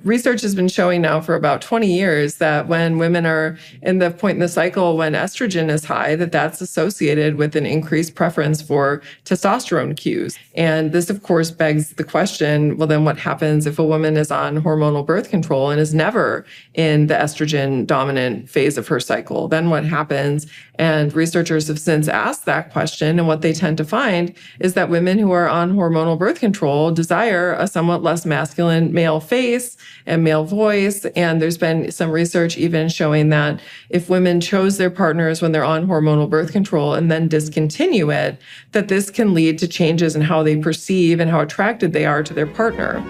research has been showing now for about 20 years that when women are in the point in the cycle when estrogen is high, that's associated with an increased preference for testosterone cues. And this, of course, begs the question, well, then what happens if a woman is on hormonal birth control and is never in the estrogen dominant phase of her cycle? Then what happens? And researchers have since asked that question, and what they tend to find is that women who are on hormonal birth control desire a somewhat less masculine male face and male voice. And there's been some research even showing that if women chose their partners when they're on hormonal birth control and then discontinue it, that this can lead to changes in how they perceive and how attracted they are to their partner.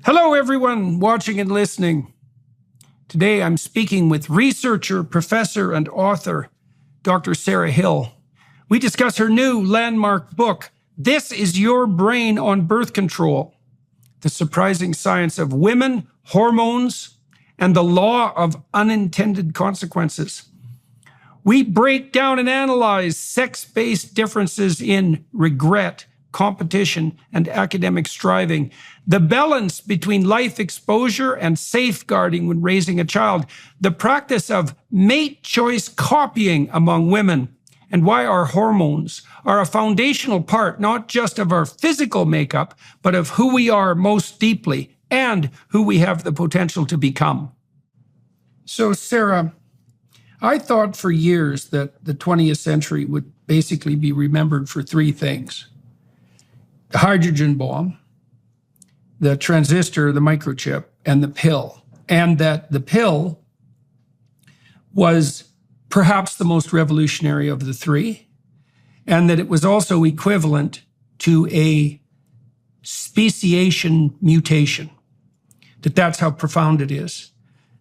Hello, everyone watching and listening. Today, I'm speaking with researcher, professor, and author, Dr. Sarah Hill. We discuss her new landmark book, This Is Your Brain on Birth Control: The Surprising Science of Women, Hormones, and the Law of Unintended Consequences. We break down and analyze sex-based differences in regret, competition, and academic striving, the balance between life exposure and safeguarding when raising a child, the practice of mate choice copying among women, and why our hormones are a foundational part not just of our physical makeup, but of who we are most deeply and who we have the potential to become. So, Sarah, I thought for years that the 20th century would basically be remembered for three things: the hydrogen bomb, the transistor, the microchip, and the pill. And that the pill was perhaps the most revolutionary of the three, and that it was also equivalent to a speciation mutation, that's how profound it is.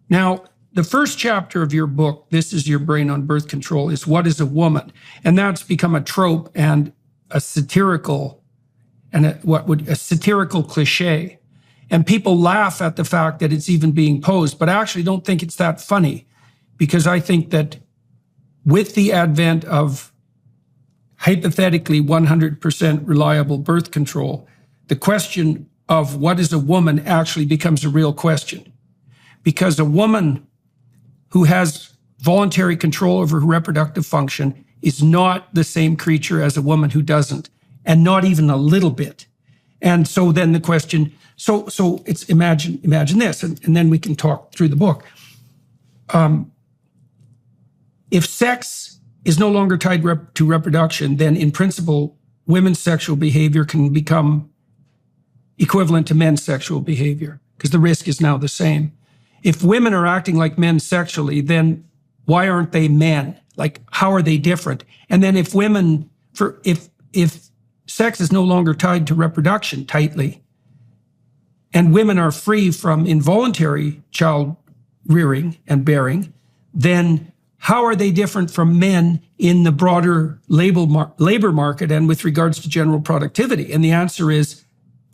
Now, the first chapter of your book, This Is Your Brain on Birth Control, is What is a Woman? And that's become a trope and a satirical a satirical cliche. And people laugh at the fact that it's even being posed, but I actually don't think it's that funny, because I think that with the advent of hypothetically 100% reliable birth control, the question of what is a woman actually becomes a real question. Because a woman who has voluntary control over her reproductive function is not the same creature as a woman who doesn't, and not even a little bit. And so then the question, so it's imagine this, and then we can talk through the book. If sex is no longer tied to reproduction, then in principle, women's sexual behavior can become equivalent to men's sexual behavior, because the risk is now the same. If women are acting like men sexually, then why aren't they men? Like, how are they different? And then if sex is no longer tied to reproduction tightly, and women are free from involuntary child rearing and bearing, then how are they different from men in the broader labor market and with regards to general productivity? And the answer is,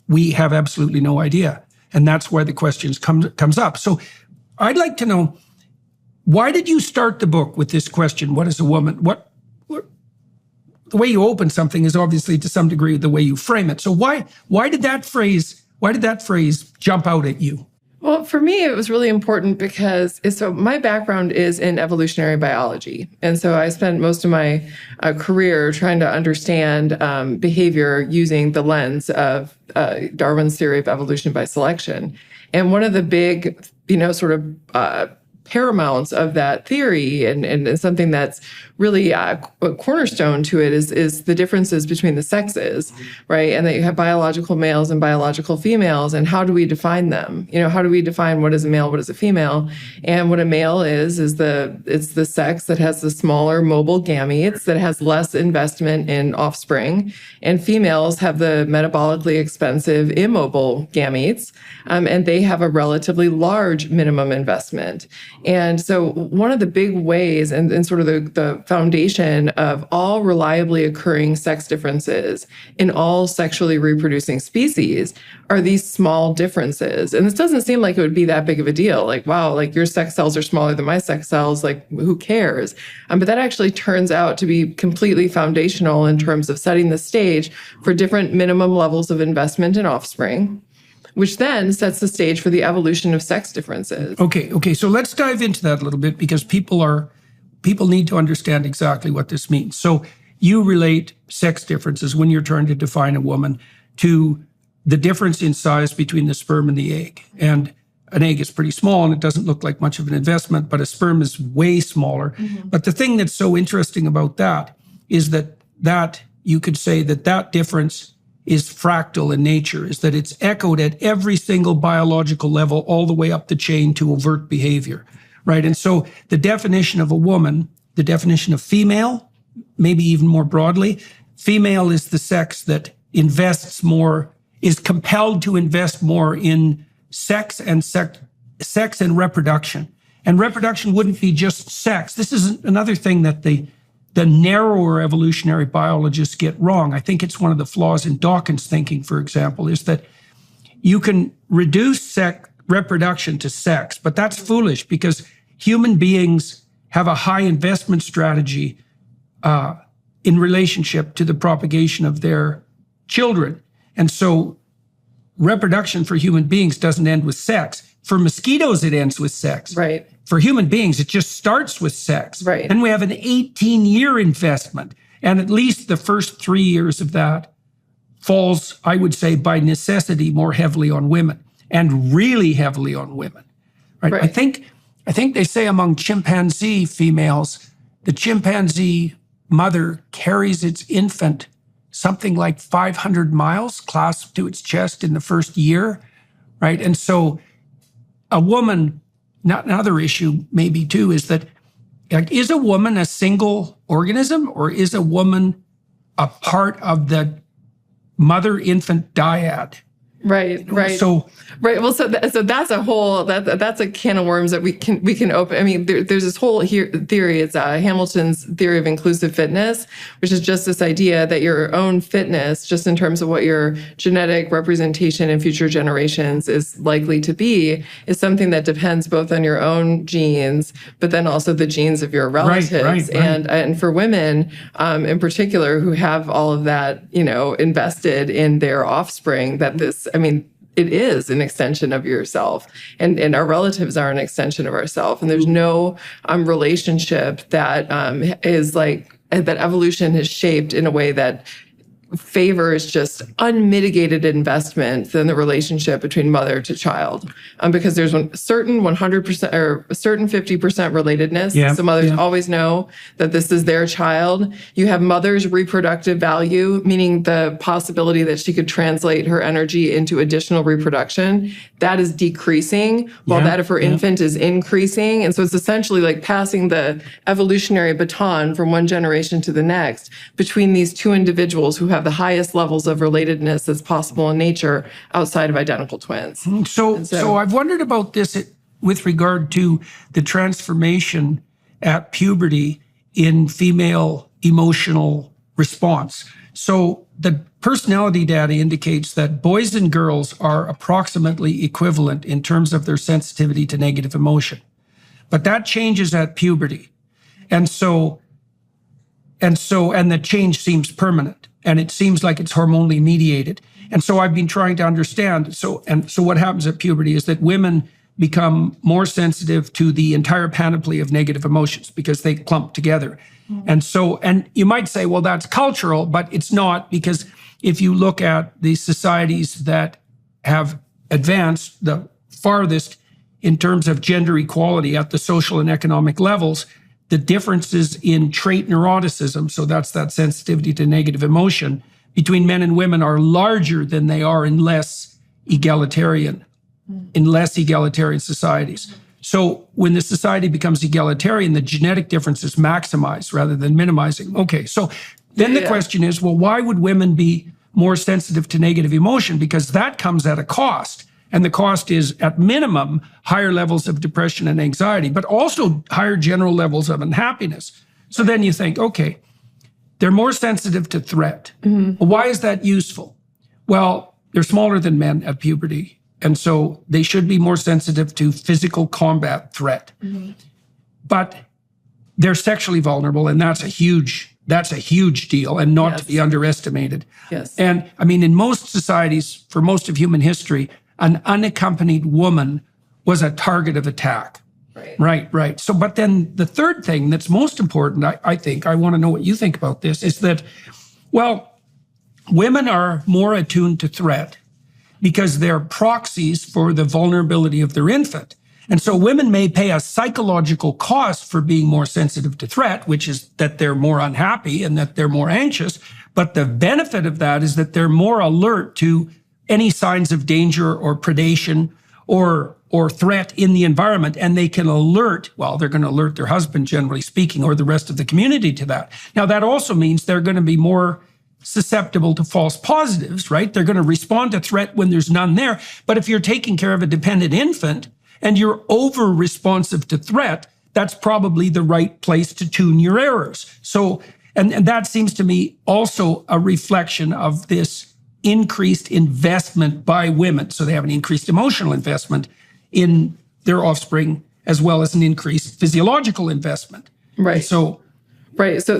we have absolutely no idea. And that's why the question comes up. So I'd like to know, why did you start the book with this question, what is a woman? The way you open something is obviously to some degree the way you frame it. So why did that phrase jump out at you? Well, for me, it was really important because my background is in evolutionary biology. And so I spent most of my career trying to understand behavior using the lens of Darwin's theory of evolution by selection. And one of the big, paramounts of that theory and something that's really a cornerstone to it is the differences between the sexes, right? And that you have biological males and biological females, and how do we define them? How do we define what is a male, what is a female? And what a male is it's the sex that has the smaller mobile gametes, that has less investment in offspring, and females have the metabolically expensive immobile gametes, and they have a relatively large minimum investment. And so one of the big ways and sort of the foundation of all reliably occurring sex differences in all sexually reproducing species are these small differences. And this doesn't seem like it would be that big of a deal. Like, wow, like your sex cells are smaller than my sex cells. Like, who cares? But that actually turns out to be completely foundational in terms of setting the stage for different minimum levels of investment in offspring. which then sets the stage for the evolution of sex differences. Okay. So let's dive into that a little bit, because people need to understand exactly what this means. So you relate sex differences when you're trying to define a woman to the difference in size between the sperm and the egg. And an egg is pretty small and it doesn't look like much of an investment, but a sperm is way smaller. But the thing that's so interesting about that is that you could say that difference is fractal in nature, is that it's echoed at every single biological level all the way up the chain to overt behavior, right? And so the definition of a woman, the definition of female, maybe even more broadly, female is the sex that invests more, is compelled to invest more in sex and reproduction. And reproduction wouldn't be just sex. This is another thing that the narrower evolutionary biologists get wrong. I think it's one of the flaws in Dawkins' thinking, for example, is that you can reduce reproduction to sex, but that's foolish, because human beings have a high investment strategy in relationship to the propagation of their children. And so reproduction for human beings doesn't end with sex. For mosquitoes, it ends with sex. Right. For human beings, it just starts with sex. Right. And we have an 18-year investment. And at least the first 3 years of that falls, I would say, by necessity, more heavily on women, and really heavily on women. Right. I think they say among chimpanzee females, the chimpanzee mother carries its infant something like 500 miles clasped to its chest in the first year, right? And so a woman, not another issue maybe too, is that, like, is a woman a single organism, or is a woman a part of the mother-infant dyad? Right. So that's a whole that's a can of worms that we can open. I mean, there's this whole theory. It's Hamilton's theory of inclusive fitness, which is just this idea that your own fitness, just in terms of what your genetic representation in future generations is likely to be, is something that depends both on your own genes, but then also the genes of your relatives. Right. And for women, in particular, who have all of that, invested in their offspring, that this. I mean, it is an extension of yourself, and our relatives are an extension of ourselves. And there's no relationship that is like that evolution has shaped in a way that favors just unmitigated investment than the relationship between mother to child, because there's certain 100% or a certain 50% relatedness. Yeah, so mothers always know that this is their child. You have mother's reproductive value, meaning the possibility that she could translate her energy into additional reproduction. That is decreasing, while that of her infant is increasing. And so it's essentially like passing the evolutionary baton from one generation to the next between these two individuals who have the highest levels of relatedness that's possible in nature outside of identical twins. So I've wondered about this with regard to the transformation at puberty in female emotional response. So the personality data indicates that boys and girls are approximately equivalent in terms of their sensitivity to negative emotion. But that changes at puberty. And the change seems permanent, and it seems like it's hormonally mediated. And so I've been trying to understand. So what happens at puberty is that women become more sensitive to the entire panoply of negative emotions because they clump together. And you might say, well, that's cultural, but it's not, because if you look at the societies that have advanced the farthest in terms of gender equality at the social and economic levels, the differences in trait neuroticism, so that's that sensitivity to negative emotion, between men and women are larger than they are in less egalitarian societies. So when the society becomes egalitarian, the genetic difference is maximized rather than minimizing. Okay, so then the question is, well, why would women be more sensitive to negative emotion? Because that comes at a cost. And the cost is, at minimum, higher levels of depression and anxiety, but also higher general levels of unhappiness. So then you think, okay, they're more sensitive to threat. Well, why is that useful? Well, they're smaller than men at puberty, and so they should be more sensitive to physical combat threat. But they're sexually vulnerable, and that's a huge deal, and not to be underestimated. Yes. And I mean, in most societies, for most of human history, an unaccompanied woman was a target of attack. Right. So, but then the third thing that's most important, I think, I want to know what you think about this, is that, well, women are more attuned to threat because they're proxies for the vulnerability of their infant. And so women may pay a psychological cost for being more sensitive to threat, which is that they're more unhappy and that they're more anxious. But the benefit of that is that they're more alert to any signs of danger or predation or threat in the environment. And they can alert, well, they're going to alert their husband, generally speaking, or the rest of the community to that. Now, that also means they're going to be more susceptible to false positives, right? They're going to respond to threat when there's none there. But if you're taking care of a dependent infant and you're over responsive to threat, that's probably the right place to tune your errors. So, and that seems to me also a reflection of this increased investment by women. So they have an increased emotional investment in their offspring, as well as an increased physiological investment. Right. Right. So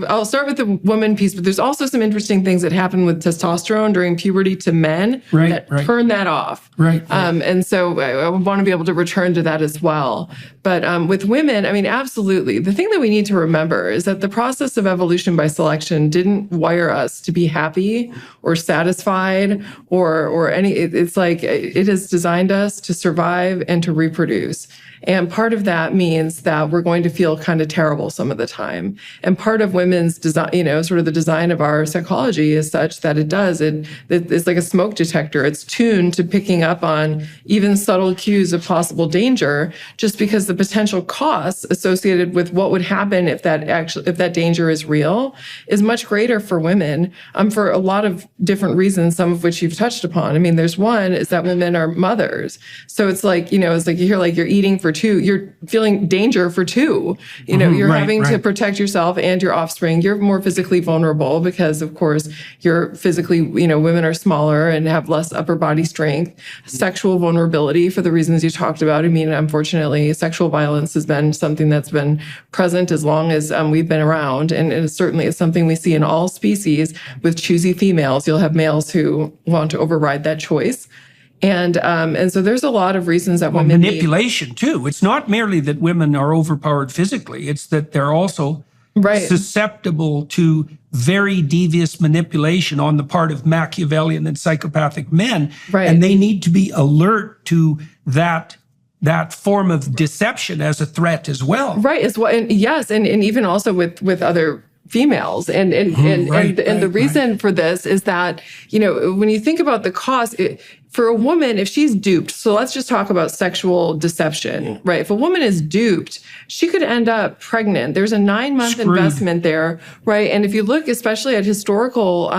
I'll start with the woman piece, but there's also some interesting things that happen with testosterone during puberty to men that turn that off. Right. And so I want to be able to return to that as well. But with women, I mean, absolutely. The thing that we need to remember is that the process of evolution by selection didn't wire us to be happy or satisfied or any. It's like it has designed us to survive and to reproduce. And part of that means that we're going to feel kind of terrible some of the time. And part of women's design, sort of the design of our psychology is such that it's like a smoke detector. It's tuned to picking up on even subtle cues of possible danger, just because the potential costs associated with what would happen if that danger is real is much greater for women, for a lot of different reasons, some of which you've touched upon. I mean, there's one is that women are mothers. So it's like, it's like you're eating for two, you're feeling danger for two, you're having to protect yourself and your offspring. You're more physically vulnerable because, of course, you're physically, women are smaller and have less upper body strength, sexual vulnerability for the reasons you talked about. I mean, unfortunately, sexual violence has been something that's been present as long as we've been around. And it certainly is something we see in all species with choosy females. You'll have males who want to override that choice. And so there's a lot of reasons that women manipulation too. It's not merely that women are overpowered physically. It's that they're also susceptible to very devious manipulation on the part of Machiavellian and psychopathic men. Right. And they need to be alert to that form of deception as a threat as well. Right. As well. And yes. And even also with other females. And the reason for this is that, when you think about the cost, for a woman, if she's duped, so let's just talk about sexual deception, right? If a woman is duped, she could end up pregnant. There's a 9-month investment there, right? And if you look especially at historical,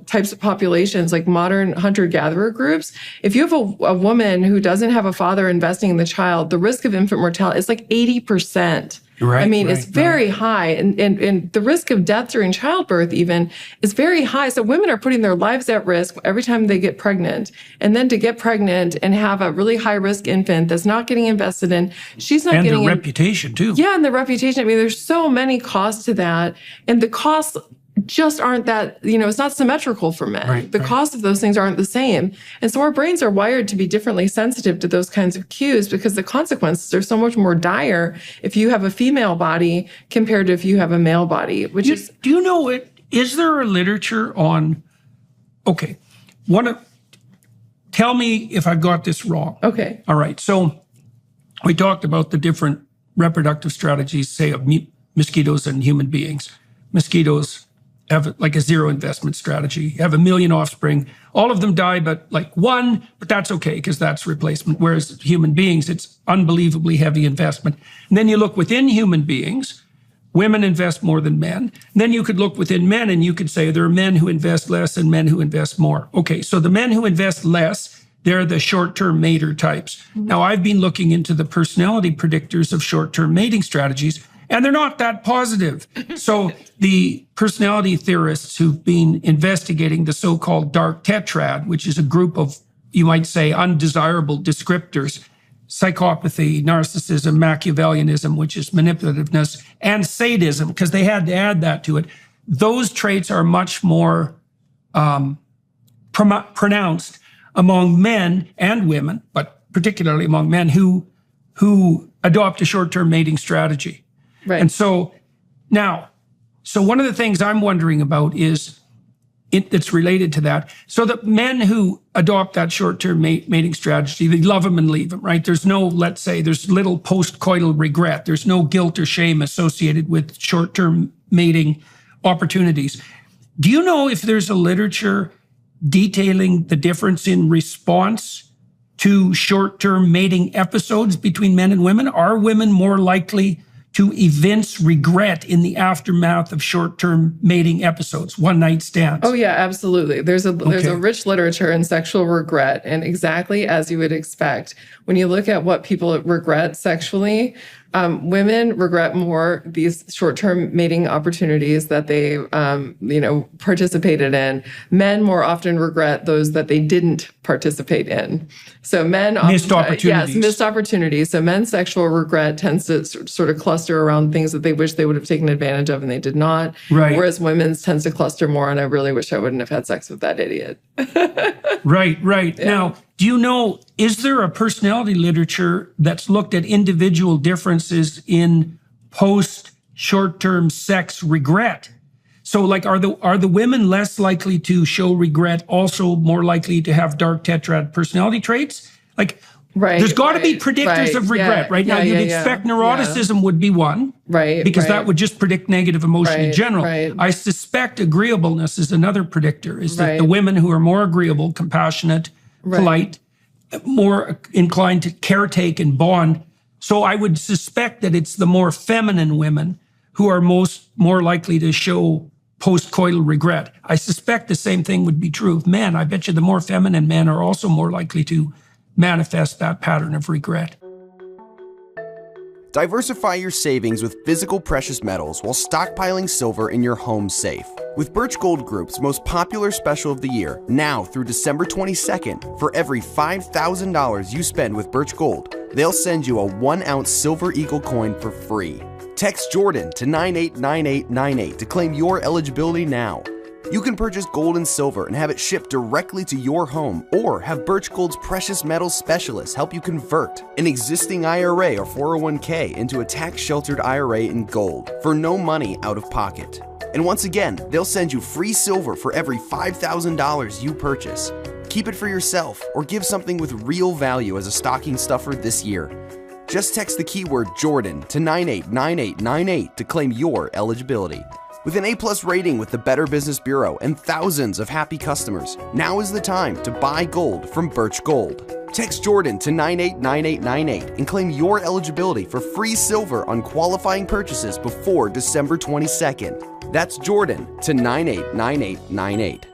types of populations like modern hunter-gatherer groups, if you have a woman who doesn't have a father investing in the child, the risk of infant mortality is like 80%. Right, I mean, it's very high. And the risk of death during childbirth even is very high. So women are putting their lives at risk every time they get pregnant. And then to get pregnant and have a really high risk infant that's not getting invested in, she's not getting... And their reputation too. Yeah, and the reputation. I mean, there's so many costs to that. And the costs just aren't that, it's not symmetrical for men. The cost of those things aren't the same. And so our brains are wired to be differently sensitive to those kinds of cues because the consequences are so much more dire if you have a female body compared to if you have a male body, which is... Do you know it? Is there a literature on... Okay. Tell me if I've got this wrong. Okay. All right. So we talked about the different reproductive strategies, say, of mosquitoes and human beings. Mosquitoes have like a zero investment strategy. You have 1 million offspring. All of them die, but like one, but that's okay because that's replacement. Whereas human beings, it's unbelievably heavy investment. And then you look within human beings, women invest more than men. And then you could look within men and you could say there are men who invest less and men who invest more. Okay, so the men who invest less, they're the short-term mater types. Now, I've been looking into the personality predictors of short-term mating strategies, and they're not that positive. So the personality theorists who've been investigating the so-called dark tetrad, which is a group of, you might say, undesirable descriptors, psychopathy, narcissism, Machiavellianism, which is manipulativeness, and sadism, because they had to add that to it. Those traits are much more pronounced among men and women, but particularly among men who adopt a short-term mating strategy. Right. And so now, one of the things I'm wondering about is it's related to that. So the men who adopt that short-term mating strategy, they love them and leave them, right? There's no, let's say, there's little post-coital regret. There's no guilt or shame associated with short-term mating opportunities. Do you know if there's a literature detailing the difference in response to short-term mating episodes between men and women? Are women more likely to evince regret in the aftermath of short-term mating episodes, one-night stands? Oh yeah, absolutely. There's a rich literature in sexual regret, and exactly as you would expect, when you look at what people regret sexually, women regret more these short-term mating opportunities that they, participated in. Men more often regret those that they didn't participate in. So men missed opportunities. Yes, missed opportunities. So men's sexual regret tends to sort of cluster around things that they wish they would have taken advantage of and they did not. Right. Whereas women's tends to cluster more on, I really wish I wouldn't have had sex with that idiot. Right. Yeah. Now, do you know, is there a personality literature that's looked at individual differences in post short-term sex regret? So like, are the women less likely to show regret, also more likely to have dark tetrad personality traits? Like, there's got to be predictors of regret, right? Now, you'd expect neuroticism would be one, right? Because that would just predict negative emotion in general. Right. I suspect agreeableness is another predictor, is that the women who are more agreeable, compassionate, polite, more inclined to caretake and bond. So I would suspect that it's the more feminine women who are more likely to show post-coital regret. I suspect the same thing would be true of men. I bet you the more feminine men are also more likely to manifest that pattern of regret. Diversify your savings with physical precious metals while stockpiling silver in your home safe. With Birch Gold Group's most popular special of the year, now through December 22nd, for every $5,000 you spend with Birch Gold, they'll send you a 1-ounce silver eagle coin for free. Text Jordan to 989898 to claim your eligibility now. You can purchase gold and silver and have it shipped directly to your home, or have Birch Gold's precious metals specialists help you convert an existing IRA or 401k into a tax-sheltered IRA in gold for no money out of pocket. And once again, they'll send you free silver for every $5,000 you purchase. Keep it for yourself or give something with real value as a stocking stuffer this year. Just text the keyword Jordan to 989898 to claim your eligibility. With an A+ rating with the Better Business Bureau and thousands of happy customers, now is the time to buy gold from Birch Gold. Text Jordan to 989898 and claim your eligibility for free silver on qualifying purchases before December 22nd. That's Jordan to 989898.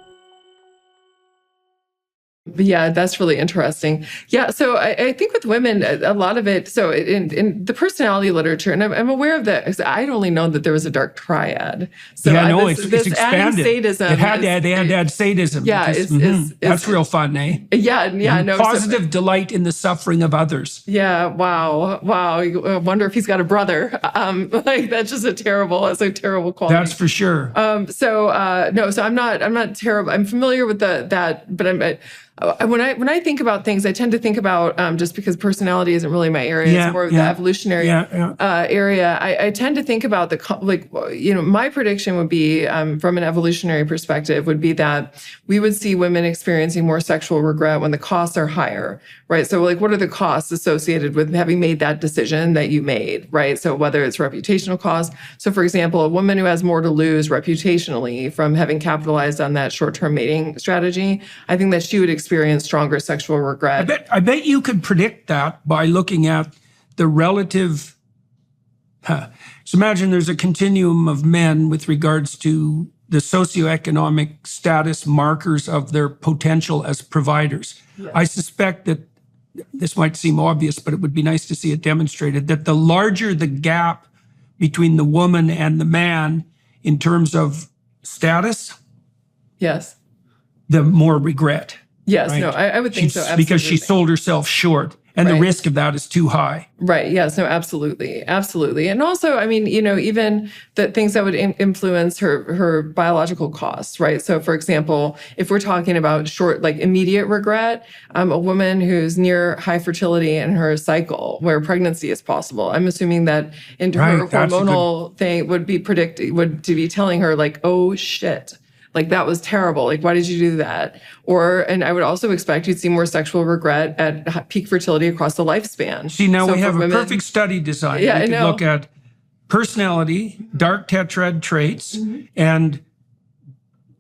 Yeah, that's really interesting. Yeah, so I think with women, a lot of it, so in the personality literature, and I'm aware of that, I'd only known that there was a dark triad. So it's expanded. Sadism they had to add sadism. Yeah, that's real fun, eh? Yeah, no. Positive delight in the suffering of others. Yeah, wow. I wonder if he's got a brother. That's just a terrible quality. That's for sure. So I'm not terrible. I'm familiar with that, but when I think about things, I tend to think about, just because personality isn't really my area, it's more of the evolutionary area. I tend to think about my prediction would be, from an evolutionary perspective, would be that we would see women experiencing more sexual regret when the costs are higher, right? So what are the costs associated with having made that decision that you made, right? So whether it's reputational costs. So for example, a woman who has more to lose reputationally from having capitalized on that short-term mating strategy, I think that she would experience stronger sexual regret. I bet you could predict that by looking at the relative. So imagine there's a continuum of men with regards to the socioeconomic status markers of their potential as providers. Yes. I suspect that this might seem obvious, but it would be nice to see it demonstrated that the larger the gap between the woman and the man in terms of status, yes, the more regret. Yes, right? no, I would think so. Absolutely. Because she sold herself short. And the risk of that is too high. Right. Yes. No, absolutely. Absolutely. And also, I mean, even the things that would influence her biological costs, right? So for example, if we're talking about immediate regret, a woman who's near high fertility in her cycle where pregnancy is possible, I'm assuming that into her hormonal thing would be telling her like, oh shit. Like, that was terrible. Like, why did you do that? And I would also expect you'd see more sexual regret at peak fertility across the lifespan. See, now we have a perfect study design. Yeah, we can look at personality, dark tetrad traits, and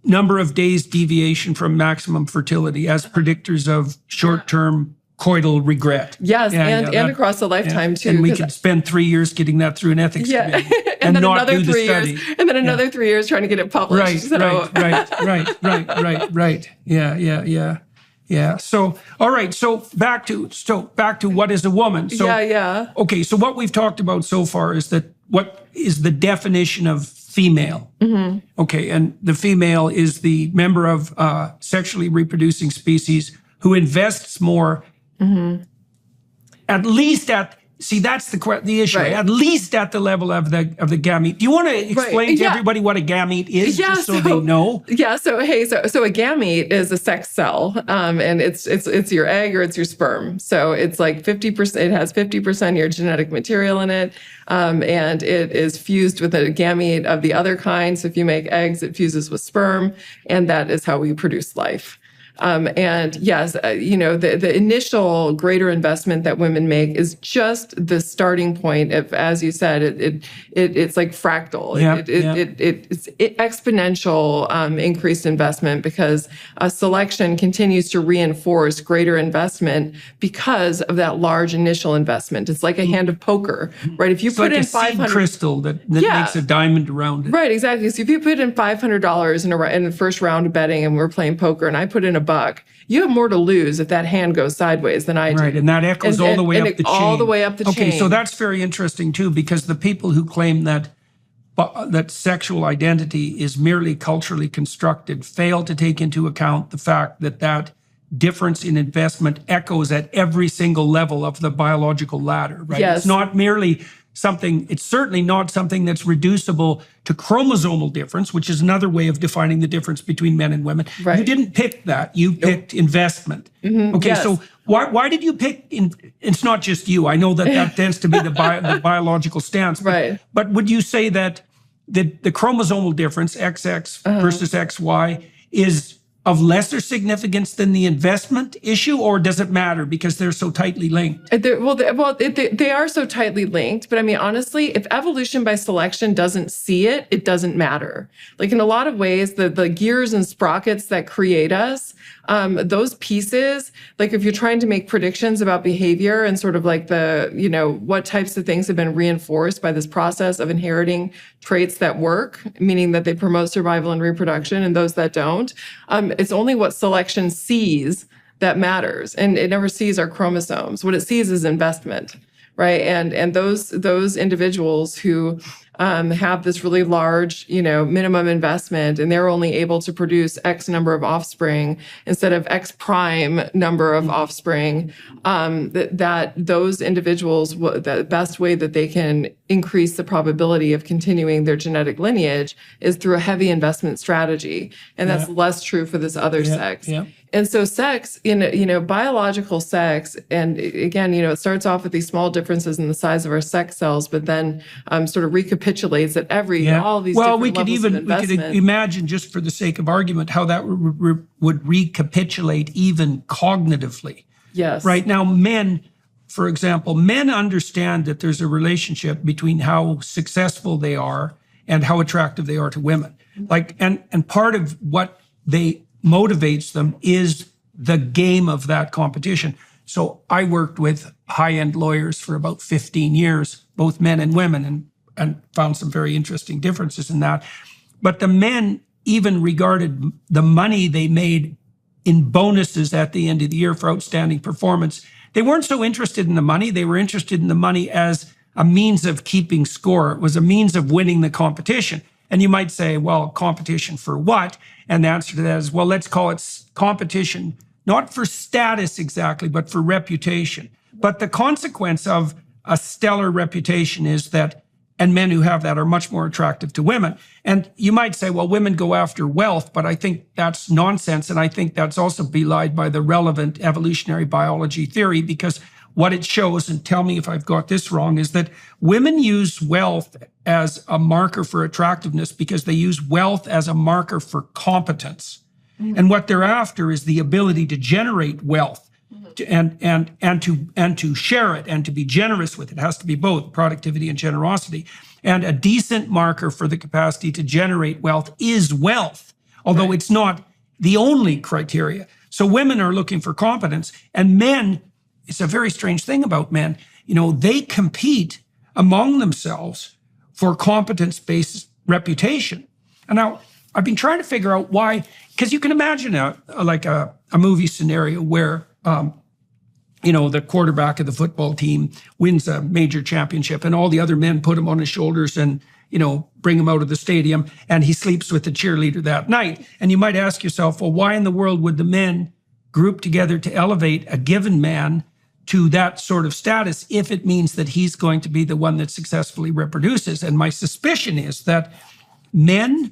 number of days deviation from maximum fertility as predictors of short-term coital regret. Yes, and across a lifetime too. And we could spend 3 years getting that through an ethics committee and then not another do the 3 study. years, and then another 3 years trying to get it published. Right. Yeah. So, all right. So back to what is a woman. So, okay. So what we've talked about so far is that what is the definition of female? Okay, and the female is the member of sexually reproducing species who invests more. At least that's the issue. Right. At least at the level of the gamete. Do you want to explain to everybody what a gamete is, just so they know? Yeah. So a gamete is a sex cell, and it's your egg or it's your sperm. So it's like 50%. It has 50% of your genetic material in it, and it is fused with a gamete of the other kind. So if you make eggs, it fuses with sperm, and that is how we produce life. And yes, the initial greater investment that women make is just the starting point of, as you said, it's like fractal. It's exponential increased investment because selection continues to reinforce greater investment because of that large initial investment. It's like a hand of poker, right? If you put in $500 crystal that makes a diamond around it. Right, exactly. So if you put in $500 in the first round of betting and we're playing poker and I put in $1, you have more to lose if that hand goes sideways than I do. Right, and that echoes all the way up the chain. All the way up the chain. Okay, so that's very interesting too, because the people who claim that sexual identity is merely culturally constructed fail to take into account the fact that difference in investment echoes at every single level of the biological ladder, right? Yes. It's not merely it's certainly not something that's reducible to chromosomal difference, which is another way of defining the difference between men and women. Right. You didn't pick that. You picked investment. Okay, so why did you pick, it's not just you. I know that tends to be the biological stance. Right. But would you say that the chromosomal difference, XX versus XY, is of lesser significance than the investment issue, or does it matter because they're so tightly linked? They are so tightly linked, but I mean, honestly, if evolution by selection doesn't see it, it doesn't matter. Like in a lot of ways, the gears and sprockets that create us, those pieces, like if you're trying to make predictions about behavior and sort of like what types of things have been reinforced by this process of inheriting traits that work, meaning that they promote survival and reproduction, and those that don't, it's only what selection sees that matters. And it never sees our chromosomes. What it sees is investment, right? And those individuals who have this really large, minimum investment, and they're only able to produce X number of offspring instead of X prime number of offspring, that those individuals, the best way that they can increase the probability of continuing their genetic lineage is through a heavy investment strategy. And that's less true for this other sex. Yeah. And so sex, biological sex, and again, it starts off with these small differences in the size of our sex cells, but then sort of recapitulates at all these different levels of investment. We could imagine, just for the sake of argument, how that would recapitulate even cognitively. Yes. Right now, men, for example, men understand that there's a relationship between how successful they are and how attractive they are to women. Like, and part of what motivates them is the game of that competition. So I worked with high-end lawyers for about 15 years, both men and women, and found some very interesting differences in that. But the men even regarded the money they made in bonuses at the end of the year for outstanding performance. They weren't so interested in the money. They were interested in the money as a means of keeping score. It was a means of winning the competition. And you might say, well, competition for what? And the answer to that is, well, let's call it competition, not for status exactly, but for reputation. But the consequence of a stellar reputation is that, and men who have that are much more attractive to women. And you might say, well, women go after wealth, but I think that's nonsense. And I think that's also belied by the relevant evolutionary biology theory, because what it shows, and tell me if I've got this wrong, is that women use wealth as a marker for attractiveness because they use wealth as a marker for competence. And what they're after is the ability to generate wealth and to share it and to be generous with it. It has to be both productivity and generosity. And a decent marker for the capacity to generate wealth is wealth, although it's not the only criteria. So women are looking for competence, and men, it's a very strange thing about men, they compete among themselves for competence-based reputation. And now I've been trying to figure out why, because you can imagine a movie scenario where the quarterback of the football team wins a major championship and all the other men put him on his shoulders and, bring him out of the stadium, and he sleeps with the cheerleader that night. And you might ask yourself, well, why in the world would the men group together to elevate a given man to that sort of status if it means that he's going to be the one that successfully reproduces? And my suspicion is that men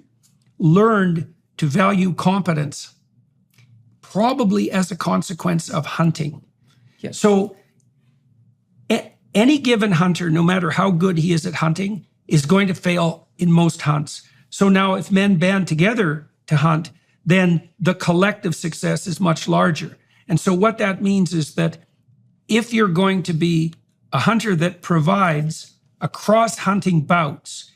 learned to value competence probably as a consequence of hunting. Yes. So any given hunter, no matter how good he is at hunting, is going to fail in most hunts. So now if men band together to hunt, then the collective success is much larger. And so what that means is that if you're going to be a hunter that provides across hunting bouts,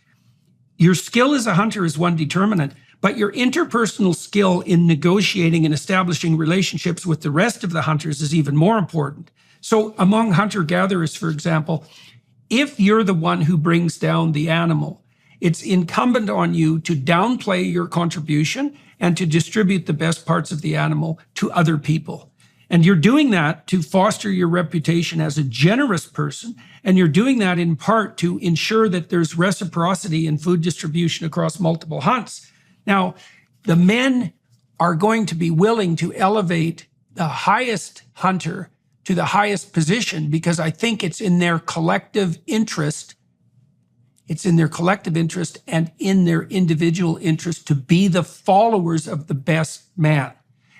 your skill as a hunter is one determinant, but your interpersonal skill in negotiating and establishing relationships with the rest of the hunters is even more important. So among hunter-gatherers, for example, if you're the one who brings down the animal, it's incumbent on you to downplay your contribution and to distribute the best parts of the animal to other people. And you're doing that to foster your reputation as a generous person. And you're doing that in part to ensure that there's reciprocity in food distribution across multiple hunts. Now, the men are going to be willing to elevate the highest hunter to the highest position because I think it's in their collective interest. It's in their collective interest and in their individual interest to be the followers of the best man.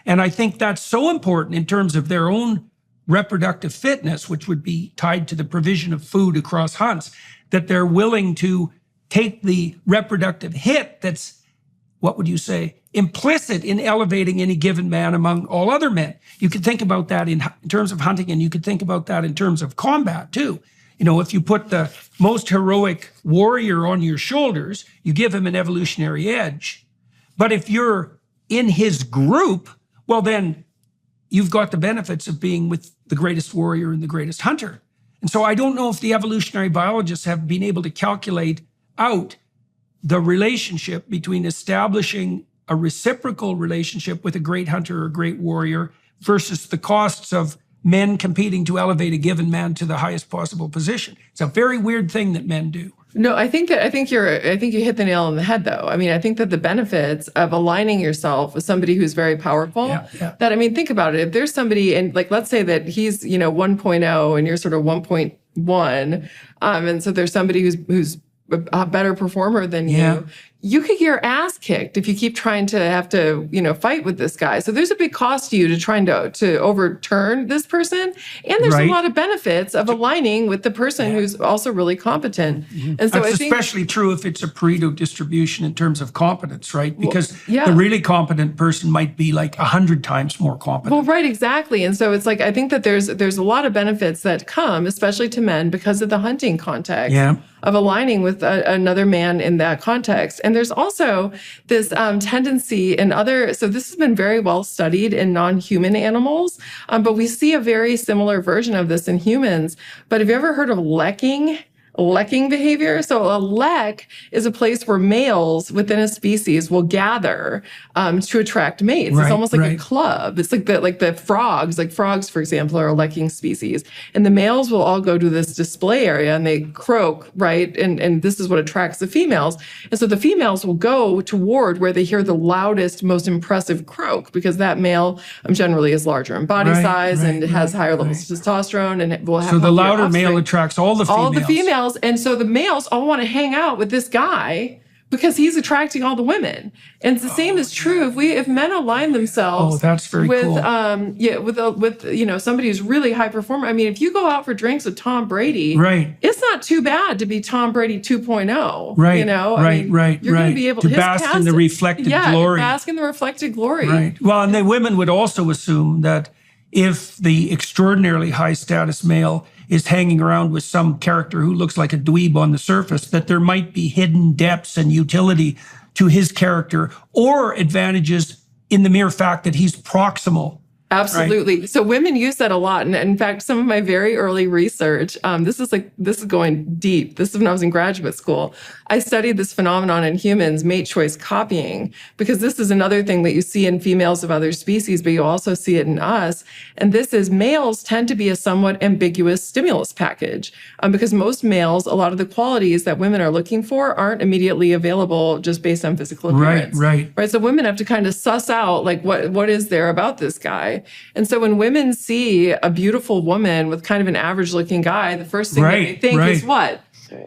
And I think that's so important in terms of their own reproductive fitness, which would be tied to the provision of food across hunts, that they're willing to take the reproductive hit that's, what would you say, implicit in elevating any given man among all other men. You could think about that in terms of hunting, and you could think about that in terms of combat too. If you put the most heroic warrior on your shoulders, you give him an evolutionary edge. But if you're in his group, well, then you've got the benefits of being with the greatest warrior and the greatest hunter. And so I don't know if the evolutionary biologists have been able to calculate out the relationship between establishing a reciprocal relationship with a great hunter or a great warrior versus the costs of men competing to elevate a given man to the highest possible position. It's a very weird thing that men do. No, I think you hit the nail on the head, though. I mean, I think that the benefits of aligning yourself with somebody who's very powerful, think about it. If there's somebody, and let's say that he's, 1.0 and you're sort of 1.1, and so there's somebody who's a better performer than you, you could get your ass kicked if you keep trying to have to, fight with this guy. So there's a big cost to you to trying to overturn this person. And there's a lot of benefits of aligning with the person who's also really competent. Mm-hmm. And so that's especially true if it's a Pareto distribution in terms of competence, right? Because the really competent person might be like 100 times more competent. Well, right, exactly. And so it's I think that there's a lot of benefits that come, especially to men, because of the hunting context of aligning with another man in that context. And there's also this tendency in so this has been very well studied in non-human animals, but we see a very similar version of this in humans. But have you ever heard of lekking? Lecking behavior. So a lek is a place where males within a species will gather to attract mates. It's almost like a club. It's like the frogs. Like frogs, for example, are a lecking species. And the males will all go to this display area and they croak, right? And this is what attracts the females. And so the females will go toward where they hear the loudest, most impressive croak, because that male generally is larger in body size and has higher levels of testosterone and will have. So the louder male attracts all the females. All the females. And so the males all want to hang out with this guy because he's attracting all the women. And the same is true if men align themselves that's very with cool. with somebody who's really high performer. I mean, if you go out for drinks with Tom Brady, it's not too bad to be Tom Brady 2.0. Right. You know, you're going to be able to bask in the reflected glory. Bask in the reflected glory. Right. Well, and the women would also assume that if the extraordinarily high status male is hanging around with some character who looks like a dweeb on the surface, that there might be hidden depths and utility to his character or advantages in the mere fact that he's proximal. Absolutely. Right? So women use that a lot. And in fact, some of my very early research, this is going deep. This is when I was in graduate school. I studied this phenomenon in humans, mate choice copying, because this is another thing that you see in females of other species, but you also see it in us. And this is males tend to be a somewhat ambiguous stimulus package because most males, a lot of the qualities that women are looking for aren't immediately available just based on physical appearance. Right. So women have to kind of suss out like what is there about this guy. And so when women see a beautiful woman with kind of an average looking guy, the first thing that they think is what?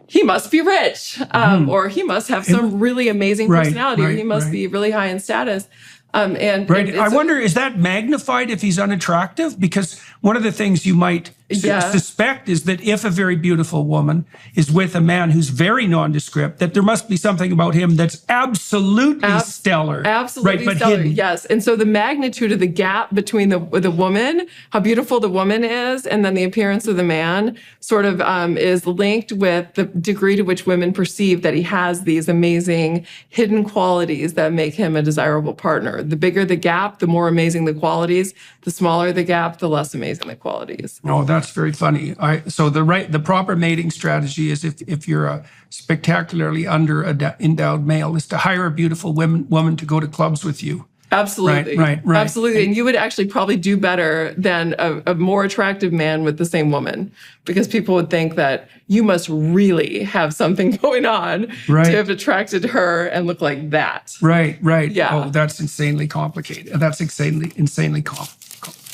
He must be rich, or he must have some really amazing personality, or he must be really high in status. I wonder, is that magnified if he's unattractive? Because one of the things you might suspect is that if a very beautiful woman is with a man who's very nondescript, that there must be something about him that's absolutely stellar. Absolutely stellar, hidden. Yes. And so the magnitude of the gap between the woman, how beautiful the woman is, and then the appearance of the man sort of is linked with the degree to which women perceive that he has these amazing hidden qualities that make him a desirable partner. The bigger the gap, the more amazing the qualities. The smaller the gap, the less amazing the qualities. Oh, that's very funny. So the proper mating strategy is if you're a spectacularly endowed male, is to hire a beautiful woman to go to clubs with you. Absolutely. Right. Absolutely. And you would actually probably do better than a more attractive man with the same woman, because people would think that you must really have something going on to have attracted her and look like that. Right. Yeah. Oh, that's insanely complicated. That's insanely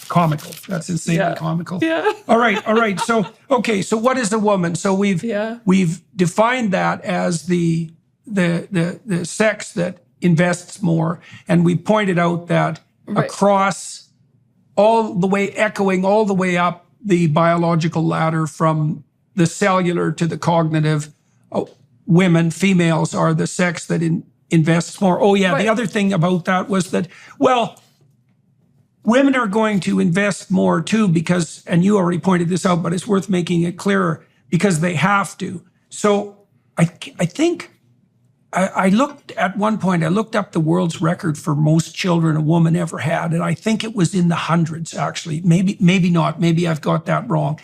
comical. That's insanely comical. Yeah. All right. So what is a woman? So we've defined that as the sex that invests more, and we pointed out that across echoing all the way up the biological ladder from the cellular to the cognitive, females are the sex that invests more. The other thing about that was that, women are going to invest more too because, and you already pointed this out, but it's worth making it clearer, because they have to. So I think I looked at one point, I looked up the world's record for most children a woman ever had, and I think it was in the hundreds, actually. Maybe not. Maybe I've got that wrong.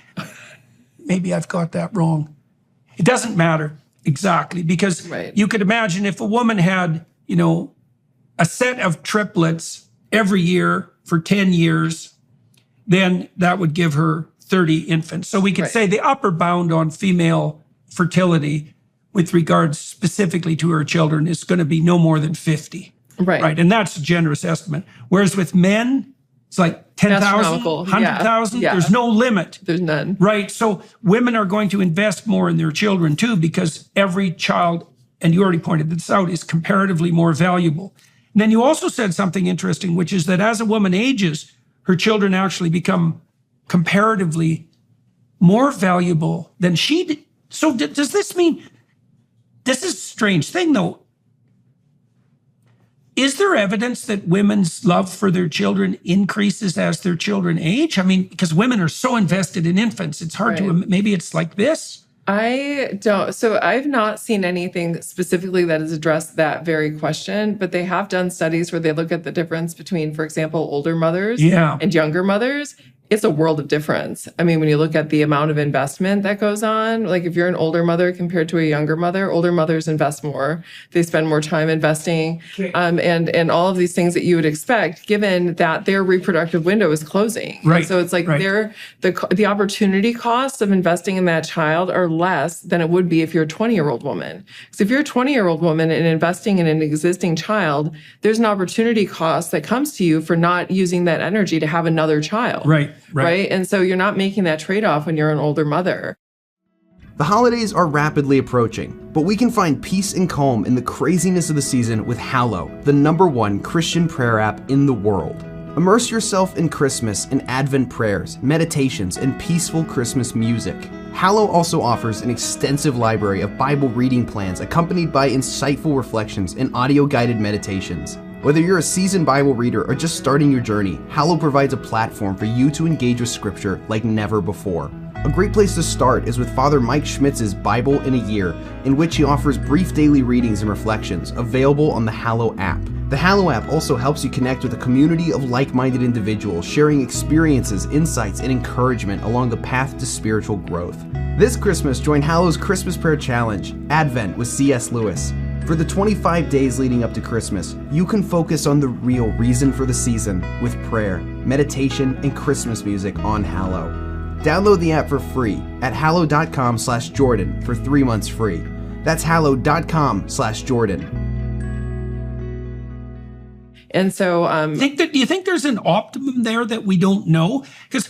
It doesn't matter exactly, because you could imagine if a woman had, a set of triplets every year for 10 years, then that would give her 30 infants. So we could say the upper bound on female fertility with regards specifically to her children is going to be no more than 50. Right. And that's a generous estimate. Whereas with men, it's like 10,000, 100,000. There's no limit. There's none. Right. So women are going to invest more in their children too, because every child, and you already pointed this out, is comparatively more valuable. And then you also said something interesting, which is that as a woman ages, her children actually become comparatively more valuable than she did. So does this mean, this is a strange thing though, is there evidence that women's love for their children increases as their children age? I mean, because women are so invested in infants, it's hard to, maybe it's like this? I don't. So I've not seen anything specifically that has addressed that very question, but they have done studies where they look at the difference between, for example, older mothers and younger mothers. it's a world of difference. I mean, when you look at the amount of investment that goes on, like if you're an older mother compared to a younger mother, older mothers invest more. They spend more time investing, and all of these things that you would expect, given that their reproductive window is closing. Right. And so it's like the opportunity costs of investing in that child are less than it would be if you're a 20-year-old woman. Because if you're a 20-year-old woman and investing in an existing child, there's an opportunity cost that comes to you for not using that energy to have another child. Right. And so you're not making that trade-off when you're an older mother. The holidays are rapidly approaching, but we can find peace and calm in the craziness of the season with Hallow, the #1 Christian prayer app in the world. Immerse yourself in Christmas in Advent prayers, meditations, and peaceful Christmas music. Hallow also offers an extensive library of Bible reading plans accompanied by insightful reflections and audio-guided meditations. Whether you're a seasoned Bible reader or just starting your journey, Hallow provides a platform for you to engage with Scripture like never before. A great place to start is with Father Mike Schmitz's Bible in a Year, in which he offers brief daily readings and reflections available on the Hallow app. The Hallow app also helps you connect with a community of like-minded individuals sharing experiences, insights, and encouragement along the path to spiritual growth. This Christmas, join Hallow's Christmas Prayer Challenge, Advent with C.S. Lewis. For the 25 days leading up to Christmas, you can focus on the real reason for the season with prayer, meditation, and Christmas music on Hallow. Download the app for free at hallow.com/Jordan for 3 months free. That's hallow.com/Jordan. And so, do you think there's an optimum there that we don't know? Because,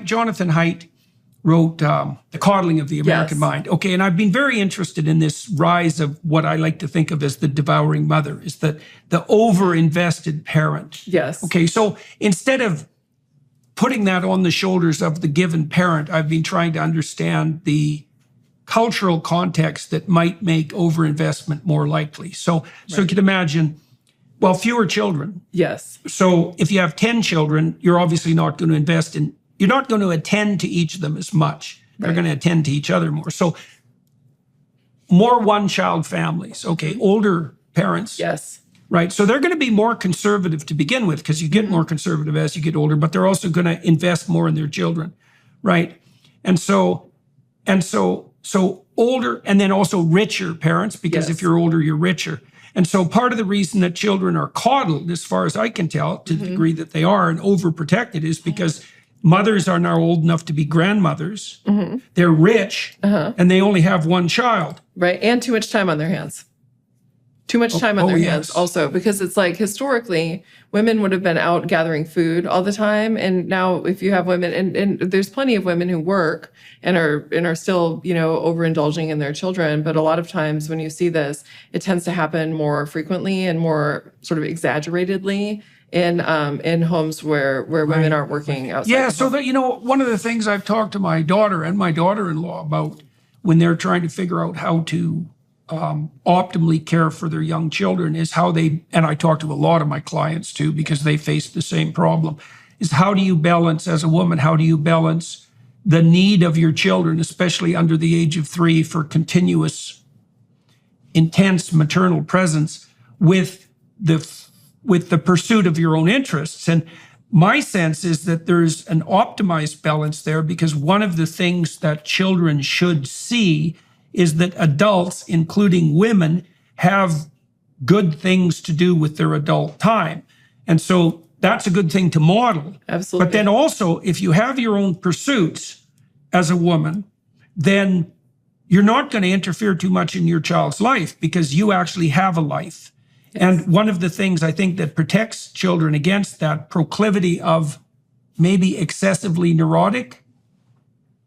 Jonathan Haidt wrote The Coddling of the American Mind. Okay, and I've been very interested in this rise of what I like to think of as the devouring mother, is the over-invested parent. Yes. Okay, so instead of putting that on the shoulders of the given parent, I've been trying to understand the cultural context that might make overinvestment more likely. So you can imagine, well, fewer children. Yes. So if you have 10 children, you're obviously not going to you're not going to attend to each of them as much. They're going to attend to each other more. So more one-child families. Okay, older parents. Yes. Right. So they're going to be more conservative to begin with, because you get more conservative as you get older, but they're also going to invest more in their children. Right. And so older, and then also richer parents, because if you're older, you're richer. And so part of the reason that children are coddled, as far as I can tell, to the degree that they are, and overprotected, is because mothers are now old enough to be grandmothers. They're rich, and they only have one child. Right. And too much time on their hands. Too much time on their hands also, because it's like historically women would have been out gathering food all the time. And now if you have women, and there's plenty of women who work and are still, overindulging in their children. But a lot of times when you see this, it tends to happen more frequently and more sort of exaggeratedly in homes where women aren't working outside. Yeah. So that, one of the things I've talked to my daughter and my daughter-in-law about when they're trying to figure out how to optimally care for their young children is how they, and I talk to a lot of my clients too, because they face the same problem, is how do you balance, as a woman, how do you balance the need of your children, especially under the age of 3, for continuous, intense maternal presence with the pursuit of your own interests. And my sense is that there's an optimized balance there, because one of the things that children should see is that adults, including women, have good things to do with their adult time. And so that's a good thing to model. Absolutely. But then also, if you have your own pursuits as a woman, then you're not going to interfere too much in your child's life, because you actually have a life. Yes. And one of the things I think that protects children against that proclivity of maybe excessively neurotic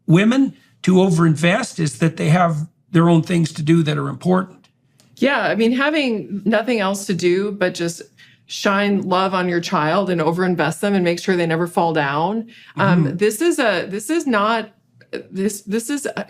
women to overinvest is that they have their own things to do that are important. Yeah, I mean, having nothing else to do but just shine love on your child and overinvest them and make sure they never fall down. This is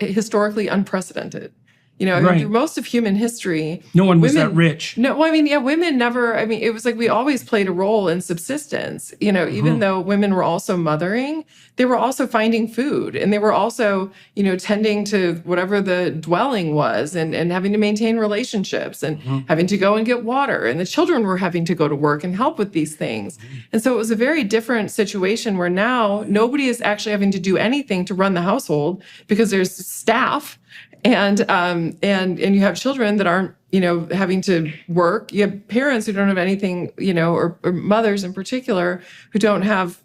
historically unprecedented. You know, I mean, through most of human history, no one was that rich. No, well, I mean, yeah, women never, I mean, it was like we always played a role in subsistence. You know, even though women were also mothering, they were also finding food, and they were also, you know, tending to whatever the dwelling was, and having to maintain relationships, and having to go and get water. And the children were having to go to work and help with these things. And so it was a very different situation where now nobody is actually having to do anything to run the household because there's staff. And you have children that aren't, you know, having to work. You have parents who don't have anything, you know, or mothers in particular who don't have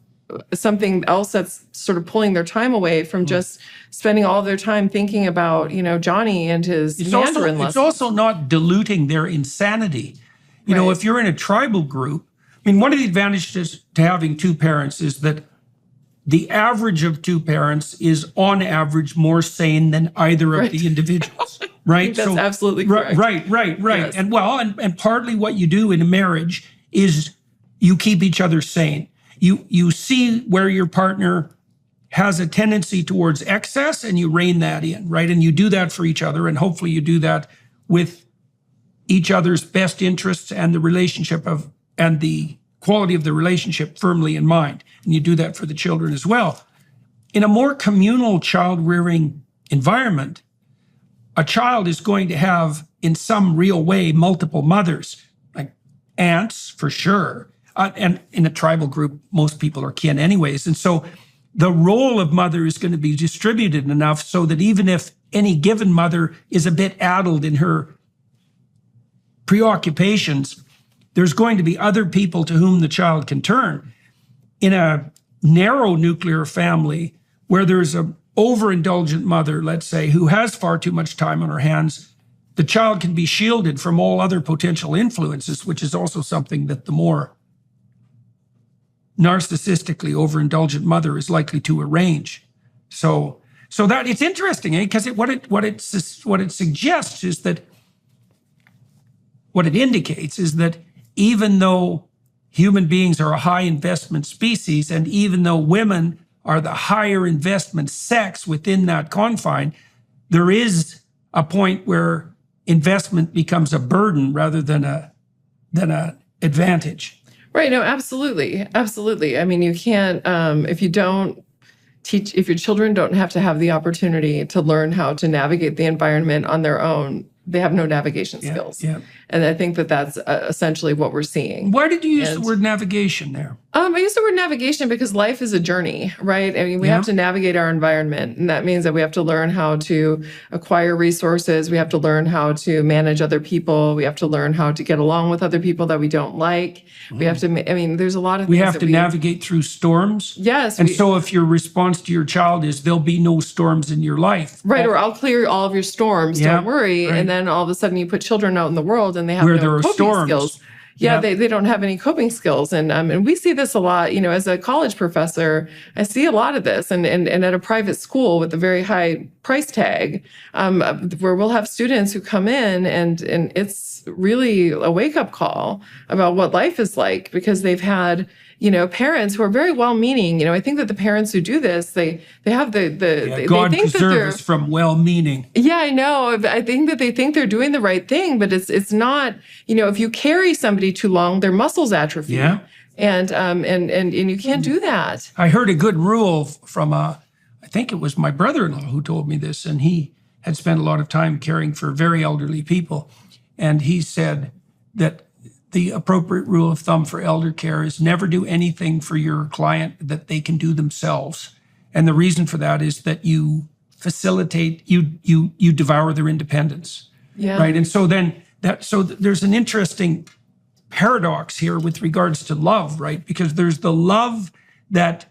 something else that's sort of pulling their time away from just spending all of their time thinking about, you know, Johnny and his Mandarin lessons. It's also not diluting their insanity. You know, if you're in a tribal group, I mean, one of the advantages to having two parents is that the average of two parents is on average more sane than either of the individuals, right? That's absolutely correct. Right. Yes. And well, and partly what you do in a marriage is you keep each other sane. You see where your partner has a tendency towards excess and you rein that in, right? And you do that for each other, and hopefully you do that with each other's best interests and the relationship and the quality of the relationship firmly in mind. And you do that for the children as well. In a more communal child-rearing environment, a child is going to have, in some real way, multiple mothers, like aunts for sure. And in a tribal group, most people are kin anyways. And so the role of mother is going to be distributed enough so that even if any given mother is a bit addled in her preoccupations, there's going to be other people to whom the child can turn. In a narrow nuclear family where there's an overindulgent mother, let's say, who has far too much time on her hands, the child can be shielded from all other potential influences, which is also something that the more narcissistically overindulgent mother is likely to arrange. So that it's interesting, because what it suggests is that, what it indicates is that even though human beings are a high investment species, and even though women are the higher investment sex within that confine, there is a point where investment becomes a burden rather than a advantage. Right. No, absolutely. Absolutely. I mean, you can't, if your children don't have to have the opportunity to learn how to navigate the environment on their own, they have no navigation skills. Yeah. And I think that that's essentially what we're seeing. Why did you use the word navigation there? I use the word navigation because life is a journey, right? I mean, we have to navigate our environment. And that means that we have to learn how to acquire resources. We have to learn how to manage other people. We have to learn how to get along with other people that we don't like. We have to, I mean, there's a lot of things. We have to navigate through storms. Yes. And so if your response to your child is, there'll be no storms in your life. Right. Or I'll clear all of your storms. Don't worry. Right. And then all of a sudden you put children out in the world and they have no coping skills. Yeah, they don't have any coping skills. And we see this a lot, you know, as a college professor, I see a lot of this and at a private school with a very high price tag, where we'll have students who come in and it's really a wake-up call about what life is like because they've had, you know, parents who are very well-meaning. You know, I think that the parents who do this, they have God they think preserve us from well-meaning. Yeah, I know. I think that they think they're doing the right thing, but it's not. You know, if you carry somebody too long, their muscles atrophy. Yeah. And you can't do that. I heard a good rule from I think it was my brother-in-law who told me this, and he had spent a lot of time caring for very elderly people, and he said that the appropriate rule of thumb for elder care is never do anything for your client that they can do themselves. And the reason for that is that you facilitate, you devour their independence. Yeah. Right. And so there's an interesting paradox here with regards to love, right? Because there's the love that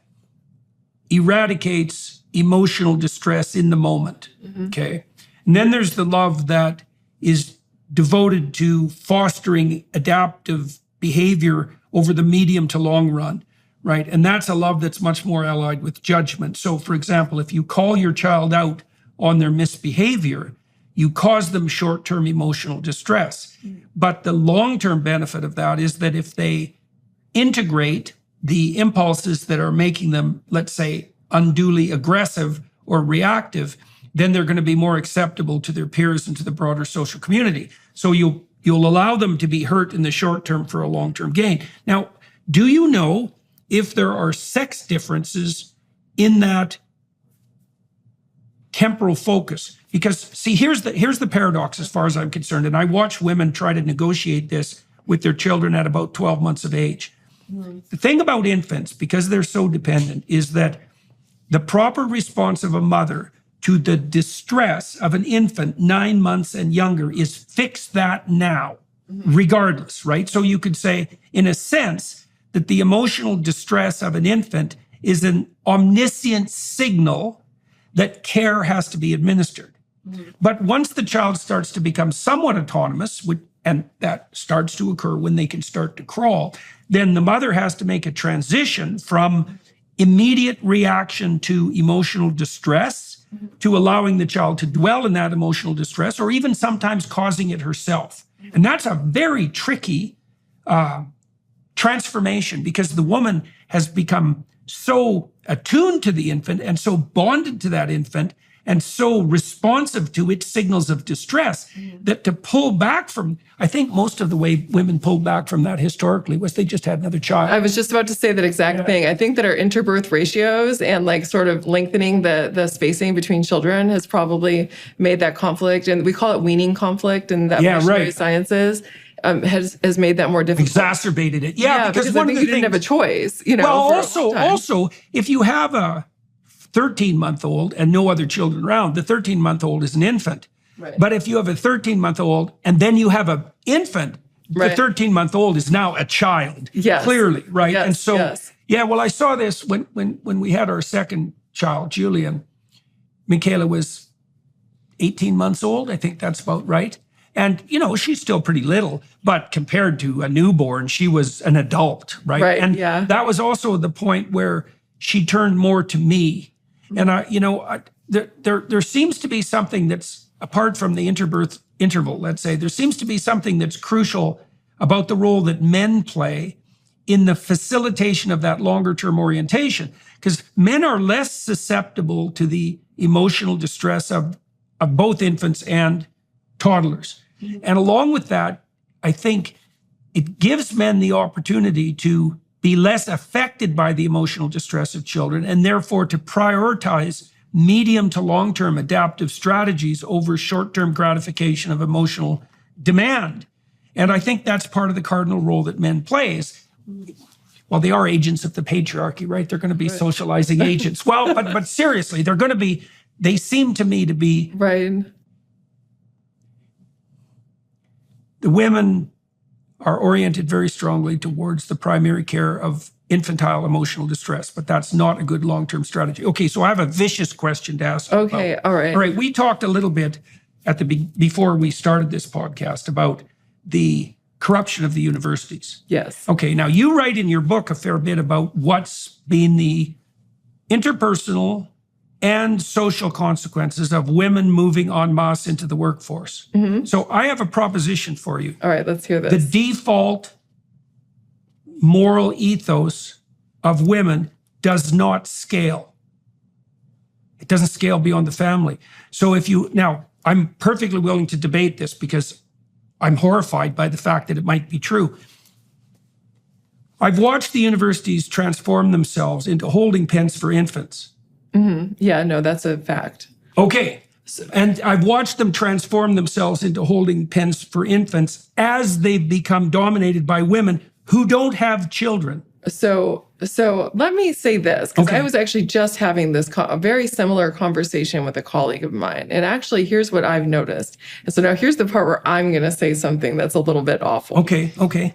eradicates emotional distress in the moment. Okay. And then there's the love that is devoted to fostering adaptive behavior over the medium to long run, right? And that's a love that's much more allied with judgment. So, for example, if you call your child out on their misbehavior, you cause them short-term emotional distress. But the long-term benefit of that is that if they integrate the impulses that are making them, let's say, unduly aggressive or reactive then they're going to be more acceptable to their peers and to the broader social community. So you'll allow them to be hurt in the short term for a long-term gain. Now, do you know if there are sex differences in that temporal focus? Because see, here's the paradox as far as I'm concerned, and I watch women try to negotiate this with their children at about 12 months of age. The thing about infants, because they're so dependent, is that the proper response of a mother to the distress of an infant 9 months and younger is fix that now, regardless, right? So you could say, in a sense, that the emotional distress of an infant is an omniscient signal that care has to be administered. But once the child starts to become somewhat autonomous, and that starts to occur when they can start to crawl, then the mother has to make a transition from immediate reaction to emotional distress to allowing the child to dwell in that emotional distress, or even sometimes causing it herself. And that's a very tricky transformation, because the woman has become so attuned to the infant and so bonded to that infant and so responsive to its signals of distress that to pull back from, I think most of the way women pulled back from that historically was they just had another child. I was just about to say that exact thing. I think that our interbirth ratios and like sort of lengthening the spacing between children has probably made that conflict, and we call it weaning conflict in the evolutionary sciences. Has made that more difficult. Exacerbated it. Yeah, because I think you didn't have a choice, you know. Well, also, if you have a 13-month-old and no other children around, the 13-month-old is an infant. Right. But if you have a 13-month-old and then you have an infant, the 13-month-old is now a child. Yes. Clearly, right? Yes, and so, yeah, well, I saw this when we had our second child, Julian. Michaela was 18 months old. I think that's about right. And, you know, she's still pretty little, but compared to a newborn, she was an adult, right? Right, and that was also the point where she turned more to me. And, there seems to be something that's, apart from the interbirth interval, let's say, there seems to be something that's crucial about the role that men play in the facilitation of that longer-term orientation. Because men are less susceptible to the emotional distress of both infants and toddlers. And along with that, I think it gives men the opportunity to be less affected by the emotional distress of children, and therefore to prioritize medium to long-term adaptive strategies over short-term gratification of emotional demand. And I think that's part of the cardinal role that men play. Well, they are agents of the patriarchy, right? They're going to be socializing agents. Well, but seriously, they seem to me to be... Right. The women are oriented very strongly towards the primary care of infantile emotional distress, but that's not a good long-term strategy. Okay, so I have a vicious question to ask you. Okay, all right. All right, we talked a little bit at before we started this podcast about the corruption of the universities. Yes. Okay, now you write in your book a fair bit about what's been the interpersonal and social consequences of women moving en masse into the workforce. So I have a proposition for you. All right, let's hear this. The default moral ethos of women does not scale. It doesn't scale beyond the family. So now I'm perfectly willing to debate this because I'm horrified by the fact that it might be true. I've watched the universities transform themselves into holding pens for infants. Yeah, no, that's a fact. Okay. And I've watched them transform themselves into holding pens for infants as they've become dominated by women who don't have children. So let me say this, because I was actually just having this a very similar conversation with a colleague of mine. And actually, here's what I've noticed. And so now here's the part where I'm going to say something that's a little bit awful. Okay.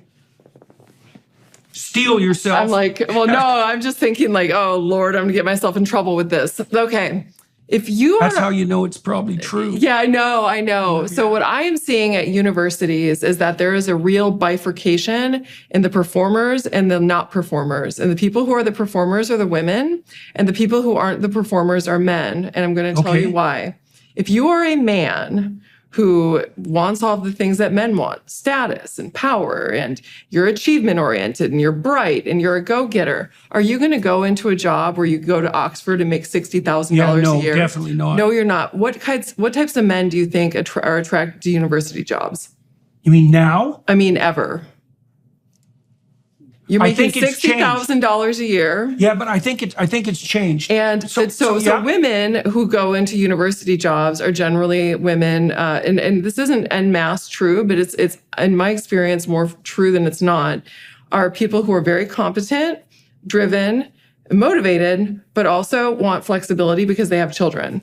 Steel yourself. I'm like, well, no, I'm just thinking like, oh, Lord, I'm going to get myself in trouble with this. Okay. If you That's how you know it's probably true. Yeah, I know. So what I am seeing at universities is that there is a real bifurcation in the performers and the not performers. And the people who are the performers are the women, and the people who aren't the performers are men. And I'm going to tell you why. If you are a man who wants all the things that men want, status and power, and you're achievement oriented and you're bright and you're a go-getter, are you going to go into a job where you go to Oxford and make $60,000 no, a year? Definitely not. No, you're not. What types of men do you think are attracted to university jobs? You mean now? I mean, ever. You're making $60,000 a year. Yeah, but I think it's changed. And so women who go into university jobs are generally women, and this isn't en masse true, but it's in my experience more true than it's not, are people who are very competent, driven, motivated, but also want flexibility because they have children.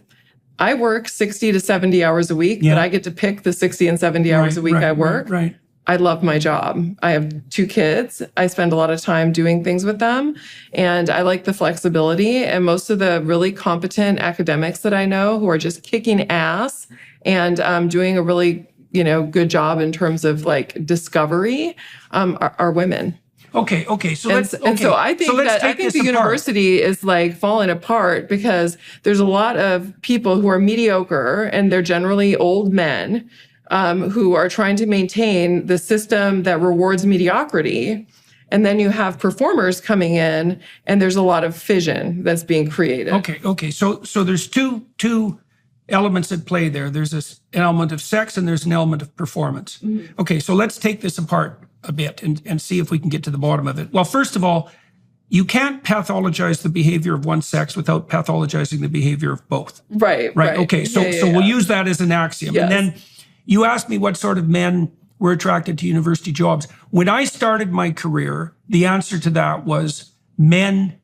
I work 60 to 70 hours a week, but I get to pick the 60 and 70 hours a week I work. Right. I love my job. I have 2 kids. I spend a lot of time doing things with them, and I like the flexibility. And most of the really competent academics that I know who are just kicking ass and doing a really, good job in terms of like discovery are women. Okay. So I think the university is like falling apart because there's a lot of people who are mediocre, and they're generally old men who are trying to maintain the system that rewards mediocrity. And then you have performers coming in, and there's a lot of fission that's being created. Okay. So there's two elements at play there. There's an element of sex and there's an element of performance. Mm-hmm. Okay, so let's take this apart a bit and see if we can get to the bottom of it. Well, first of all, you can't pathologize the behavior of one sex without pathologizing the behavior of both. Right. Okay, so we'll use that as an axiom. Yes. And then you asked me what sort of men were attracted to university jobs. When I started my career, the answer to that was men,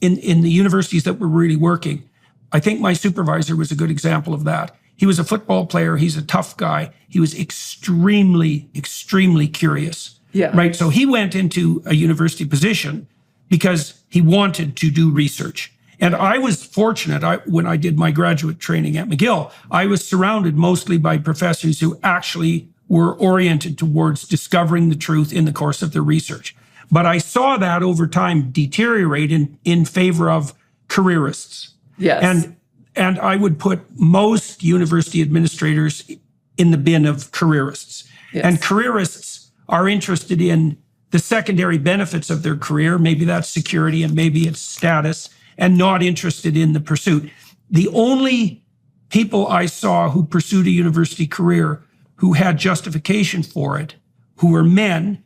in the universities that were really working. I think my supervisor was a good example of that. He was a football player. He's a tough guy. He was extremely, extremely curious. Yeah. Right. So he went into a university position because he wanted to do research. And I was fortunate. When I did my graduate training at McGill, I was surrounded mostly by professors who actually were oriented towards discovering the truth in the course of their research. But I saw that over time deteriorate in favor of careerists. Yes. And I would put most university administrators in the bin of careerists. Yes. And careerists are interested in the secondary benefits of their career. Maybe that's security and maybe it's status, and not interested in the pursuit. The only people I saw who pursued a university career who had justification for it, who were men,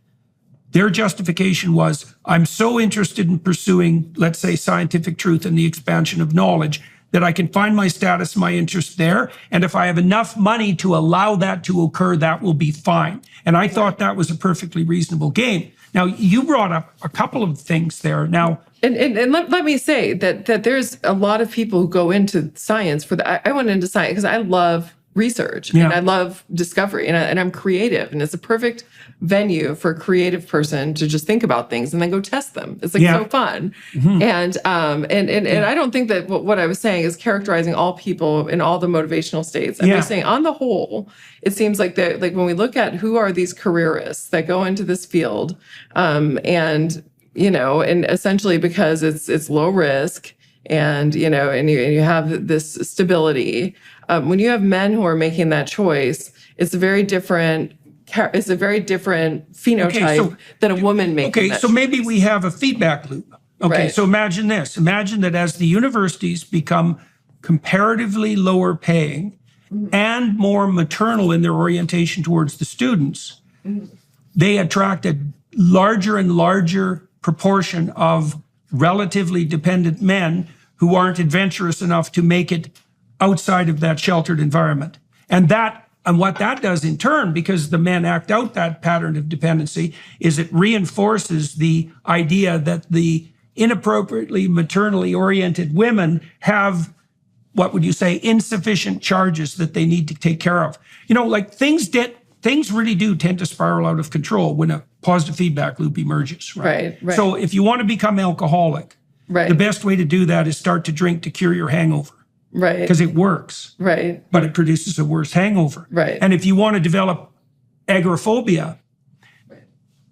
their justification was, I'm so interested in pursuing, let's say, scientific truth and the expansion of knowledge that I can find my status, my interest there. And if I have enough money to allow that to occur, that will be fine. And I thought that was a perfectly reasonable game. Now, you brought up a couple of things there. Now, and let me say that there's a lot of people who go into science for that. I went into science because I love research and I love discovery and I'm creative, and it's a perfect venue for a creative person to just think about things and then go test them. It's like so fun. Mm-hmm. And I don't think that what I was saying is characterizing all people in all the motivational states. I'm just saying on the whole, it seems like when we look at who are these careerists that go into this field, and essentially because it's low risk and you have this stability. When you have men who are making that choice, it's a very different phenotype than a woman making that choice. Maybe we have a feedback loop. Okay, so imagine this. Imagine that as the universities become comparatively lower paying and more maternal in their orientation towards the students, they attract a larger and larger proportion of relatively dependent men who aren't adventurous enough to make it outside of that sheltered environment. And what that does in turn, because the men act out that pattern of dependency, is it reinforces the idea that the inappropriately maternally oriented women have, what would you say, insufficient charges that they need to take care of. Things really do tend to spiral out of control when a positive feedback loop emerges. Right. So if you want to become alcoholic, the best way to do that is start to drink to cure your hangover. Right. Because it works. Right. But it produces a worse hangover. Right. And if you want to develop agoraphobia,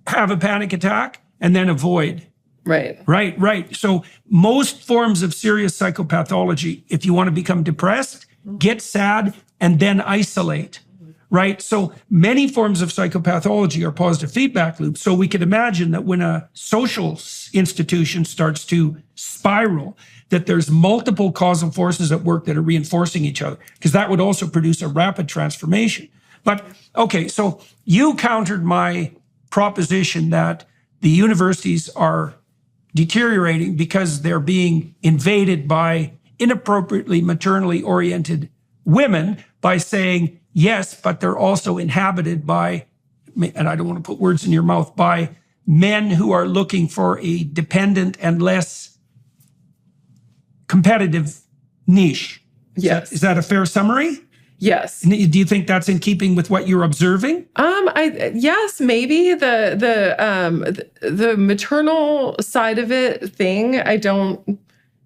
have a panic attack and then avoid. Right. So most forms of serious psychopathology, if you want to become depressed, get sad, and then isolate, right? So many forms of psychopathology are positive feedback loops. So we could imagine that when a social institution starts to spiral, that there's multiple causal forces at work that are reinforcing each other, because that would also produce a rapid transformation. But okay, so you countered my proposition that the universities are deteriorating because they're being invaded by inappropriately maternally oriented women by saying, yes, but they're also inhabited by, and I don't want to put words in your mouth, by men who are looking for a dependent and less competitive niche. Yes. Is that a fair summary? Yes. Do you think that's in keeping with what you're observing? Yes, maybe the maternal side of it thing I don't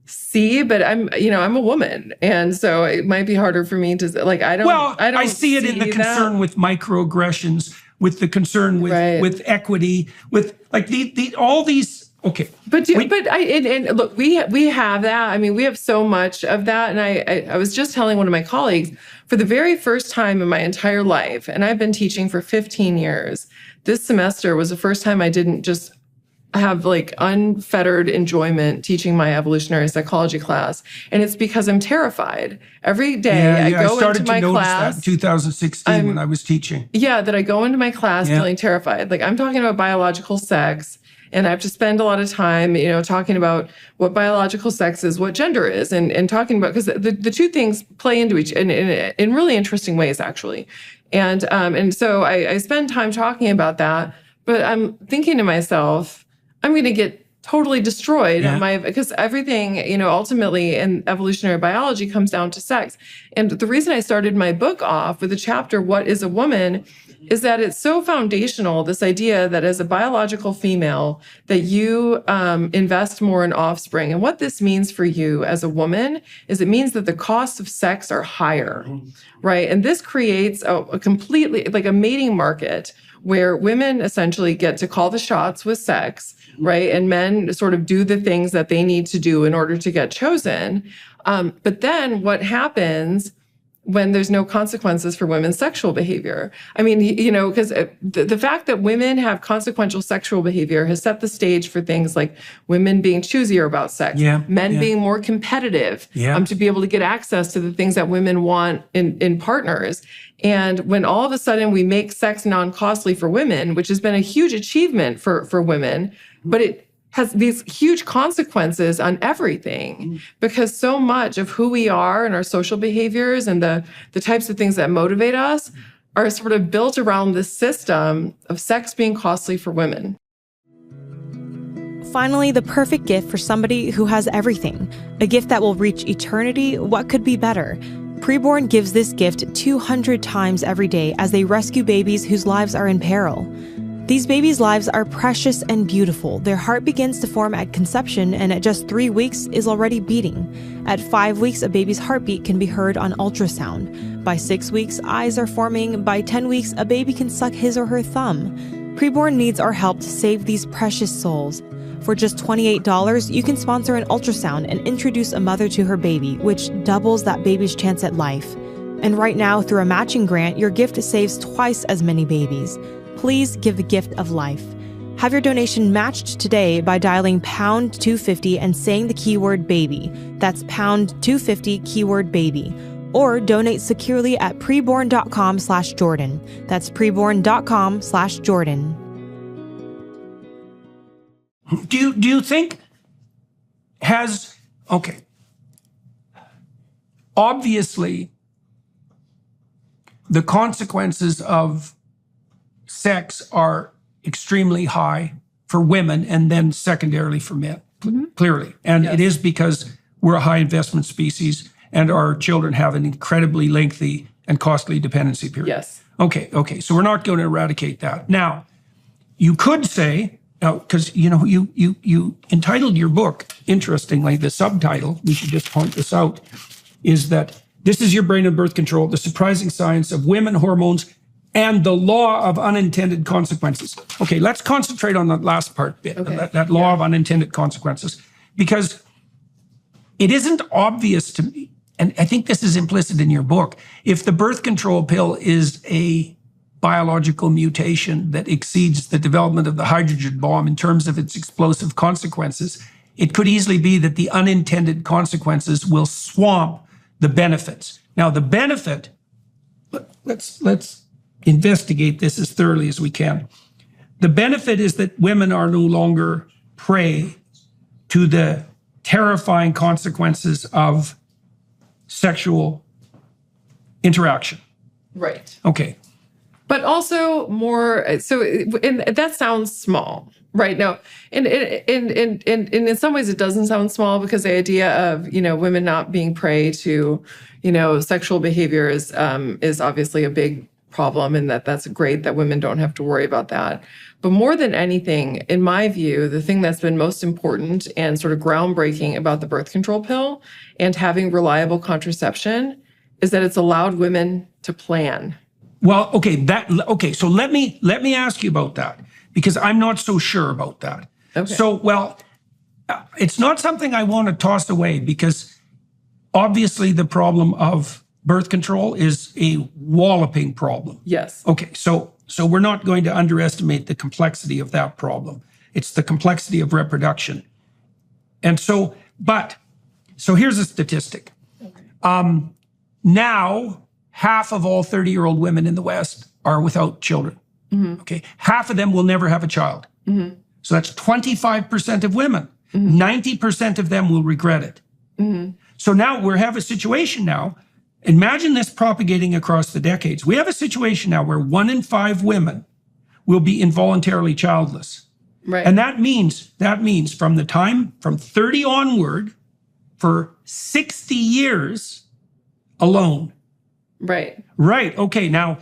see, but I'm a woman, and so it might be harder for me to like. I see it in the concern with microaggressions, with the concern with equity, with like all these. Okay, but look, we have that. I mean, we have so much of that, and I was just telling one of my colleagues, for the very first time in my entire life, and I've been teaching for 15 years, this semester was the first time I didn't just have like unfettered enjoyment teaching my evolutionary psychology class, and it's because I'm terrified. Every day I go into my class. That in 2016 when I was teaching. Yeah, that I go into my class feeling terrified. Like I'm talking about biological sex. And I have to spend a lot of time, talking about what biological sex is, what gender is, and talking about, because the two things play into each in really interesting ways, actually. And so I spend time talking about that, but I'm thinking to myself, I'm going to get totally destroyed because everything, ultimately in evolutionary biology comes down to sex. And the reason I started my book off with the chapter, What is a Woman, is that it's so foundational, this idea that as a biological female, that you invest more in offspring. And what this means for you as a woman is it means that the costs of sex are higher, right? And this creates a completely, like a mating market where women essentially get to call the shots with sex, right? And men sort of do the things that they need to do in order to get chosen. But then what happens when there's no consequences for women's sexual behavior? I mean, because the fact that women have consequential sexual behavior has set the stage for things like women being choosier about sex, men being more competitive, to be able to get access to the things that women want in partners. And when all of a sudden we make sex non-costly for women, which has been a huge achievement for women, but it has these huge consequences on everything, because so much of who we are and our social behaviors and the types of things that motivate us are sort of built around this system of sex being costly for women. Finally, the perfect gift for somebody who has everything. A gift that will reach eternity. What could be better? Preborn gives this gift 200 times every day as they rescue babies whose lives are in peril. These babies' lives are precious and beautiful. Their heart begins to form at conception and at just 3 weeks is already beating. At 5 weeks, a baby's heartbeat can be heard on ultrasound. By 6 weeks, eyes are forming. By 10 weeks, a baby can suck his or her thumb. Preborn needs our help to save these precious souls. For just $28, you can sponsor an ultrasound and introduce a mother to her baby, which doubles that baby's chance at life. And right now, through a matching grant, your gift saves twice as many babies. Please give the gift of life. Have your donation matched today by dialing pound 250 and saying the keyword baby. That's pound 250 keyword baby. Or donate securely at preborn.com/Jordan. That's preborn.com/Jordan. Do you think obviously the consequences of sex are extremely high for women and then secondarily for men, clearly. And it is because we're a high investment species and our children have an incredibly lengthy and costly dependency period. Yes. Okay. So we're not going to eradicate that. Now, you could say, because you entitled your book, interestingly, the subtitle, we should just point this out, is that this is Your Brain and Birth Control, the surprising science of women, hormones, and the law of unintended consequences. Okay, let's concentrate on that last part bit, that law of unintended consequences, because it isn't obvious to me and I think this is implicit in your book, if the birth control pill is a biological mutation that exceeds the development of the hydrogen bomb in terms of its explosive consequences, it could easily be that the unintended consequences will swamp the benefits. Now, the benefit, let's investigate this as thoroughly as we can. The benefit is that women are no longer prey to the terrifying consequences of sexual interaction. Right. Okay. But also more, so and that sounds small, right? Now, in some ways it doesn't sound small, because the idea of, women not being prey to, sexual behavior is obviously a big problem, and that's great that women don't have to worry about that. But more than anything, in my view, the thing that's been most important and sort of groundbreaking about the birth control pill and having reliable contraception is that it's allowed women to plan. Well, okay. So let me ask you about that, because I'm not so sure about that. Okay. So, it's not something I want to toss away, because obviously the problem of birth control is a walloping problem. Yes. Okay. So we're not going to underestimate the complexity of that problem. It's the complexity of reproduction. And so here's a statistic. Okay. Now, half of all 30-year-old women in the West are without children. Mm-hmm. Okay. Half of them will never have a child. Mm-hmm. So that's 25% of women. Mm-hmm. 90% of them will regret it. Mm-hmm. So now we have a situation now. Imagine this propagating across the decades. We have a situation now where 1 in 5 women will be involuntarily childless. Right. And that means from 30 onward, for 60 years alone. Right. Right. Okay. Now,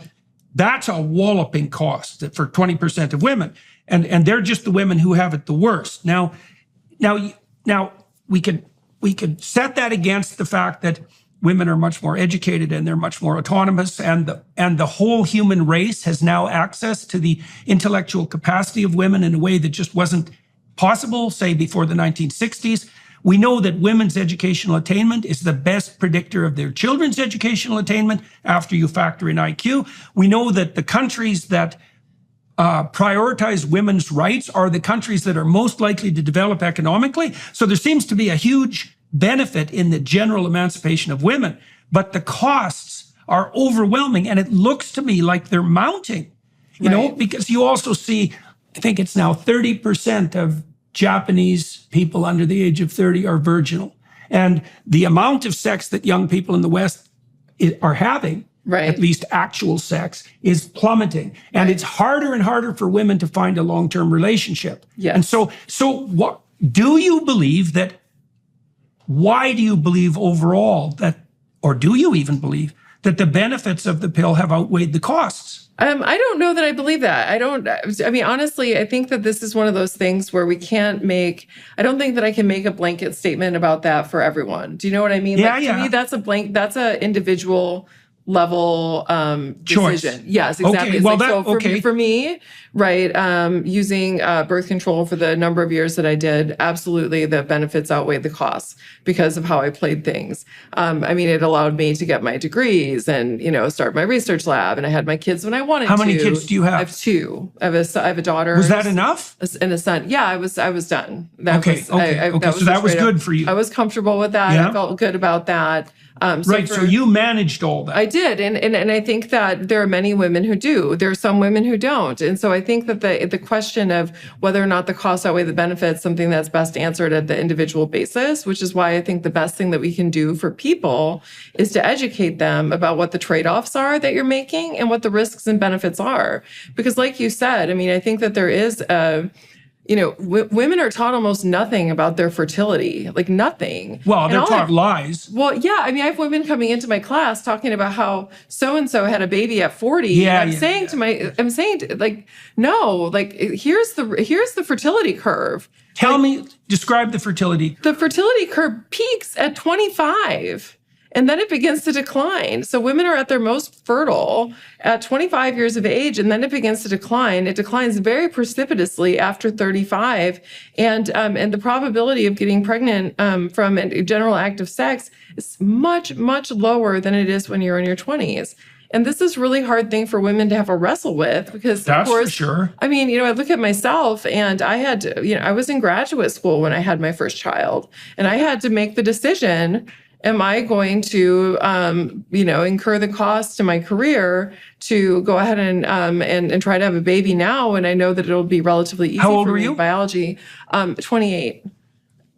that's a walloping cost for 20% of women. And they're just the women who have it the worst. Now we could set that against the fact that women are much more educated and they're much more autonomous, and the whole human race has now access to the intellectual capacity of women in a way that just wasn't possible, say, before the 1960s. We know that women's educational attainment is the best predictor of their children's educational attainment after you factor in IQ. We know that the countries that prioritize women's rights are the countries that are most likely to develop economically. So there seems to be a huge benefit in the general emancipation of women, but the costs are overwhelming, and it looks to me like they're mounting, you know, because you also see, I think it's now 30% of Japanese people under the age of 30 are virginal. And the amount of sex that young people in the West are having, at least actual sex, is plummeting. And it's harder and harder for women to find a long-term relationship. Yes. And so what do you believe that, why do you believe overall that, or do you even believe that the benefits of the pill have outweighed the costs? I don't know that I believe that. I mean, honestly, I think that this is one of those things where I don't think that I can make a blanket statement about that for everyone. Do you know what I mean? Yeah, To me, that's an individual level decision. Choice. Yes, exactly. Okay. Well, for me, using birth control for the number of years that I did, absolutely the benefits outweighed the costs because of how I played things. I mean, it allowed me to get my degrees and, start my research lab, and I had my kids when I wanted to. How many kids do you have? I have 2. I have a daughter. Was that enough? And a son. Yeah, I was done. That was good for you. I was comfortable with that. Yeah. I felt good about that. So you managed all that. I did. And I think that there are many women who do. There are some women who don't. And so I think that the question of whether or not the costs outweigh the benefits, something that's best answered at the individual basis, which is why I think the best thing that we can do for people is to educate them about what the trade-offs are that you're making and what the risks and benefits are. Because like you said, I mean, I think that there is women are taught almost nothing about their fertility, like nothing. Well, they're taught lies. Well, yeah. I mean, I have women coming into my class talking about how so-and-so had a baby at 40. Yeah, I'm saying no, here's the fertility curve. Describe the fertility. The fertility curve peaks at 25. and then it begins to decline. So women are at their most fertile at 25 years of age, and then it begins to decline. It declines very precipitously after 35, and the probability of getting pregnant from a general act of sex is much, much lower than it is when you're in your 20s. And this is a really hard thing for women to have a wrestle with because, That's of course, for sure. I mean, I look at myself, and I had to, I was in graduate school when I had my first child, and I had to make the decision: am I going to, incur the cost to my career to go ahead and try to have a baby now, and I know that it'll be relatively easy How old for were me you? in biology, 28.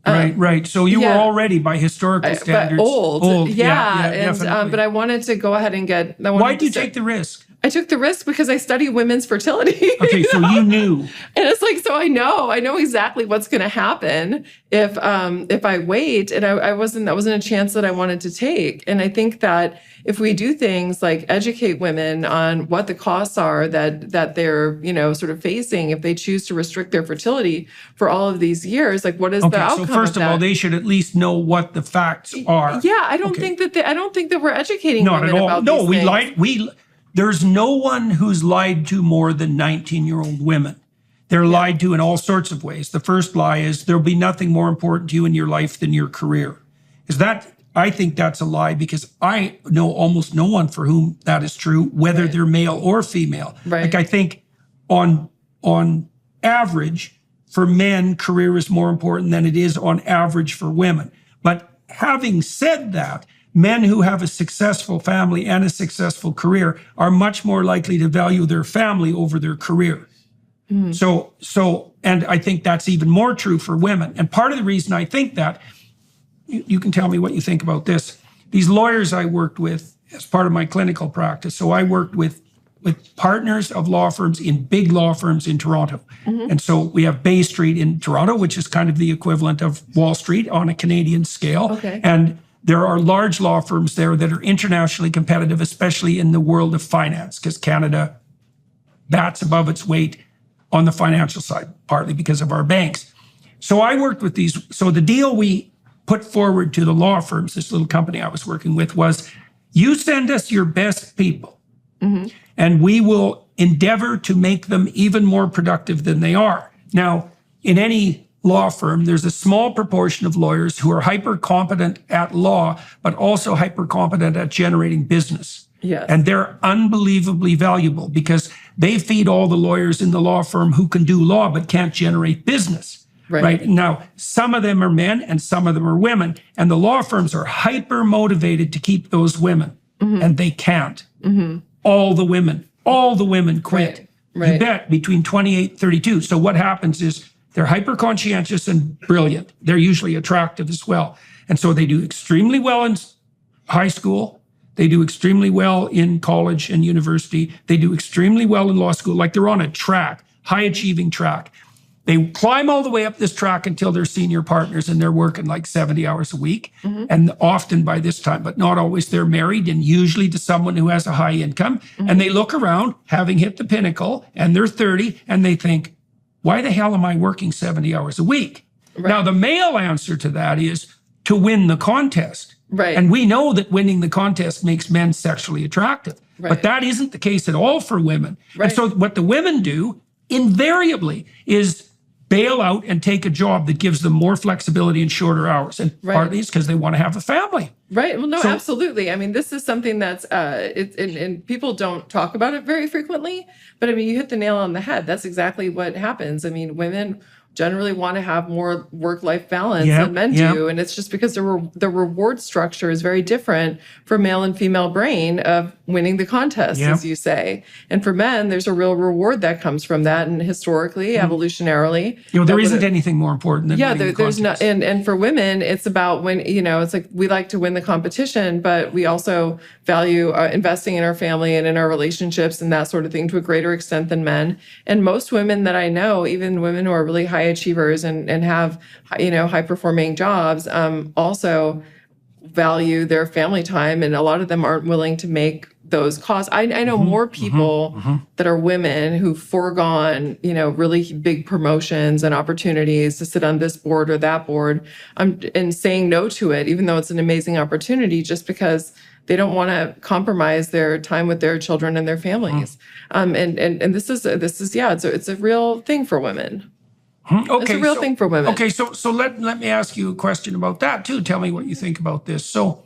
Right. So you were yeah. already, by historical standards, But old. Yeah. And definitely. but I wanted to go ahead and get. Why did you take the risk? I took the risk because I study women's fertility. Okay, so you knew. And it's like, so I know exactly what's going to happen if I wait. And that wasn't a chance that I wanted to take. And I think that if we do things like educate women on what the costs are that they're, sort of facing if they choose to restrict their fertility for all of these years, like what is the outcome? So first of all, they should at least know what the facts are. Yeah, I don't think that we're educating Not women at all. about No, these we things. lied. There's no one who's lied to more than 19-year-old women. They're lied to in all sorts of ways. The first lie is there'll be nothing more important to you in your life than your career. I think that's a lie because I know almost no one for whom that is true, whether they're male or female. Right. Like I think on average, for men, career is more important than it is on average for women. But having said that, men who have a successful family and a successful career are much more likely to value their family over their career. So, and I think that's even more true for women. And part of the reason I think that, you can tell me what you think about this. These lawyers I worked with as part of my clinical practice. So I worked with partners of law firms in big law firms in Toronto. And so we have Bay Street in Toronto, which is kind of the equivalent of Wall Street on a Canadian scale. Okay. And there are large law firms there that are internationally competitive, especially in the world of finance, because Canada bats above its weight on the financial side, partly because of our banks. So I worked with these. So the deal we put forward to the law firms, this little company I was working with, was you send us your best people, and we will endeavor to make them even more productive than they are. Now, in any law firm, there's a small proportion of lawyers who are hyper competent at law, but also hyper competent at generating business. Yes. And they're unbelievably valuable because they feed all the lawyers in the law firm who can do law but can't generate business. Right. Now, some of them are men and some of them are women, and the law firms are hyper motivated to keep those women, and they can't. All the women quit. Right. You bet, between 28 and 32. So what happens is they're hyper conscientious and brilliant. They're usually attractive as well. And so they do extremely well in high school. They do extremely well in college and university. They do extremely well in law school. Like they're on a track, high achieving track. They climb all the way up this track until they're senior partners and they're working like 70 hours a week. And often by this time, but not always, they're married and usually to someone who has a high income. And they look around having hit the pinnacle and they're 30 and they think, why the hell am I working 70 hours a week? Right. Now, the male answer to that is to win the contest. Right. And we know that winning the contest makes men sexually attractive. Right. But that isn't the case at all for women. Right. And so what the women do invariably is bail out and take a job that gives them more flexibility and shorter hours. And partly it's because they want to have a family. Right. Well, no, absolutely. I mean, this is something that's, and people don't talk about it very frequently, but I mean, you hit the nail on the head. That's exactly what happens. I mean, women generally want to have more work-life balance than men do. And it's just because the reward structure is very different for male and female brain of winning the contest, as you say. And for men, there's a real reward that comes from that. And historically, evolutionarily, there isn't anything more important than winning the there's contest. not. And for women, it's about when, it's like we like to win the competition, but we also value investing in our family and in our relationships and that sort of thing to a greater extent than men. And most women that I know, even women who are really high achievers and have, high performing jobs, also value their family time, and a lot of them aren't willing to make those costs. I know more people that are women who've foregone, really big promotions and opportunities to sit on this board or that board, and saying no to it, even though it's an amazing opportunity, just because they don't want to compromise their time with their children and their families. And this is it's a real thing for women. Okay, it's a real thing for women. Okay, so let me ask you a question about that too. Tell me what you think about this. So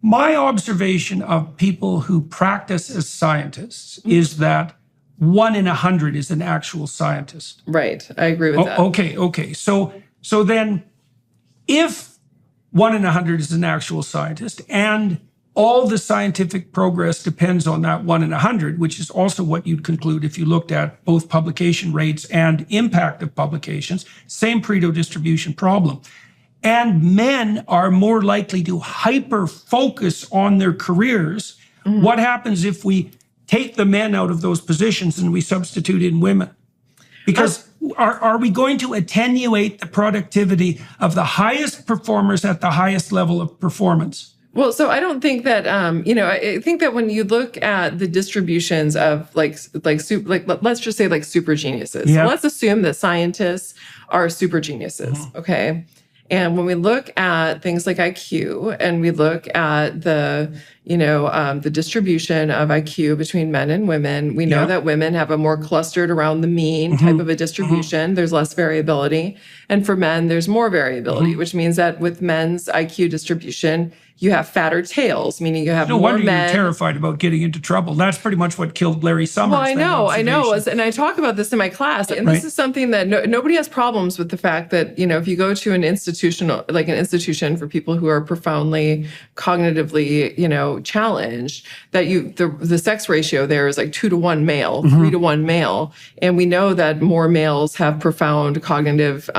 my observation of people who practice as scientists is that 1 in 100 is an actual scientist. Right, I agree with that. Okay. So then if 1 in 100 is an actual scientist, and all the scientific progress depends on that 1 in 100, which is also what you'd conclude if you looked at both publication rates and impact of publications, same Pareto distribution problem. And men are more likely to hyper-focus on their careers. What happens if we take the men out of those positions and we substitute in women? Because are we going to attenuate the productivity of the highest performers at the highest level of performance? Well, so I don't think that, I think that when you look at the distributions of let's just say like super geniuses. Yeah. So let's assume that scientists are super geniuses, okay? And when we look at things like IQ, and we look at the distribution of IQ between men and women, we know that women have a more clustered around the mean type of a distribution. There's less variability. And for men, there's more variability, which means that with men's IQ distribution, you have fatter tails, meaning you have no more wonder men. You're terrified about getting into trouble. That's pretty much what killed Larry Summers. Well, I know. And I talk about this in my class. And this is something that nobody has problems with, the fact that, if you go to an institution for people who are profoundly cognitively, challenged, that the sex ratio there is like 2 to 1 male, 3 to 1 male. And we know that more males have profound cognitive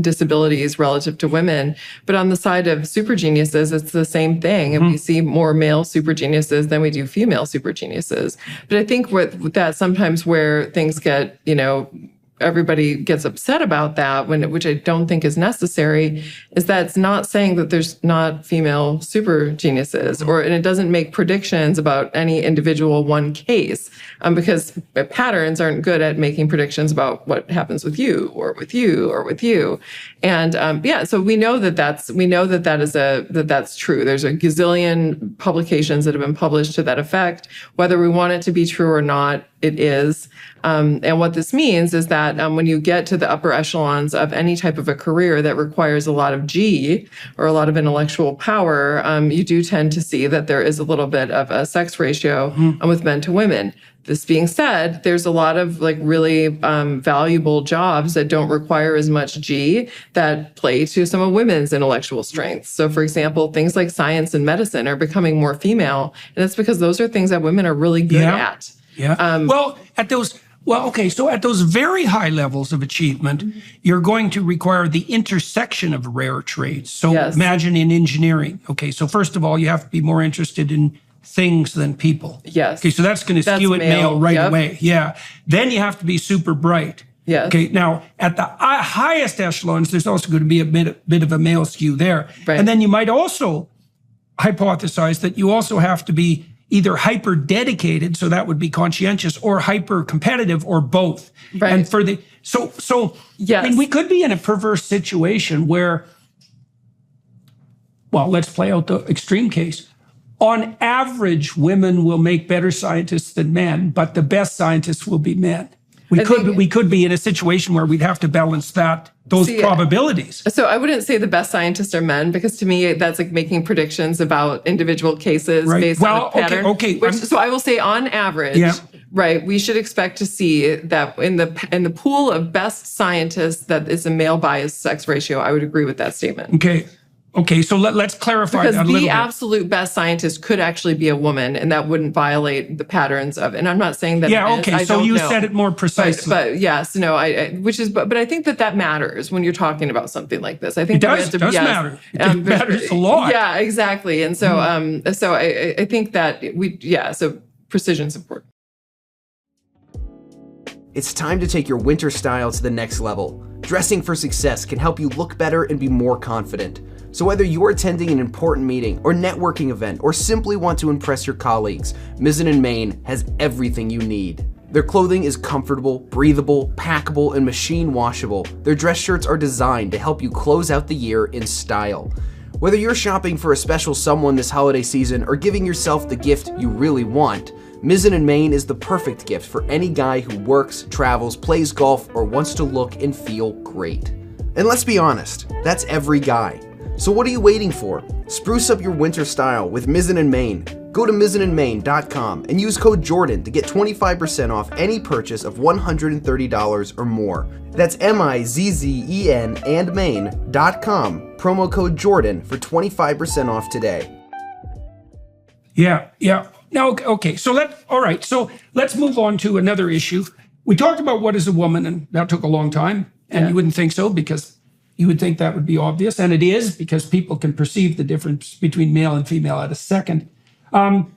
disabilities relative to women. But on the side of super geniuses, it's the same thing. And we see more male super geniuses than we do female super geniuses. But I think with that, sometimes where things get, everybody gets upset about that, which I don't think is necessary, is that it's not saying that there's not female super geniuses, and it doesn't make predictions about any individual one case, because patterns aren't good at making predictions about what happens with you or with you or with you. And so we know that's true. There's a gazillion publications that have been published to that effect. Whether we want it to be true or not, it is. And what this means is that when you get to the upper echelons of any type of a career that requires a lot of G or a lot of intellectual power, you do tend to see that there is a little bit of a sex ratio with men to women. This being said, there's a lot of really valuable jobs that don't require as much G that play to some of women's intellectual strengths. So, for example, things like science and medicine are becoming more female, and that's because those are things that women are really good at. Yeah. So at those very high levels of achievement, you're going to require the intersection of rare traits. So imagine in engineering. Okay, so first of all, you have to be more interested in things than people. Yes. Okay, so that's going to skew it male right away. Yeah. Then you have to be super bright. Yes. Okay, now at the highest echelons, there's also going to be a bit of a male skew there. Right. And then you might also hypothesize that you also have to be either hyper dedicated, so that would be conscientious, or hyper competitive, or both. Right. And for the I mean, we could be in a perverse situation where, well, let's play out the extreme case. On average, women will make better scientists than men, but the best scientists will be men. We could be in a situation where we'd have to balance those probabilities. So I wouldn't say the best scientists are men, because to me that's like making predictions about individual cases based on a pattern. So I will say on average, right, we should expect to see that in the pool of best scientists that is a male biased sex ratio. I would agree with that statement. Okay, so let's clarify that a little bit. Because the absolute best scientist could actually be a woman, and that wouldn't violate the patterns of. And I'm not saying that. Yeah, okay. So you said it more precisely. But yes, no. But I think that matters when you're talking about something like this. I think it does matter. It matters a lot. Yeah, exactly. And so, I think that so precision's important. It's time to take your winter style to the next level. Dressing for Success can help you look better and be more confident. So whether you're attending an important meeting or networking event or simply want to impress your colleagues, Mizzen & Main has everything you need. Their clothing is comfortable, breathable, packable, and machine washable. Their dress shirts are designed to help you close out the year in style. Whether you're shopping for a special someone this holiday season or giving yourself the gift you really want, Mizzen & Main is the perfect gift for any guy who works, travels, plays golf, or wants to look and feel great. And let's be honest, that's every guy. So what are you waiting for? Spruce up your winter style with Mizzen & Main. Go to mizzenandmain.com and use code Jordan to get 25% off any purchase of $130 or more. That's MIZZEN and Main.com, promo code Jordan for 25% off today. Yeah. Now, okay, so let's move on to another issue. We talked about what is a woman, and that took a long time, and you wouldn't think so because you would think that would be obvious, and it is because people can perceive the difference between male and female at a second.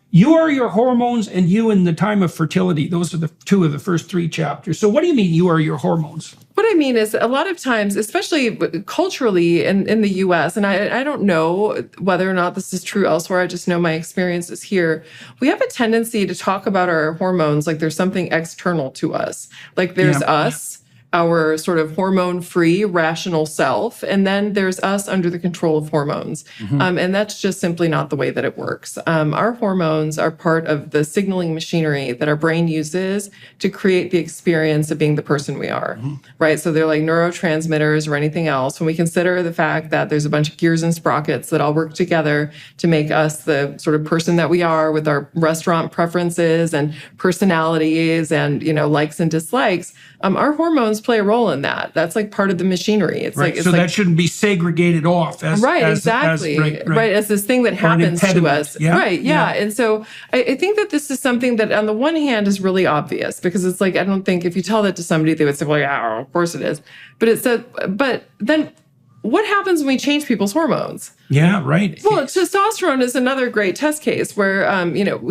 You are your hormones and you in the time of fertility. Those are the two of the first three chapters. So what do you mean you are your hormones? What I mean is a lot of times, especially culturally in the US, and I don't know whether or not this is true elsewhere, I just know my experiences here, we have a tendency to talk about our hormones like there's something external to us. Like there's us, our sort of hormone-free, rational self, and then there's us under the control of hormones. And that's just simply not the way that it works. Our hormones are part of the signaling machinery that our brain uses to create the experience of being the person we are, right? So they're like neurotransmitters or anything else. When we consider the fact that there's a bunch of gears and sprockets that all work together to make us the sort of person that we are with our restaurant preferences and personalities and, likes and dislikes, our hormones play a role in that. That's like part of the machinery. It's right. like, it's so like, that shouldn't be segregated off as exactly. As this thing that happens to us. And so I think that this is something that on the one hand is really obvious because it's like, I don't think if you tell that to somebody, they would say, well, yeah, of course it is. But then what happens when we change people's hormones? Yeah, right. Well, testosterone is another great test case where,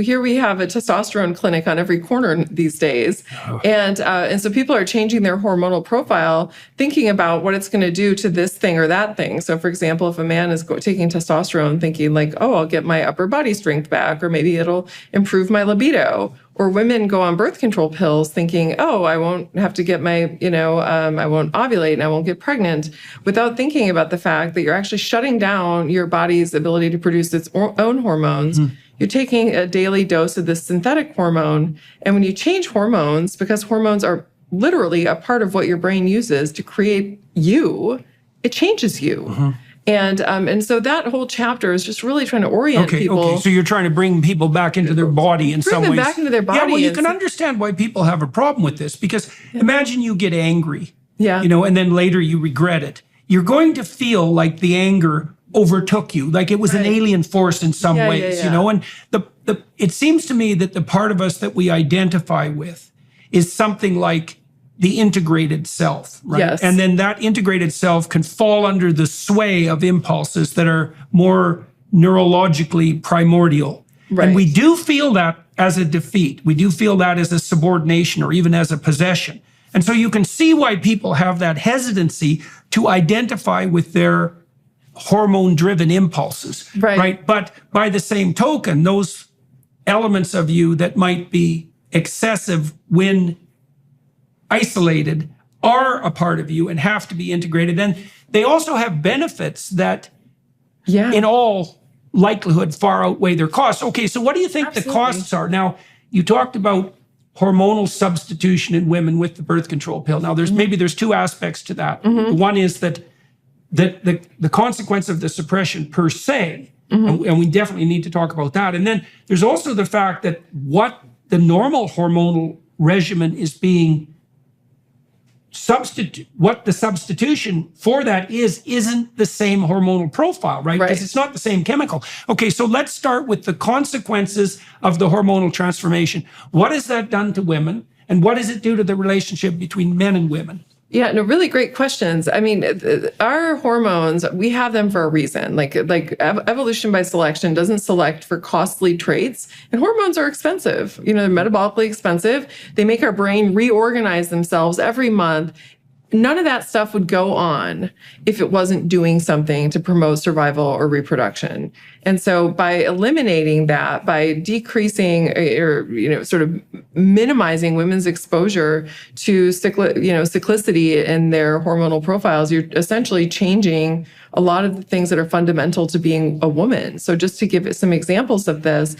here we have a testosterone clinic on every corner these days. And so people are changing their hormonal profile, thinking about what it's going to do to this thing or that thing. So, for example, if a man is taking testosterone thinking like, oh, I'll get my upper body strength back, or maybe it'll improve my libido. Or women go on birth control pills thinking, oh, I won't have to get my, I won't ovulate and I won't get pregnant, without thinking about the fact that you're actually shutting down your body's ability to produce its own hormones. You're taking a daily dose of this synthetic hormone. And when you change hormones, because hormones are literally a part of what your brain uses to create you, it changes you. And so that whole chapter is just really trying to orient people. Okay, so you're trying to bring people back into their body in some ways. Bring them back into their body. Yeah, well, you can understand why people have a problem with this, because imagine you get angry, and then later you regret it. You're going to feel like the anger overtook you, like it was an alien force in some ways, and it seems to me that the part of us that we identify with is something like the integrated self, right? Yes. And then that integrated self can fall under the sway of impulses that are more neurologically primordial. Right. And we do feel that as a defeat. We do feel that as a subordination or even as a possession. And so you can see why people have that hesitancy to identify with their hormone-driven impulses, right? But by the same token, those elements of you that might be excessive when isolated are a part of you and have to be integrated. And they also have benefits that in all likelihood far outweigh their costs. Okay, so what do you think the costs are? Now, you talked about hormonal substitution in women with the birth control pill. Now, there's two aspects to that. One is that the consequence of the suppression per se, and we definitely need to talk about that. And then there's also the fact that what the normal hormonal regimen is being what the substitution for that isn't the same hormonal profile, right? Because it's not the same chemical. Okay, so let's start with the consequences of the hormonal transformation. What has that done to women? And what does it do to the relationship between men and women? Yeah, no, really great questions. I mean, our hormones, we have them for a reason. Like evolution by selection doesn't select for costly traits, and hormones are expensive. They're metabolically expensive. They make our brain reorganize themselves every month none of that stuff would go on if it wasn't doing something to promote survival or reproduction. And so by eliminating that, by decreasing or, sort of minimizing women's exposure to cyclicity in their hormonal profiles, you're essentially changing a lot of the things that are fundamental to being a woman. So just to give it some examples of this,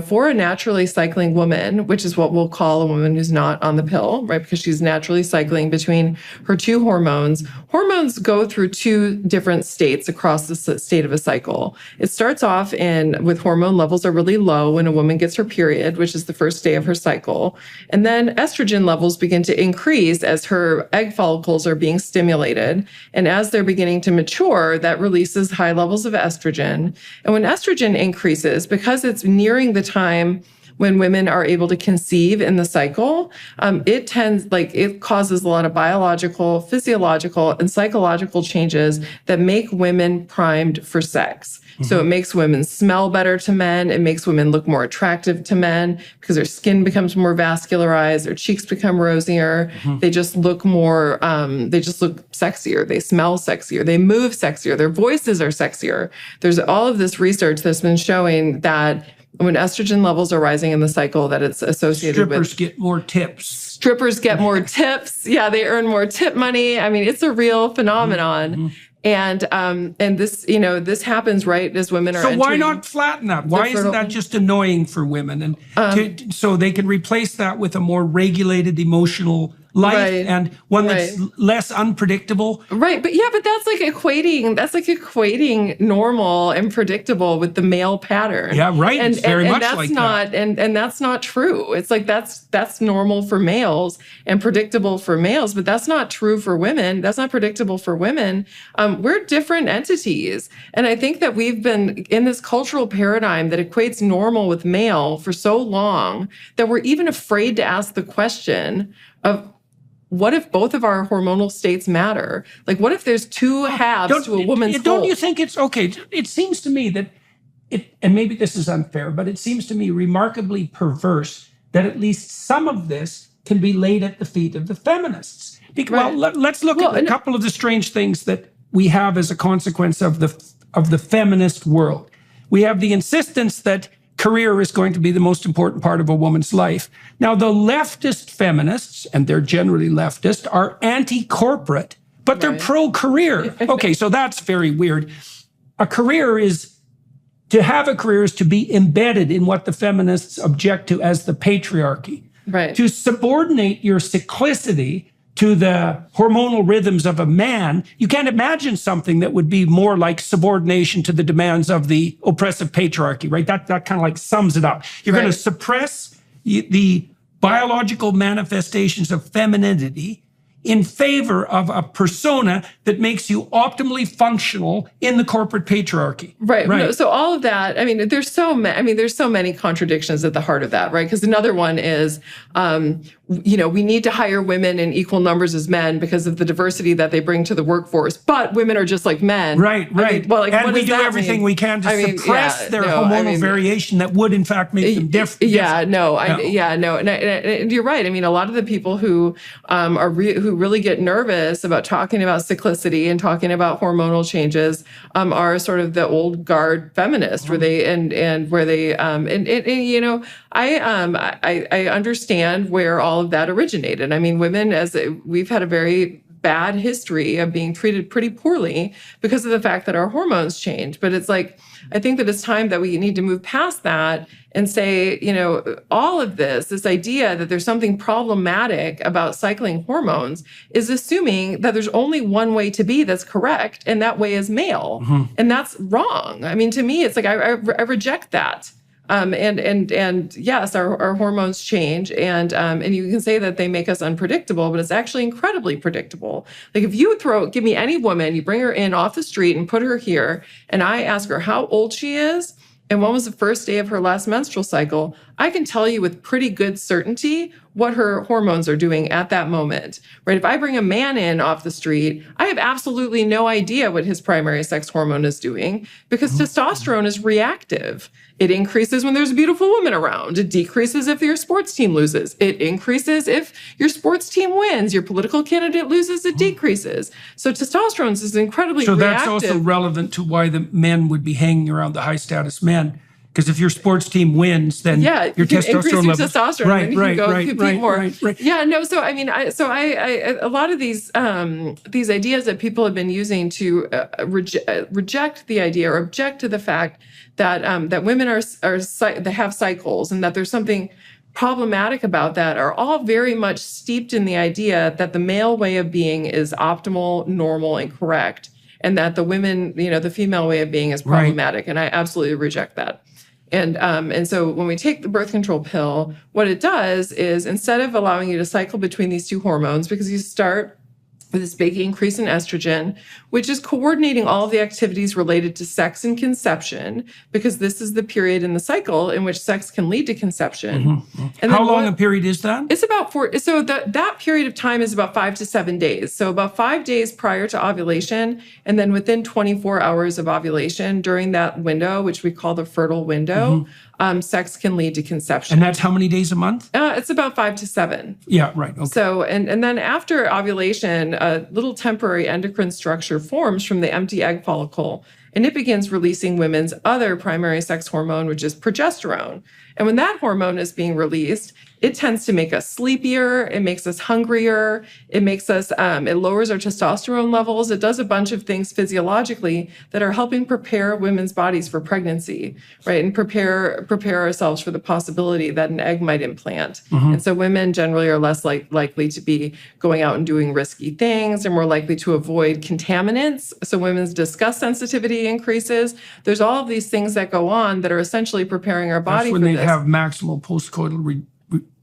for a naturally cycling woman, which is what we'll call a woman who's not on the pill, right? Because she's naturally cycling between her two hormones. Hormones go through two different states across the state of a cycle. It starts off with hormone levels are really low when a woman gets her period, which is the first day of her cycle. And then estrogen levels begin to increase as her egg follicles are being stimulated. And as they're beginning to mature, that releases high levels of estrogen. And when estrogen increases, because it's nearing the time when women are able to conceive in the cycle, it causes a lot of biological, physiological, and psychological changes that make women primed for sex. Mm-hmm. So it makes women smell better to men. It makes women look more attractive to men because their skin becomes more vascularized, their cheeks become rosier. Mm-hmm. They just look sexier. They smell sexier. They move sexier. Their voices are sexier. There's all of this research that's been showing that when estrogen levels are rising in the cycle, that it's associated with... Strippers get more tips. Strippers get more tips. Yeah, they earn more tip money. I mean, it's a real phenomenon. Mm-hmm. And this, this happens right as women are So why not flatten that? Why isn't that just annoying for women? And so they can replace that with a more regulated emotional life and one that's less unpredictable. Right. But that's like equating normal and predictable with the male pattern. Yeah, right. It's very much like that. And that's not true. It's like that's normal for males and predictable for males, but that's not true for women. That's not predictable for women. We're different entities. And I think that we've been in this cultural paradigm that equates normal with male for so long that we're even afraid to ask the question of, what if both of our hormonal states matter? Like, what if there's two halves to a woman's whole? Don't you think it's okay? It seems to me that and maybe this is unfair, but it seems to me remarkably perverse that at least some of this can be laid at the feet of the feminists. Well, let's look at a couple of the strange things that we have as a consequence of the feminist world. We have the insistence that career is going to be the most important part of a woman's life. Now, the leftist feminists, and they're generally leftist, are anti-corporate, but they're pro-career. Okay, so that's very weird. To have a career is to be embedded in what the feminists object to as the patriarchy. Right. To subordinate your cyclicity to the hormonal rhythms of a man, you can't imagine something that would be more like subordination to the demands of the oppressive patriarchy, right? That kind of like sums it up. You're going to suppress the biological manifestations of femininity in favor of a persona that makes you optimally functional in the corporate patriarchy. Right. No, so all of that, I mean, there's so many contradictions at the heart of that, right? Because another one is, we need to hire women in equal numbers as men because of the diversity that they bring to the workforce. But women are just like men. Right. I mean, and we do everything we can to suppress their hormonal variation that would, in fact, make them different. And you're right. I mean, a lot of the people who who really get nervous about talking about cyclicity and talking about hormonal changes are sort of the old guard feminists, where they I understand where all of that originated. I mean, we've had a very bad history of being treated pretty poorly because of the fact that our hormones change. But it's like, I think that it's time that we need to move past that and say, all of this idea that there's something problematic about cycling hormones is assuming that there's only one way to be that's correct, and that way is male. Mm-hmm. And that's wrong. I mean, to me, it's like, I reject that. And yes, our hormones change, and you can say that they make us unpredictable, but it's actually incredibly predictable. Like, if you give me any woman, you bring her in off the street and put her here, and I ask her how old she is and when was the first day of her last menstrual cycle, I can tell you with pretty good certainty what her hormones are doing at that moment, right? If I bring a man in off the street, I have absolutely no idea what his primary sex hormone is doing because testosterone is reactive. It increases when there's a beautiful woman around. It decreases if your sports team loses. It increases if your sports team wins. Your political candidate loses, it decreases. So testosterone is incredibly reactive. So that's also relevant to why the men would be hanging around the high status men. Because if your sports team wins, then your testosterone levels. Testosterone, right, you right, can go right, compete right, more. right. Yeah, no. So I mean, a lot of these ideas that people have been using to reject the idea or object to the fact that women they have cycles and that there's something problematic about that are all very much steeped in the idea that the male way of being is optimal, normal, and correct, and that the the female way of being is problematic. Right. And I absolutely reject that. And so when we take the birth control pill, what it does is instead of allowing you to cycle between these two hormones, because you start with this big increase in estrogen, which is coordinating all of the activities related to sex and conception, because this is the period in the cycle in which sex can lead to conception. Mm-hmm. And how long a period is that? It's about that period of time is about 5 to 7 days. So about 5 days prior to ovulation, and then within 24 hours of ovulation, during that window, which we call the fertile window, sex can lead to conception. And that's how many days a month? It's about 5 to 7. Yeah, right. Okay. So, and then after ovulation, a little temporary endocrine structure forms from the empty egg follicle, and it begins releasing women's other primary sex hormone, which is progesterone. And when that hormone is being released, it tends to make us sleepier. It makes us hungrier. It makes us, it lowers our testosterone levels. It does a bunch of things physiologically that are helping prepare women's bodies for pregnancy, right? And prepare ourselves for the possibility that an egg might implant. And so women generally are less likely to be going out and doing risky things and more likely to avoid contaminants. So women's disgust sensitivity increases. There's all of these things that go on that are essentially preparing our body for this. That's when they have maximal postcoital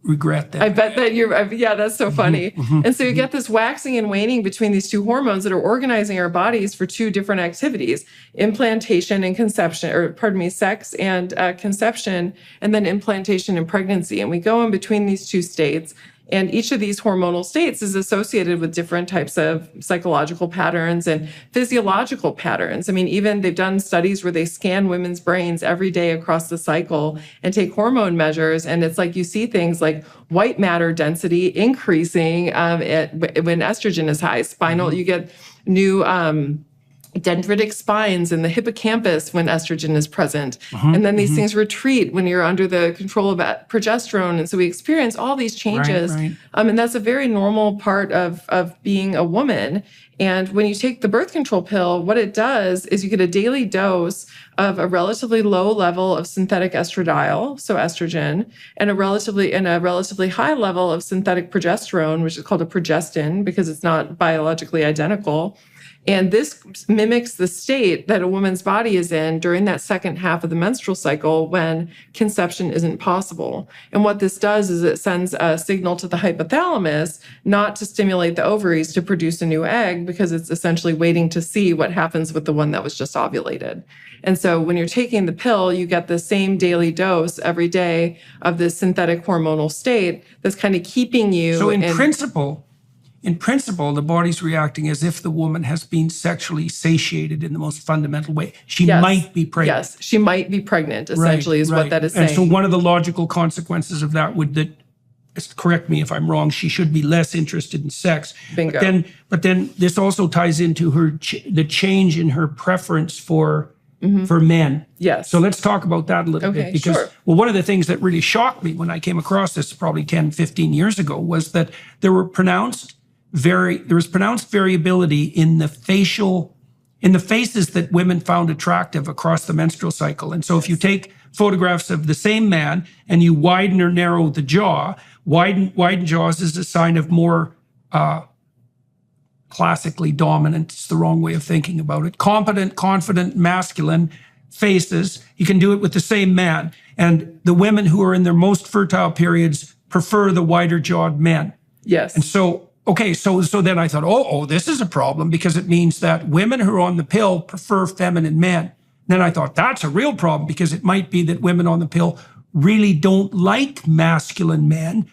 regret that. I bet that that's so funny. And so you get this waxing and waning between these two hormones that are organizing our bodies for two different activities, implantation and conception, sex and conception, and then implantation and pregnancy. And we go in between these two states. And each of these hormonal states is associated with different types of psychological patterns and physiological patterns. I mean, even they've done studies where they scan women's brains every day across the cycle and take hormone measures. And it's like you see things like white matter density increasing when estrogen is high. You get new dendritic spines in the hippocampus when estrogen is present. And then these things retreat when you're under the control of progesterone. And so we experience all these changes. Right. And that's a very normal part of being a woman. And when you take the birth control pill, what it does is you get a daily dose of a relatively low level of synthetic estradiol, so estrogen, and a relatively high level of synthetic progesterone, which is called a progestin because it's not biologically identical. And this mimics the state that a woman's body is in during that second half of the menstrual cycle when conception isn't possible. And what this does is it sends a signal to the hypothalamus not to stimulate the ovaries to produce a new egg because it's essentially waiting to see what happens with the one that was just ovulated. And so when you're taking the pill, you get the same daily dose every day of this synthetic hormonal state that's kind of keeping you. So in principle, the body's reacting as if the woman has been sexually satiated in the most fundamental way. She might be pregnant. Yes, she might be pregnant, essentially, is what that is saying. And so one of the logical consequences of that correct me if I'm wrong, she should be less interested in sex. Bingo. But then this also ties into the change in her preference for men. Yes. So let's talk about that a little bit. Because, one of the things that really shocked me when I came across this probably 10, 15 years ago was that there was pronounced variability in the faces that women found attractive across the menstrual cycle. And so if you take photographs of the same man and you widen or narrow the jaw, widen jaws is a sign of more classically dominant, it's the wrong way of thinking about it, competent, confident, masculine faces. You can do it with the same man. And the women who are in their most fertile periods prefer the wider jawed men. Yes. And so so then I thought, this is a problem because it means that women who are on the pill prefer feminine men. Then I thought that's a real problem because it might be that women on the pill really don't like masculine men,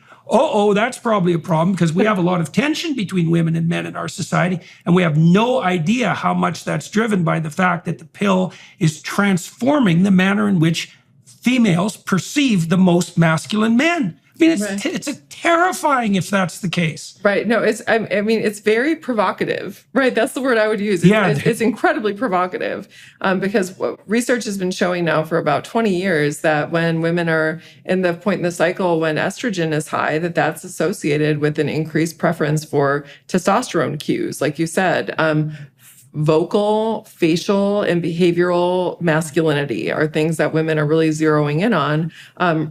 that's probably a problem because we have a lot of tension between women and men in our society. And we have no idea how much that's driven by the fact that the pill is transforming the manner in which females perceive the most masculine men. I mean, it's terrifying if that's the case. Right. No, it's very provocative, right? That's the word I would use. It's incredibly provocative because what research has been showing now for about 20 years that when women are in the point in the cycle when estrogen is high, that's associated with an increased preference for testosterone cues, like you said. Vocal, facial, and behavioral masculinity are things that women are really zeroing in on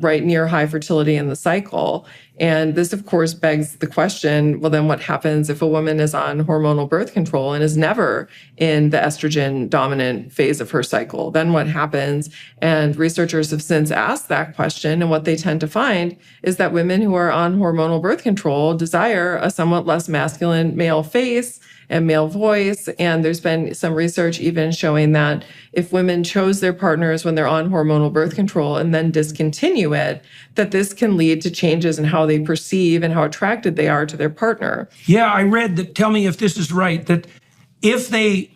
right near high fertility in the cycle. And this, of course, begs the question, well, then what happens if a woman is on hormonal birth control and is never in the estrogen dominant phase of her cycle? Then what happens? And researchers have since asked that question. And what they tend to find is that women who are on hormonal birth control desire a somewhat less masculine male face and male voice. And there's been some research even showing that if women chose their partners when they're on hormonal birth control and then discontinue it, that this can lead to changes in how they perceive and how attracted they are to their partner. Yeah, I read that, tell me if this is right, that if they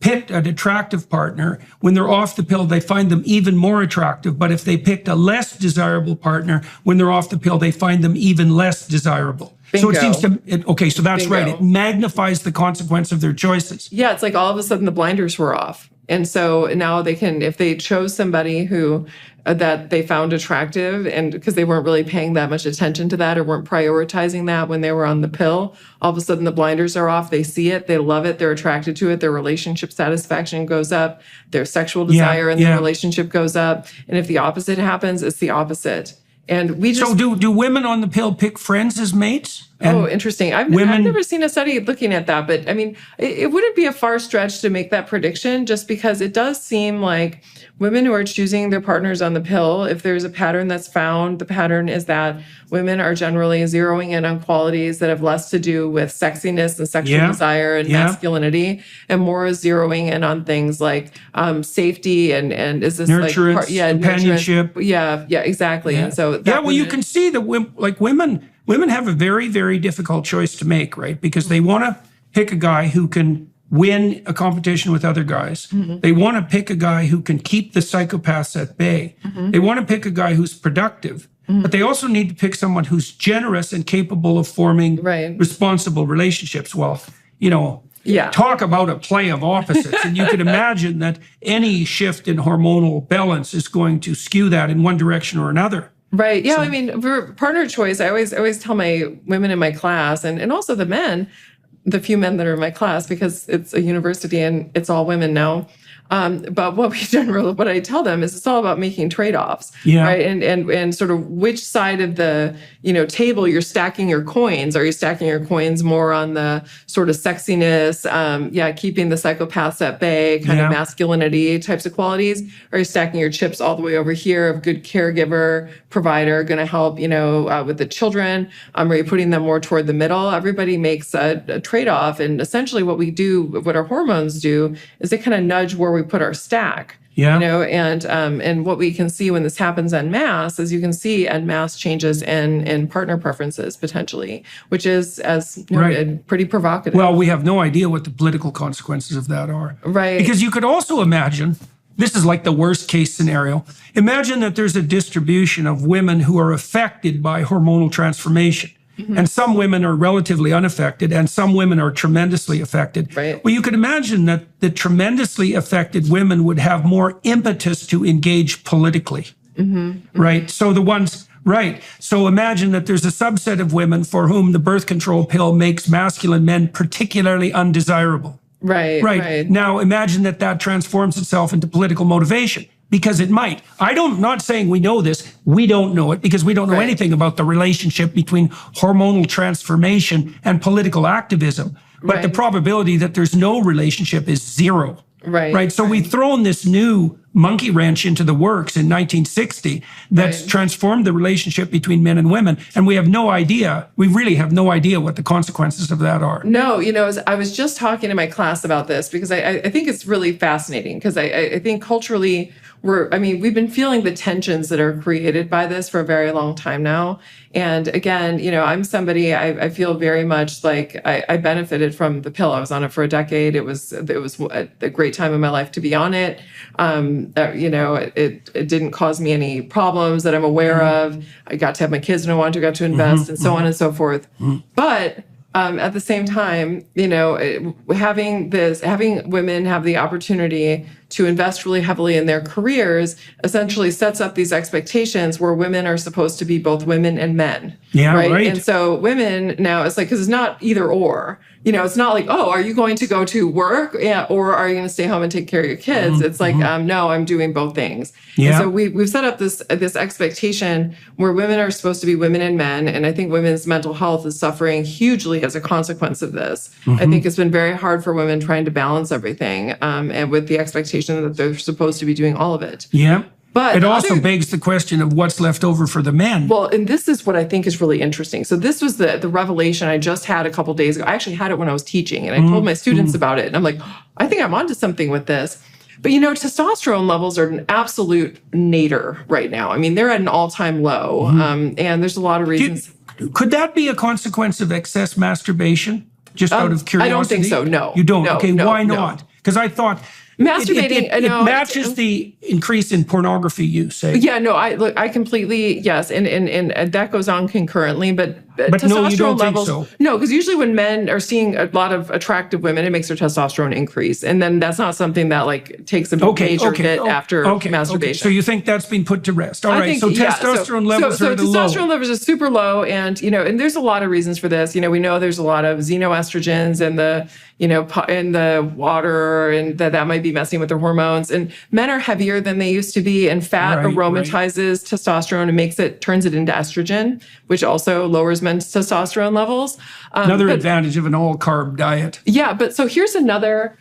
picked an attractive partner, when they're off the pill, they find them even more attractive. But if they picked a less desirable partner, when they're off the pill, they find them even less desirable. Bingo. So it seems to, so that's Bingo. right. It magnifies the consequence of their choices. Yeah, it's like all of a sudden the blinders were off. And so now they can, if they chose somebody who that they found attractive and because they weren't really paying that much attention to that or weren't prioritizing that when they were on the pill, all of a sudden the blinders are off. They see it, they love it, they're attracted to it, their relationship satisfaction goes up, their sexual desire in the relationship goes up. And if the opposite happens, it's the opposite. And we just... So do women on the pill pick friends as mates? Interesting. I've never seen a study looking at that, but I mean, it wouldn't be a far stretch to make that prediction just because it does seem like women who are choosing their partners on the pill, if there's a pattern that's found, the pattern is that women are generally zeroing in on qualities that have less to do with sexiness and sexual desire and masculinity, and more zeroing in on things like safety and is this nurturance, companionship. Yeah, exactly. And so you can see that women have a very, very difficult choice to make, right? Because they want to pick a guy who can win a competition with other guys. Mm-hmm. They want to pick a guy who can keep the psychopaths at bay. Mm-hmm. They want to pick a guy who's productive. Mm-hmm. But they also need to pick someone who's generous and capable of forming responsible relationships. Well, talk about a play of opposites. And you could imagine that any shift in hormonal balance is going to skew that in one direction or another. Right. Yeah. So, I mean, for partner choice, I always tell my women in my class and also the men, the few men that are in my class, because it's a university and it's all women now. But what I tell them is it's all about making trade-offs, right? And sort of which side of the, table you're stacking your coins. Are you stacking your coins more on the sort of sexiness, keeping the psychopaths at bay, kind of masculinity types of qualities? Or are you stacking your chips all the way over here of good caregiver, provider, going to help, with the children? Are you putting them more toward the middle? Everybody makes a trade-off. And essentially what we do, what our hormones do, is they kind of nudge where we put our stack. And what we can see when this happens en masse is you can see en masse changes in partner preferences potentially, which is, as noted, pretty provocative. Well, we have no idea what the political consequences of that are. Right. Because you could also imagine, this is like the worst case scenario, imagine that there's a distribution of women who are affected by hormonal transformation. Mm-hmm. And some women are relatively unaffected, and some women are tremendously affected. Right. Well, you could imagine that the tremendously affected women would have more impetus to engage politically, right? So So imagine that there's a subset of women for whom the birth control pill makes masculine men particularly undesirable. Right. Now imagine that transforms itself into political motivation. Because it might. Not saying we know this. We don't know it because we don't know anything about the relationship between hormonal transformation and political activism. But the probability that there's no relationship is zero. Right. So we've thrown this new monkey wrench into the works in 1960 that's transformed the relationship between men and women. And we have no idea. We really have no idea what the consequences of that are. No, I was just talking to my class about this because I think it's really fascinating because I think culturally we've been feeling the tensions that are created by this for a very long time now. And again, I'm somebody, I feel very much like I benefited from the pill. I was on it for a decade. It was a great time in my life to be on it. It didn't cause me any problems that I'm aware of. I got to have my kids when I wanted to, got to invest and so on and so forth. But at the same time, having women have the opportunity to invest really heavily in their careers essentially sets up these expectations where women are supposed to be both women and men. Yeah, right. And so women now, it's like, because it's not either or. It's not like, oh, are you going to go to work or are you going to stay home and take care of your kids? It's like, no, I'm doing both things. Yeah. And so we've set up this expectation where women are supposed to be women and men. And I think women's mental health is suffering hugely as a consequence of this. I think it's been very hard for women trying to balance everything and with the expectation that they're supposed to be doing all of it. Yeah. But it also begs the question of what's left over for the men. Well, and this is what I think is really interesting. So this was the revelation I just had a couple days ago. I actually had it when I was teaching, and I told my students about it. And I'm like, I think I'm onto something with this. But testosterone levels are an absolute nadir right now. I mean, they're at an all-time low, and there's a lot of reasons. Could that be a consequence of excess masturbation? Just out of curiosity? I don't think so, no. You don't? No, okay, no, why no. not? Because I thought masturbating, it matches the increase in pornography use. Yeah, no, I completely, yes. And that goes on concurrently, but testosterone no, you don't levels, think so. No, because usually when men are seeing a lot of attractive women, it makes their testosterone increase. And then that's not something that takes a major hit after masturbation. Okay. So you think that's been put to rest. All right, so testosterone levels are the low. Testosterone levels are super low. And, and there's a lot of reasons for this. We know there's a lot of xenoestrogens in the water, and that might be messing with their hormones. And men are heavier than they used to be, and fat aromatizes testosterone and turns it into estrogen, which also lowers men's testosterone levels. Another advantage of an all-carb diet. Yeah, but so here's another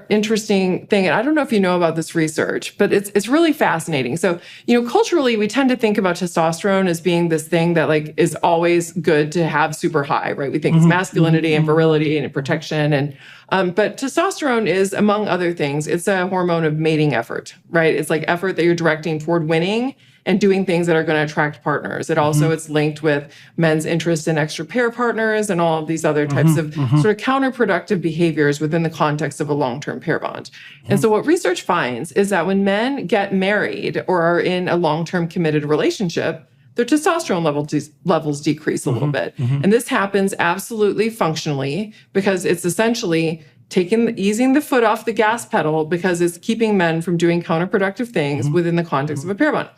interesting thing, and I don't know if you know about this research, but it's really fascinating. So, culturally, we tend to think about testosterone as being this thing that is always good to have super high, right? We think it's masculinity and virility and protection, and but testosterone is, among other things, it's a hormone of mating effort, right? It's like effort that you're directing toward winning and doing things that are going to attract partners. It also, it's linked with men's interest in extra pair partners and all of these other types of sort of counterproductive behaviors within the context of a long-term pair bond. And so what research finds is that when men get married or are in a long-term committed relationship, their testosterone levels decrease a little bit. And this happens absolutely functionally because it's essentially easing the foot off the gas pedal because it's keeping men from doing counterproductive things within the context of a pair bond.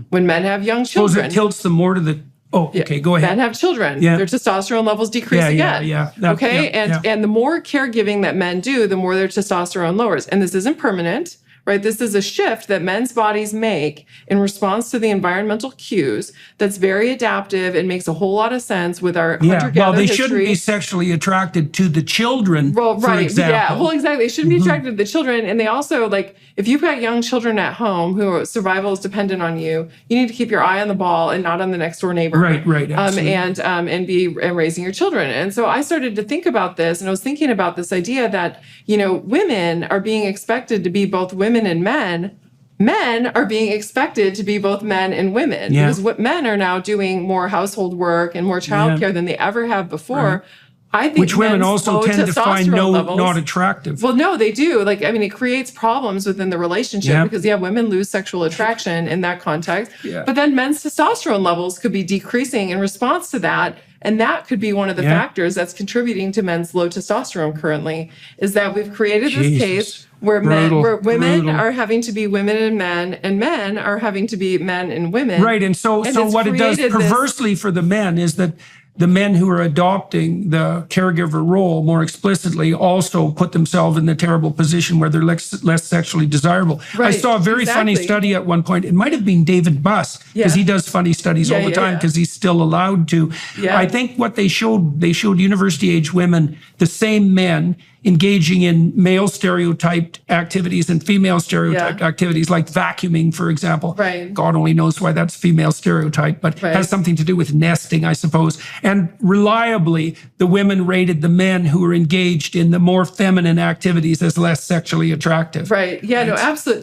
When men have young children, suppose it tilts them more to the. Oh, okay, go ahead. Men have children. Their testosterone levels decrease again. And the more caregiving that men do, the more their testosterone lowers. And this isn't permanent. Right? This is a shift that men's bodies make in response to the environmental cues that's very adaptive and makes a whole lot of sense with our hunter-gatherer they history. shouldn't be sexually attracted to the children, for example. Yeah, well, exactly. They shouldn't be attracted to the children. And they also, if you've got young children at home who survival is dependent on you, you need to keep your eye on the ball and not on the next door neighbor. Right. And be raising your children. And so I started to think about this, and I was thinking about this idea that, women are being expected to be both women and men. Men are being expected to be both men and women because men are now doing more household work and more childcare than they ever have before. I think which women also tend to find not attractive. Well, no, they do. It creates problems within the relationship because women lose sexual attraction in that context. But then men's testosterone levels could be decreasing in response to that. And that could be one of the factors that's contributing to men's low testosterone currently, is that we've created this case where women are having to be women and men are having to be men and women. Right. And so what it does perversely for the men is that the men who are adopting the caregiver role more explicitly also put themselves in the terrible position where they're less sexually desirable. Right, I saw a very funny study at one point. It might have been David Buss, because he does funny studies all the time because he's still allowed to. I think what they showed university-age women, the same men, engaging in male stereotyped activities and female stereotyped activities, like vacuuming, for example. Right. God only knows why that's female stereotype, but has something to do with nesting, I suppose. And reliably, the women rated the men who were engaged in the more feminine activities as less sexually attractive. Right. Yeah, no,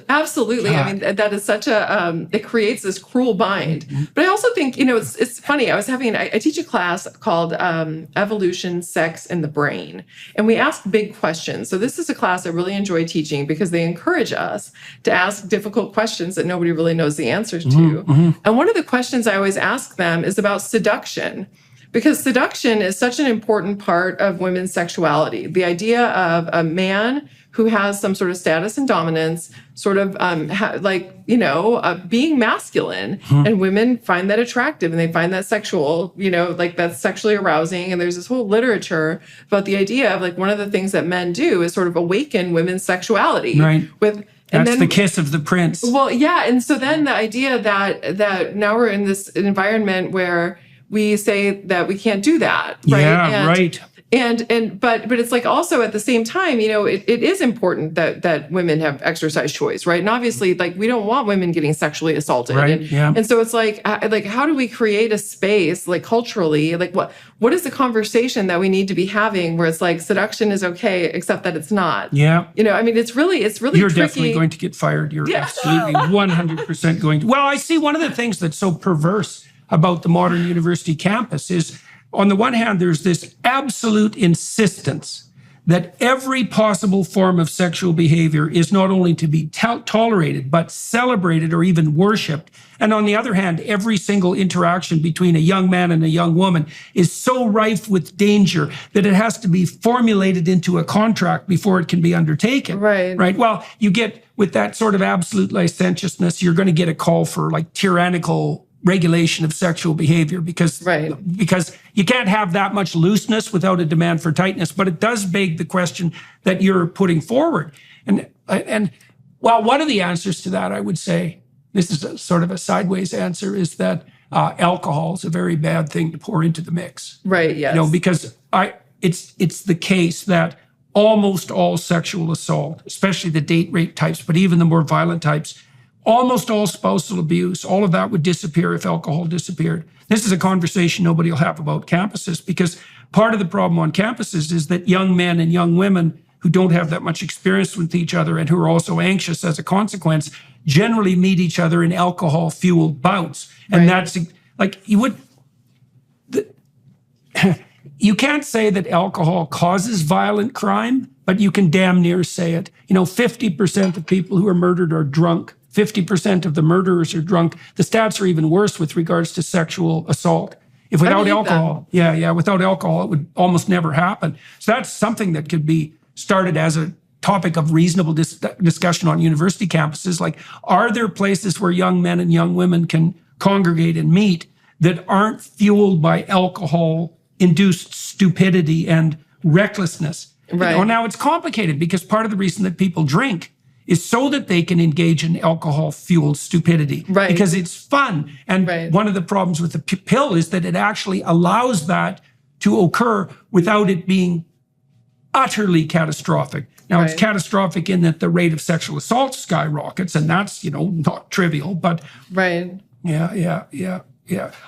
absolutely. God. I mean, that is such a, it creates this cruel bind. But I also think, it's funny. I teach a class called Evolution, Sex, and the Brain. And we ask big questions. So this is a class I really enjoy teaching because they encourage us to ask difficult questions that nobody really knows the answers to. And one of the questions I always ask them is about seduction. Because seduction is such an important part of women's sexuality. The idea of a man who has some sort of status and dominance, sort of being masculine, and women find that attractive and they find that sexual, that's sexually arousing. And there's this whole literature about the idea of like one of the things that men do is sort of awaken women's sexuality. Right. That's the kiss of the prince. Well, yeah. And so then the idea that now we're in this environment where we say that we can't do that, right? Yeah, right. But it's like also at the same time, it is important that women have exercise choice, right? And obviously, like we don't want women getting sexually assaulted, right? And so it's like how do we create a space, like culturally, like what is the conversation that we need to be having where it's like seduction is okay, except that it's not. Yeah. I mean, it's really You're tricky. definitely going to get fired. You're absolutely 100% going to. Well, I see one of the things that's so perverse about the modern university campus is, on the one hand, there's this absolute insistence that every possible form of sexual behavior is not only to be tolerated, but celebrated or even worshipped. And on the other hand, every single interaction between a young man and a young woman is so rife with danger that it has to be formulated into a contract before it can be undertaken. Right. Right. Well, you get with that sort of absolute licentiousness, you're going to get a call for like tyrannical regulation of sexual behavior because you can't have that much looseness without a demand for tightness. But it does beg the question that you're putting forward. And well, one of the answers to that, I would say, this is a sort of a sideways answer, is that alcohol is a very bad thing to pour into the mix. Right. Yes. Because it's the case that almost all sexual assault, especially the date rape types, but even the more violent types, almost all spousal abuse, all of that would disappear if alcohol disappeared. This is a conversation nobody will have about campuses, because part of the problem on campuses is that young men and young women who don't have that much experience with each other and who are also anxious as a consequence generally meet each other in alcohol-fueled bouts. And that's like you can't say that alcohol causes violent crime, but you can damn near say it. 50% of people who are murdered are drunk. 50% of the murderers are drunk. The stats are even worse with regards to sexual assault. If without alcohol, without alcohol, it would almost never happen. So that's something that could be started as a topic of reasonable discussion on university campuses. Like, are there places where young men and young women can congregate and meet that aren't fueled by alcohol-induced stupidity and recklessness? Right. Now it's complicated because part of the reason that people drink is so that they can engage in alcohol-fueled stupidity. Right. Because it's fun. And one of the problems with the pill is that it actually allows that to occur without it being utterly catastrophic. Now, it's catastrophic in that the rate of sexual assault skyrockets, and that's, not trivial, but... Right. Yeah.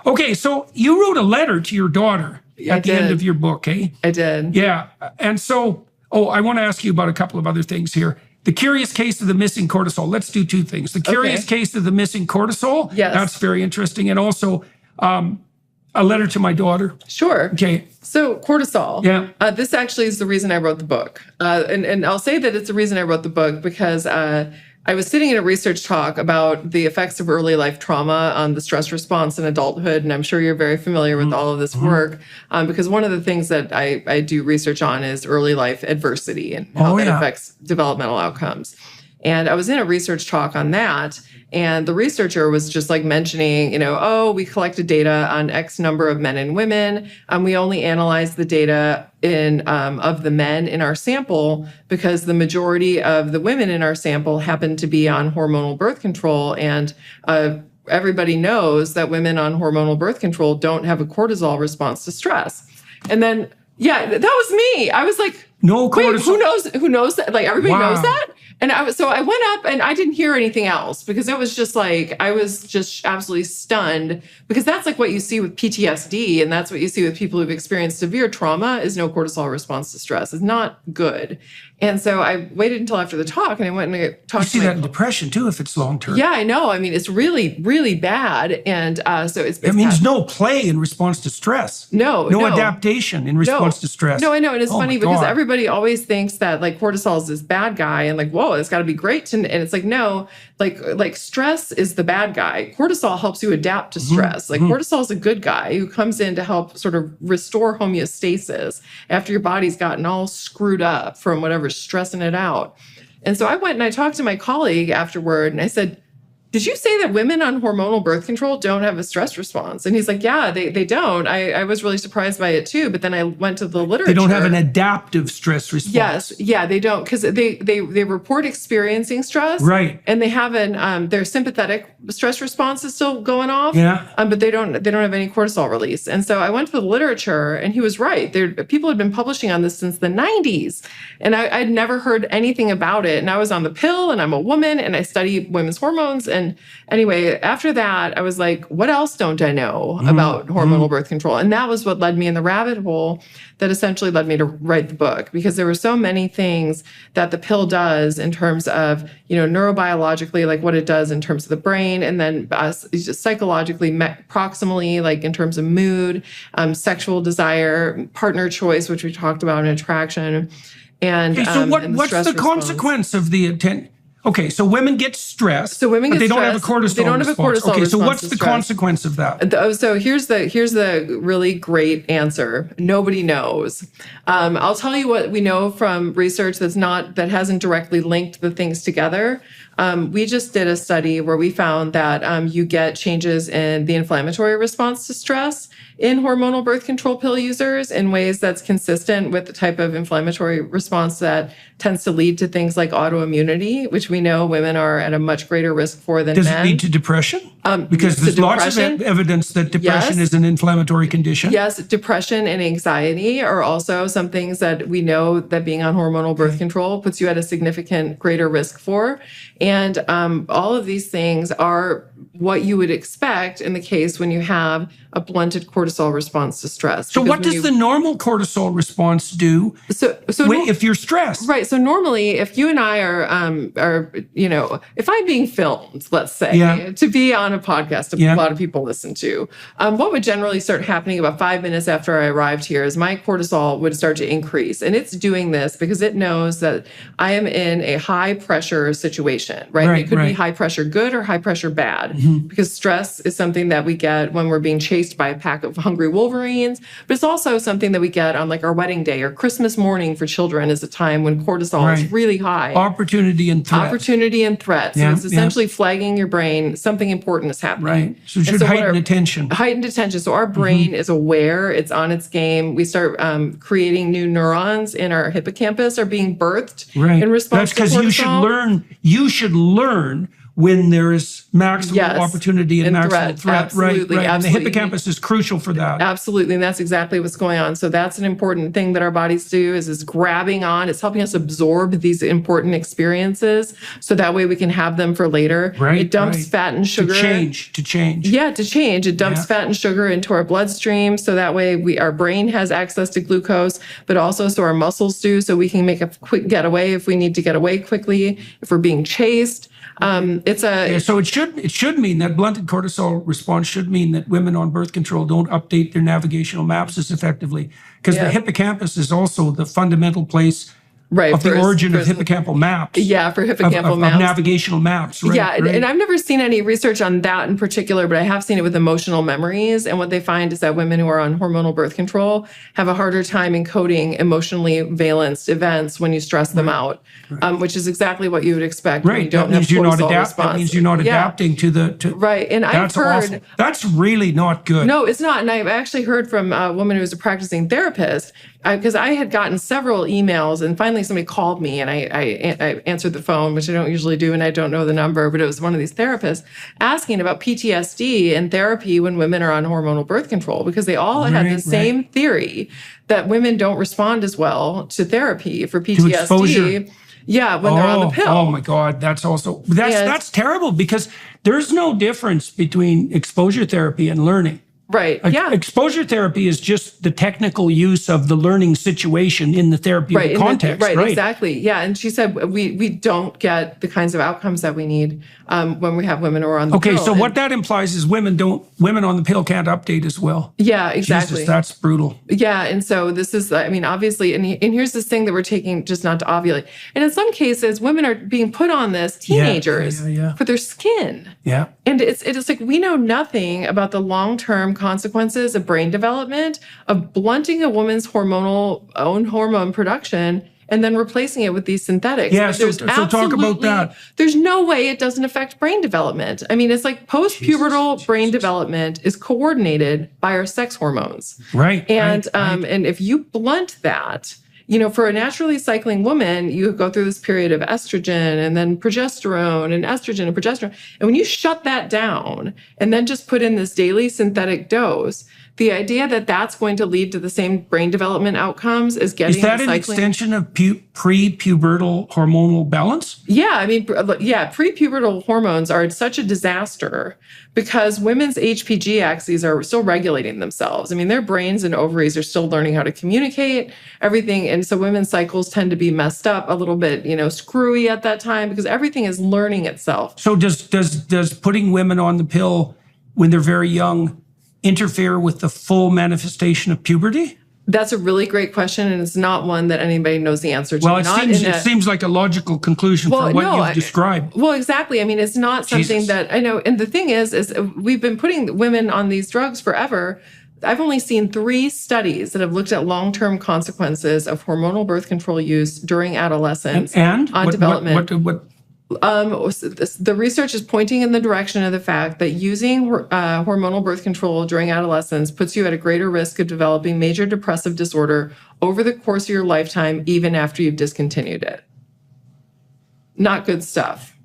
Okay, so you wrote a letter to your daughter at the end of your book, eh? I did. Yeah. And so, I want to ask you about a couple of other things here. The curious case of the missing cortisol. Let's do two things. The curious case of the missing cortisol. Yes. That's very interesting. And also a letter to my daughter. Sure. Okay. So cortisol. Yeah. This actually is the reason I wrote the book. And I'll say that it's the reason I wrote the book because I was sitting in a research talk about the effects of early life trauma on the stress response in adulthood. And I'm sure you're very familiar with all of this work because one of the things that I do research on is early life adversity and how that affects developmental outcomes. And I was in a research talk on that. And the researcher was just like mentioning, we collected data on X number of men and women. We only analyzed the data of the men in our sample because the majority of the women in our sample happened to be on hormonal birth control. And everybody knows that women on hormonal birth control don't have a cortisol response to stress. And then, that was me. I was like, No cortisol. Wait, who knows that? Like, everybody Wow. knows that? And so I went up and I didn't hear anything else, because it was just like, I was just absolutely stunned, because that's like what you see with PTSD. And that's what you see with people who've experienced severe trauma, is no cortisol response to stress. It's not good. And so I waited until after the talk, and I went and talked You see to that in depression too, if it's long-term. Yeah, I know. I mean, it's really, really bad. And so it means no play in response to stress. No adaptation in response to stress. No, I know. And it's funny, because God. everybody always thinks that like cortisol is this bad guy, and like, whoa, it's got to be great. And it's like, no, like stress is the bad guy. Cortisol helps you adapt to stress. Like cortisol is a good guy who comes in to help sort of restore homeostasis after your body's gotten all screwed up from whatever's stressing it out. And so I went and I talked to my colleague afterward, and I said, did you say that women on hormonal birth control don't have a stress response? And he's like, yeah, they don't. I was really surprised by it too. But then I went to the literature. They don't have an adaptive stress response. Yes. Yeah, they don't. Because they report experiencing stress. Right. And they have their sympathetic stress response is still going off. Yeah. But they don't have any cortisol release. And so I went to the literature, and he was right. People had been publishing on this since the 90s. And I'd never heard anything about it. And I was on the pill, and I'm a woman, and I study women's hormones. And anyway, after that, I was like, what else don't I know about hormonal birth control? And that was what led me in the rabbit hole that essentially led me to write the book, because there were so many things that the pill does in terms of, neurobiologically, like what it does in terms of the brain, and then just psychologically, proximally, like in terms of mood, sexual desire, partner choice, which we talked about in attraction. And okay, so and what's the consequence of the intent? Okay, so women get stressed. So women get but they don't stressed. have a cortisol They don't have a response. cortisol Okay, so response what's to the stress. consequence of that? So here's the really great answer. Nobody knows. I'll tell you what we know from research that hasn't directly linked the things together. We just did a study where we found that you get changes in the inflammatory response to stress in hormonal birth control pill users in ways that's consistent with the type of inflammatory response that tends to lead to things like autoimmunity, which we know women are at a much greater risk for than Does men. it lead to depression? Because to there's lots of depression? evidence that depression Yes. is an inflammatory condition. Yes, depression and anxiety are also some things that we know that being on hormonal birth control puts you at a significant greater risk for. And all of these things are what you would expect in the case when you have a blunted cortisol response to stress. So Because what when does the normal cortisol response do if you're stressed? Right. So normally, if you and I are if I'm being filmed, let's say, to be on a podcast a lot of people listen to, what would generally start happening about 5 minutes after I arrived here is my cortisol would start to increase. And it's doing this because it knows that I am in a high pressure situation, right? It could be high pressure good or high pressure bad, because stress is something that we get when we're being chased by a pack of hungry wolverines. But it's also something that we get on like our wedding day or Christmas morning for children is a time when cortisol is really high. Opportunity and threat. Opportunity and threat. So it's essentially flagging your brain, something important is happening. Right. So it should heighten attention. Heightened attention. So our brain is aware, it's on its game. We start creating new neurons in our hippocampus are being birthed in response to cortisol. That's because you should learn when there is maximal opportunity and maximal threat. Absolutely, right. Absolutely. And the hippocampus is crucial for that. Absolutely. And that's exactly what's going on. So that's an important thing that our bodies do is grabbing on. It's helping us absorb these important experiences so that way we can have them for later. Right. It dumps fat and sugar. To change. Yeah, to change. It dumps fat and sugar into our bloodstream. So that way our brain has access to glucose, but also so our muscles do. So we can make a quick getaway if we need to get away quickly, if we're being chased. So it should mean that blunted cortisol response should mean that women on birth control don't update their navigational maps as effectively, because the hippocampus is also the fundamental place of the origin of hippocampal maps. Yeah, for hippocampal maps. Of navigational maps. Right, yeah, and I've never seen any research on that in particular, but I have seen it with emotional memories. And what they find is that women who are on hormonal birth control have a harder time encoding emotionally valenced events when you stress them out, which is exactly what you would expect when you don't have cortisol response. That means you're not adapting to the... Right, and I've heard... Awful. That's really not good. No, it's not. And I've actually heard from a woman who's a practicing therapist because I had gotten several emails, and finally somebody called me, and I answered the phone, which I don't usually do, and I don't know the number, but it was one of these therapists asking about PTSD and therapy when women are on hormonal birth control, because they all had the same theory that women don't respond as well to therapy for PTSD. To exposure. Yeah, when they're on the pill. Oh my God, that's terrible, because there's no difference between exposure therapy and learning. Right. Yeah. Exposure therapy is just the technical use of the learning situation in the therapeutic context. Right. Exactly. Yeah. And she said we don't get the kinds of outcomes that we need when we have women who are on the pill. Okay. So what that implies is women on the pill can't update as well. Yeah, exactly. Jesus, that's brutal. Yeah. And so this is, I mean, obviously, and here's this thing that we're taking just not to ovulate. And in some cases, women are being put on this, teenagers, for their skin. Yeah. And it's like, we know nothing about the long-term consequences of brain development, of blunting a woman's own hormone production, and then replacing it with these synthetics. Yeah, so talk about that. There's no way it doesn't affect brain development. I mean, it's like post-pubertal brain development is coordinated by our sex hormones. Right. And and if you blunt that, for a naturally cycling woman, you go through this period of estrogen and then progesterone and estrogen and progesterone. And when you shut that down and then just put in this daily synthetic dose, the idea that that's going to lead to the same brain development outcomes as getting Is that an extension of pre-pubertal hormonal balance? Yeah, I mean, pre-pubertal hormones are such a disaster because women's HPG axes are still regulating themselves. I mean, their brains and ovaries are still learning how to communicate, everything. And so women's cycles tend to be messed up, a little bit, screwy at that time because everything is learning itself. So does putting women on the pill when they're very young interfere with the full manifestation of puberty? That's a really great question, and it's not one that anybody knows the answer to. Well, it seems like a logical conclusion for what you've described. Well, exactly. I mean, it's not something that I know. And the thing is we've been putting women on these drugs forever. I've only seen 3 studies that have looked at long-term consequences of hormonal birth control use during adolescence and on development. What the research is pointing in the direction of the fact that using hormonal birth control during adolescence puts you at a greater risk of developing major depressive disorder over the course of your lifetime, even after you've discontinued it. Not good stuff.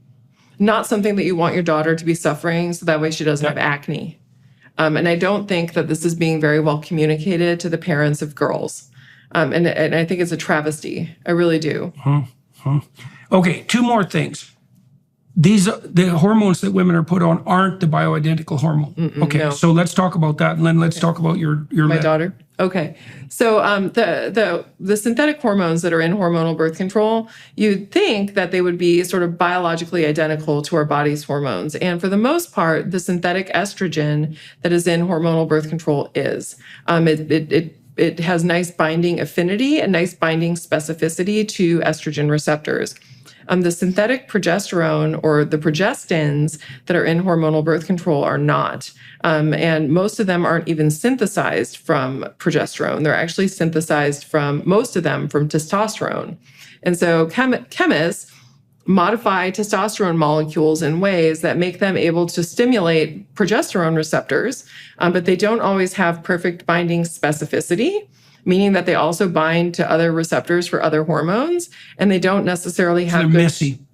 Not something that you want your daughter to be suffering so that way she doesn't have acne. And I don't think that this is being very well communicated to the parents of girls. And I think it's a travesty. I really do. Okay, 2 more things. The hormones that women are put on aren't the bioidentical hormone. Okay, so let's talk about that, and then let's talk about your my daughter. Okay, so the synthetic hormones that are in hormonal birth control, you'd think that they would be sort of biologically identical to our body's hormones, and for the most part, the synthetic estrogen that is in hormonal birth control is it has nice binding affinity and nice binding specificity to estrogen receptors. The synthetic progesterone or the progestins that are in hormonal birth control are not. And most of them aren't even synthesized from progesterone. They're actually synthesized most of them from testosterone. And so chemists modify testosterone molecules in ways that make them able to stimulate progesterone receptors, but they don't always have perfect binding specificity, meaning that they also bind to other receptors for other hormones, and they don't necessarily have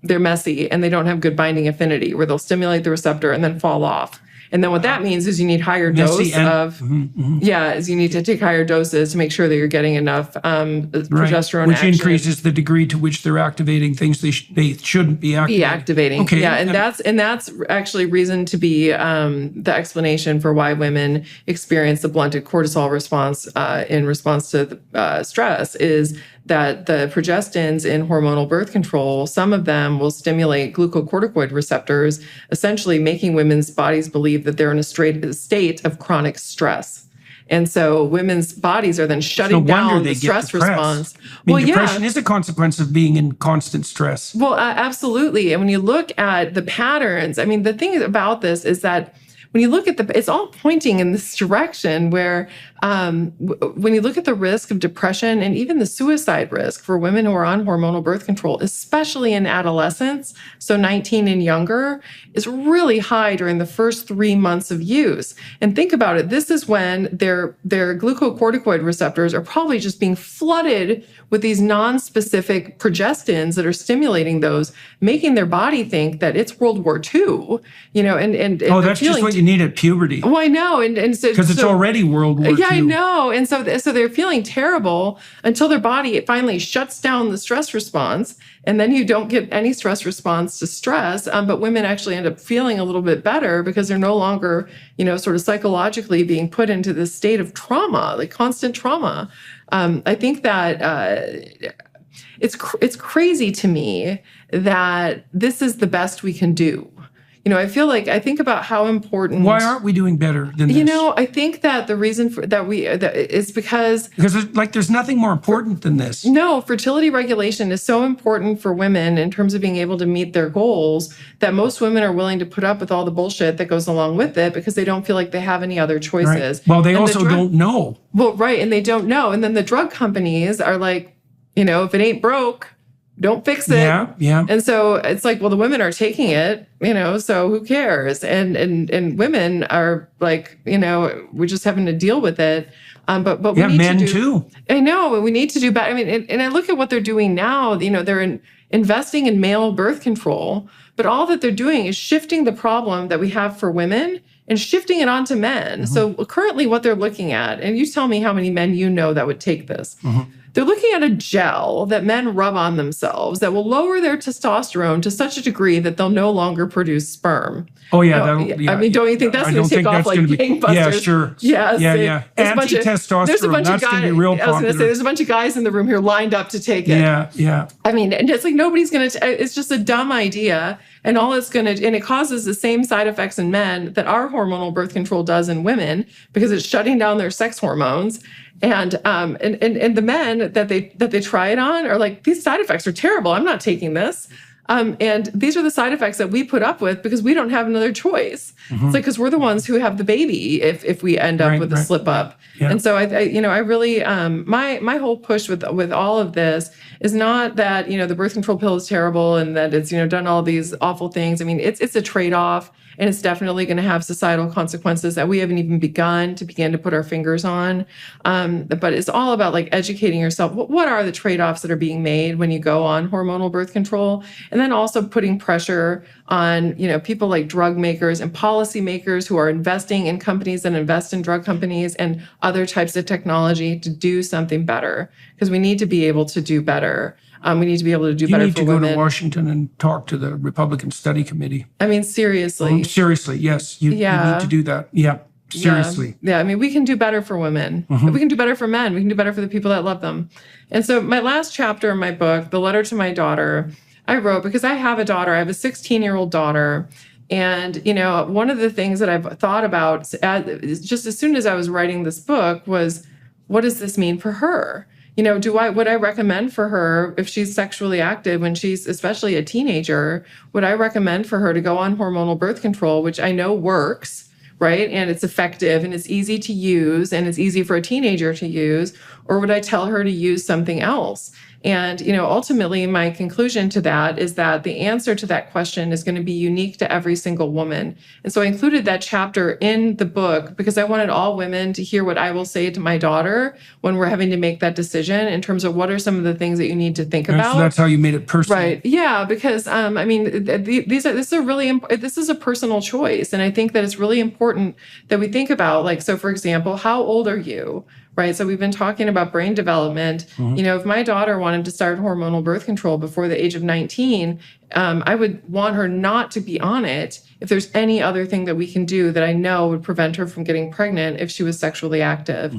They're messy, and they don't have good binding affinity, where they'll stimulate the receptor and then fall off. And then what that means is you need higher dose of, is you need to take higher doses to make sure that you're getting enough progesterone which action. Increases the degree to which they're activating things they shouldn't be activating. Okay. Yeah, and that's actually reason to be the explanation for why women experience the blunted cortisol response in response to stress is that the progestins in hormonal birth control, some of them will stimulate glucocorticoid receptors, essentially making women's bodies believe that they're in a state of chronic stress. And so women's bodies are then shutting down the stress response. Depression is a consequence of being in constant stress. Well, absolutely. And when you look at the patterns, I mean, the thing about this is that when you look at it's all pointing in this direction where when you look at the risk of depression and even the suicide risk for women who are on hormonal birth control, especially in adolescence, so 19 and younger, is really high during the first 3 months of use. And think about it. This is when their glucocorticoid receptors are probably just being flooded with these non-specific progestins that are stimulating those, making their body think that it's World War II, and oh, that's just what you need at puberty. Well, I know. And so, because it's already World War II. Yeah, I know. And so they're feeling terrible until their body finally shuts down the stress response. And then you don't get any stress response to stress. But women actually end up feeling a little bit better because they're no longer, sort of psychologically being put into this state of trauma, like constant trauma. I think that it's crazy to me that this is the best we can do. I think about how important. Why aren't we doing better than this? I think that the reason for that is because there's nothing more important than this. No, fertility regulation is so important for women in terms of being able to meet their goals that most women are willing to put up with all the bullshit that goes along with it because they don't feel like they have any other choices. Right. Well, they also don't know. Well, right, and they don't know. And then the drug companies are like, if it ain't broke, don't fix it. Yeah. And so it's like, well, the women are taking it, so who cares? And women are like, we're just having to deal with it. But we need men to do, too. I know, we need to do better. I mean, and I look at what they're doing now. They're investing in male birth control, but all that they're doing is shifting the problem that we have for women and shifting it onto men. Mm-hmm. So currently, what they're looking at, and you tell me how many men that would take this. Mm-hmm. They're looking at a gel that men rub on themselves that will lower their testosterone to such a degree that they'll no longer produce sperm. Oh, yeah. I mean, don't you think that's going to take off like gangbusters? Yeah, sure. Yes. Yeah. Anti-testosterone, that's going to be real popular. I was going to say, there's a bunch of guys in the room here lined up to take it. Yeah. I mean, and it's like nobody's going to, it's just a dumb idea. And it causes the same side effects in men that our hormonal birth control does in women because it's shutting down their sex hormones. And the men that they try it on are like, these side effects are terrible. I'm not taking this. And these are the side effects that we put up with because we don't have another choice. Mm-hmm. It's like, because we're the ones who have the baby if we end up with a slip up. Yeah. And so I really, my whole push with all of this is not that, the birth control pill is terrible and that it's, done all these awful things. I mean, it's a trade-off. And it's definitely going to have societal consequences that we haven't even begun to put our fingers on. But it's all about like educating yourself. What are the trade-offs that are being made when you go on hormonal birth control? And then also putting pressure on, people like drug makers and policymakers who are investing in companies that invest in drug companies and other types of technology to do something better, because we need to be able to do better. We need to be able to do better for women. You need to go to Washington and talk to the Republican Study Committee. I mean, seriously. Seriously, yes. You need to do that. Yeah, seriously. Yeah, I mean, we can do better for women. Mm-hmm. We can do better for men. We can do better for the people that love them. And so my last chapter in my book, The Letter to My Daughter, I wrote because I have a daughter. I have a 16-year-old daughter. And, one of the things that I've thought about just as soon as I was writing this book was, what does this mean for her? Would I recommend for her, if she's sexually active when she's especially a teenager, would I recommend for her to go on hormonal birth control, which I know works, right? And it's effective and it's easy to use and it's easy for a teenager to use, or would I tell her to use something else? And, ultimately my conclusion to that is that the answer to that question is going to be unique to every single woman. And so I included that chapter in the book because I wanted all women to hear what I will say to my daughter when we're having to make that decision in terms of what are some of the things that you need to think about. So that's how you made it personal. Right. Yeah. Because, this is a personal choice. And I think that it's really important that we think about, so for example, how old are you? Right. So we've been talking about brain development. Mm-hmm. If my daughter wanted to start hormonal birth control before the age of 19, I would want her not to be on it if there's any other thing that we can do that I know would prevent her from getting pregnant if she was sexually active,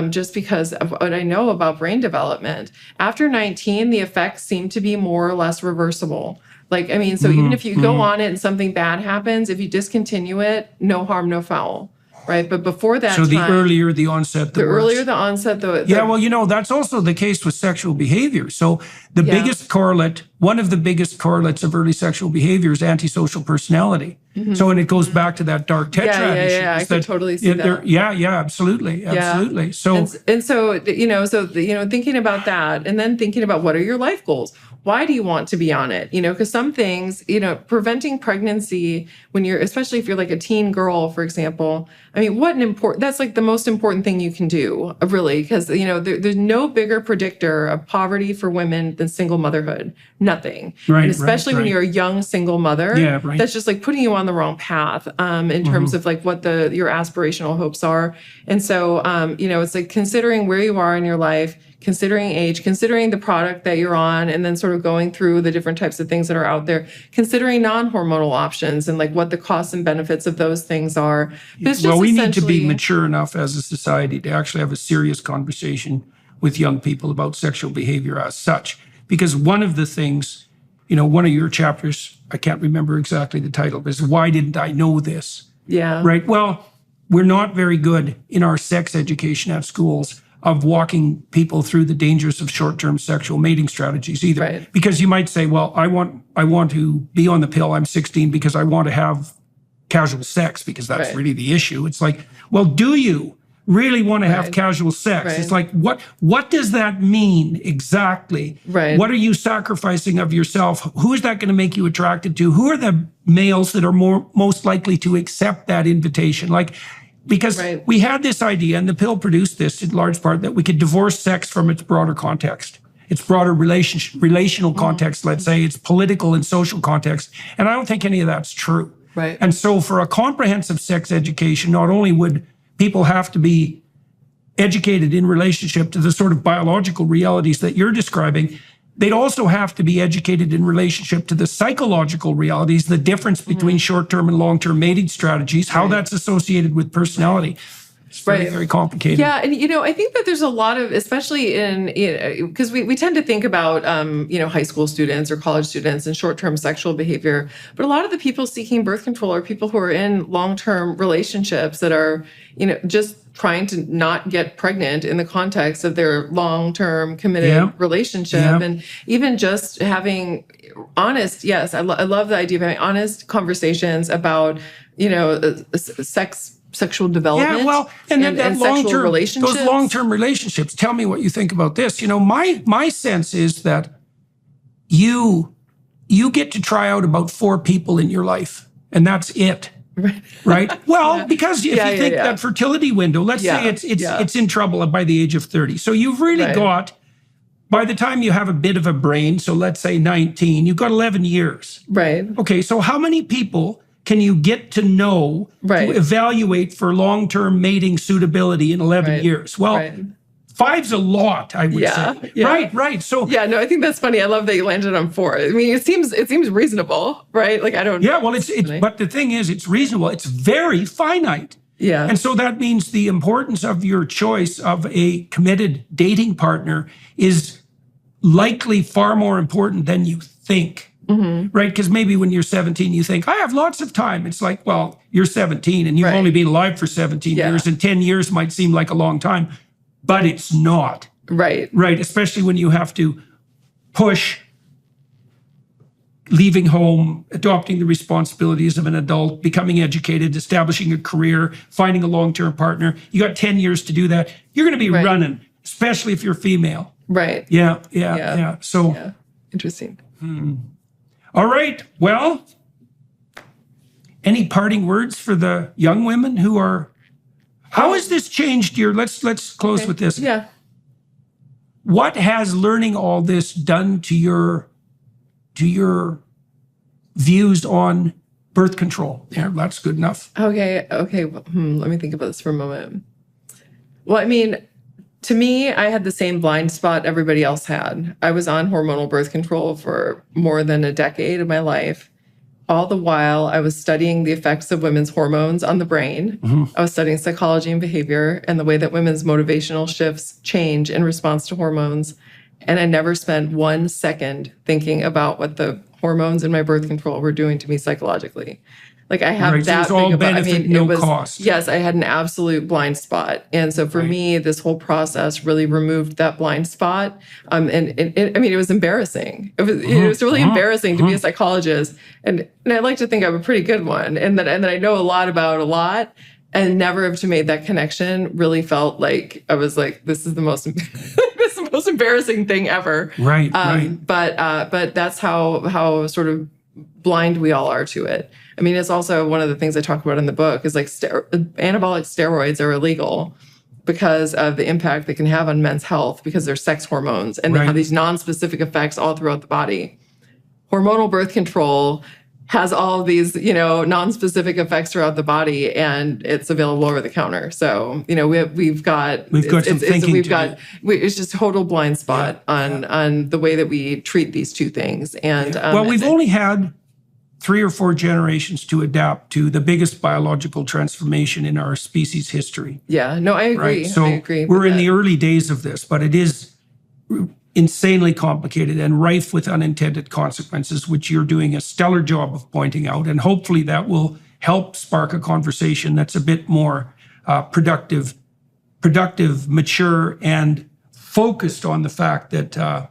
just because of what I know about brain development. After 19, the effects seem to be more or less reversible. Even if you go on it and something bad happens, if you discontinue it, no harm, no foul. Right. But before that So the earlier the onset, the worse. Earlier the onset, Yeah, well, that's also the case with sexual behavior. So the biggest correlate one of the biggest correlates of early sexual behavior is antisocial personality. So, and it goes back to that dark tetrad issue. Yeah. I can totally see that. Yeah, absolutely. So, and so, thinking about that, and then thinking about what are your life goals? Why do you want to be on it? Because some things, preventing pregnancy when especially if you're like a teen girl, for example, I mean, that's like the most important thing you can do, really, because, there's no bigger predictor of poverty for women than single motherhood. Nothing. Right, and especially when you're a young single mother, that's just like putting you on the wrong path in terms of like what your aspirational hopes are. And so, it's like considering where you are in your life, considering age, considering the product that you're on, and then sort of going through the different types of things that are out there, considering non-hormonal options and like what the costs and benefits of those things are. Well, we need to be mature enough as a society to actually have a serious conversation with young people about sexual behavior as such. Because one of the things, one of your chapters, I can't remember exactly the title, but is Why Didn't I Know This? Yeah. Right. Well, we're not very good in our sex education at schools of walking people through the dangers of short-term sexual mating strategies either. Right. Because you might say, well, I want to be on the pill, I'm 16, because I want to have casual sex, because that's really the issue. It's like, well, do you really want to have casual sex? It's like, what does that mean exactly? Right. What are you sacrificing of yourself? Who is that going to make you attracted to? Who are the males that are most likely to accept that invitation? Because we had this idea, and the pill produced this in large part, that we could divorce sex from its broader context, its broader relational context, let's say, its political and social context. And I don't think any of that's true. Right. And so for a comprehensive sex education, not only would people have to be educated in relationship to the sort of biological realities that you're describing, they'd also have to be educated in relationship to the psychological realities, the difference between short-term and long-term mating strategies, how that's associated with personality. It's very, very complicated. Yeah. And, I think that there's a lot of, especially in, because we tend to think about, high school students or college students and short-term sexual behavior. But a lot of the people seeking birth control are people who are in long-term relationships that are, just trying to not get pregnant in the context of their long-term committed relationship. And even just having honest, I love the idea of having honest conversations about, sexual development. Yeah, well, and then that sexual relationships. Those long-term relationships. Tell me what you think about this. My sense is that you get to try out about 4 people in your life, and that's it. Right? Well, because if you think that fertility window, let's say it's in trouble by the age of 30. So you've really got, by the time you have a bit of a brain, so let's say 19, you've got 11 years. Right. Okay, so how many people can you get to know to evaluate for long-term mating suitability in 11 years? Well, 5's a lot, I would say. Yeah. Right. So no, I think that's funny. I love that you landed on 4. I mean, it seems reasonable, right? Like I don't. Yeah. Well, it's but the thing is, it's reasonable. It's very finite. Yeah. And so that means the importance of your choice of a committed dating partner is likely far more important than you think. Right? Because maybe when you're 17, you think, I have lots of time. It's like, well, you're 17 and you've only been alive for 17 years, and 10 years might seem like a long time, but it's not. Right. Right. Especially when you have to push leaving home, adopting the responsibilities of an adult, becoming educated, establishing a career, finding a long-term partner. You got 10 years to do that. You're going to be running, especially if you're female. Right. Yeah. So interesting. All right. Well, any parting words for the young women who are? How has this changed your? Let's close with this. Yeah. What has learning all this done to your views on birth control? Yeah, that's good enough. Okay. Well, let me think about this for a moment. Well, I mean, to me, I had the same blind spot everybody else had. I was on hormonal birth control for more than a decade of my life. All the while, I was studying the effects of women's hormones on the brain. I was studying psychology and behavior and the way that women's motivational shifts change in response to hormones. And I never spent 1 second thinking about what the hormones in my birth control were doing to me psychologically. Like I have Right, so that it's all big of a, benefit, no cost. yes, I had an absolute blind spot. And so for me, this whole process really removed that blind spot. And I mean, it was embarrassing. It was really embarrassing to be a psychologist. And I like to think I'm a pretty good one and that I know a lot about a lot. And never have to made that connection really felt like I was like, this is the most this is the most embarrassing thing ever. Right. But that's how sort of blind we all are to it. I mean, it's also one of the things I talk about in the book is like anabolic steroids are illegal because of the impact they can have on men's health because they're sex hormones and they have these non-specific effects all throughout the body. Hormonal birth control has all of these, non-specific effects throughout the body, and it's available over the counter. So, we've got some thinking to do. It's just total blind spot on the way that we treat these two things. And well, we've only had 3 or 4 generations to adapt to the biggest biological transformation in our species history. Yeah, no, I agree. Right? So I agree. We're in the early days of this, but it is insanely complicated and rife with unintended consequences, which you're doing a stellar job of pointing out. And hopefully that will help spark a conversation that's a bit more productive, mature, and focused on the fact that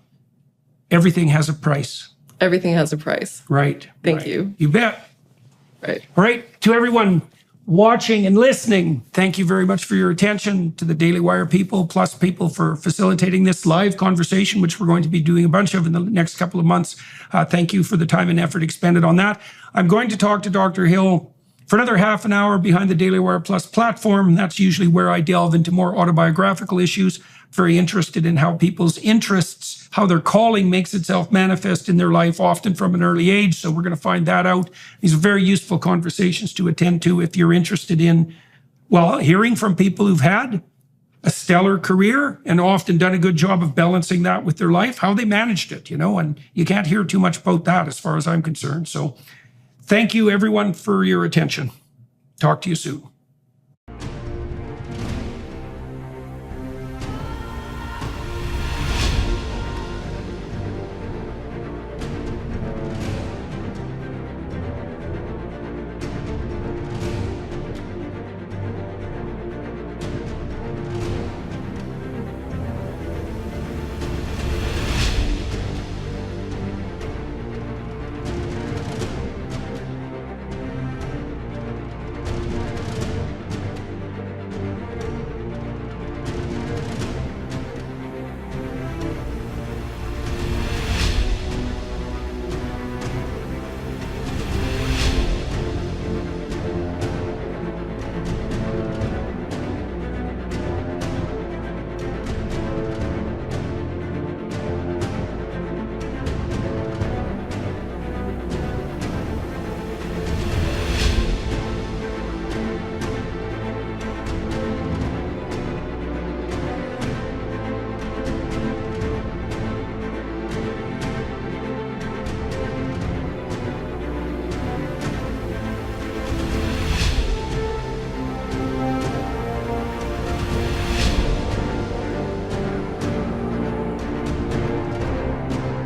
everything has a price. Everything has a price. Right. Thank you. You bet. Right. All right. To everyone watching and listening, thank you very much for your attention. To the Daily Wire people, plus people for facilitating this live conversation, which we're going to be doing a bunch of in the next couple of months. Thank you for the time and effort expended on that. I'm going to talk to Dr. Hill for another half an hour behind the Daily Wire Plus platform. And that's usually where I delve into more autobiographical issues. Very interested in how people's interests, how their calling makes itself manifest in their life, often from an early age. So we're going to find that out. These are very useful conversations to attend to if you're interested in, well, hearing from people who've had a stellar career and often done a good job of balancing that with their life, how they managed it, and you can't hear too much about that as far as I'm concerned. So thank you, everyone, for your attention. Talk to you soon.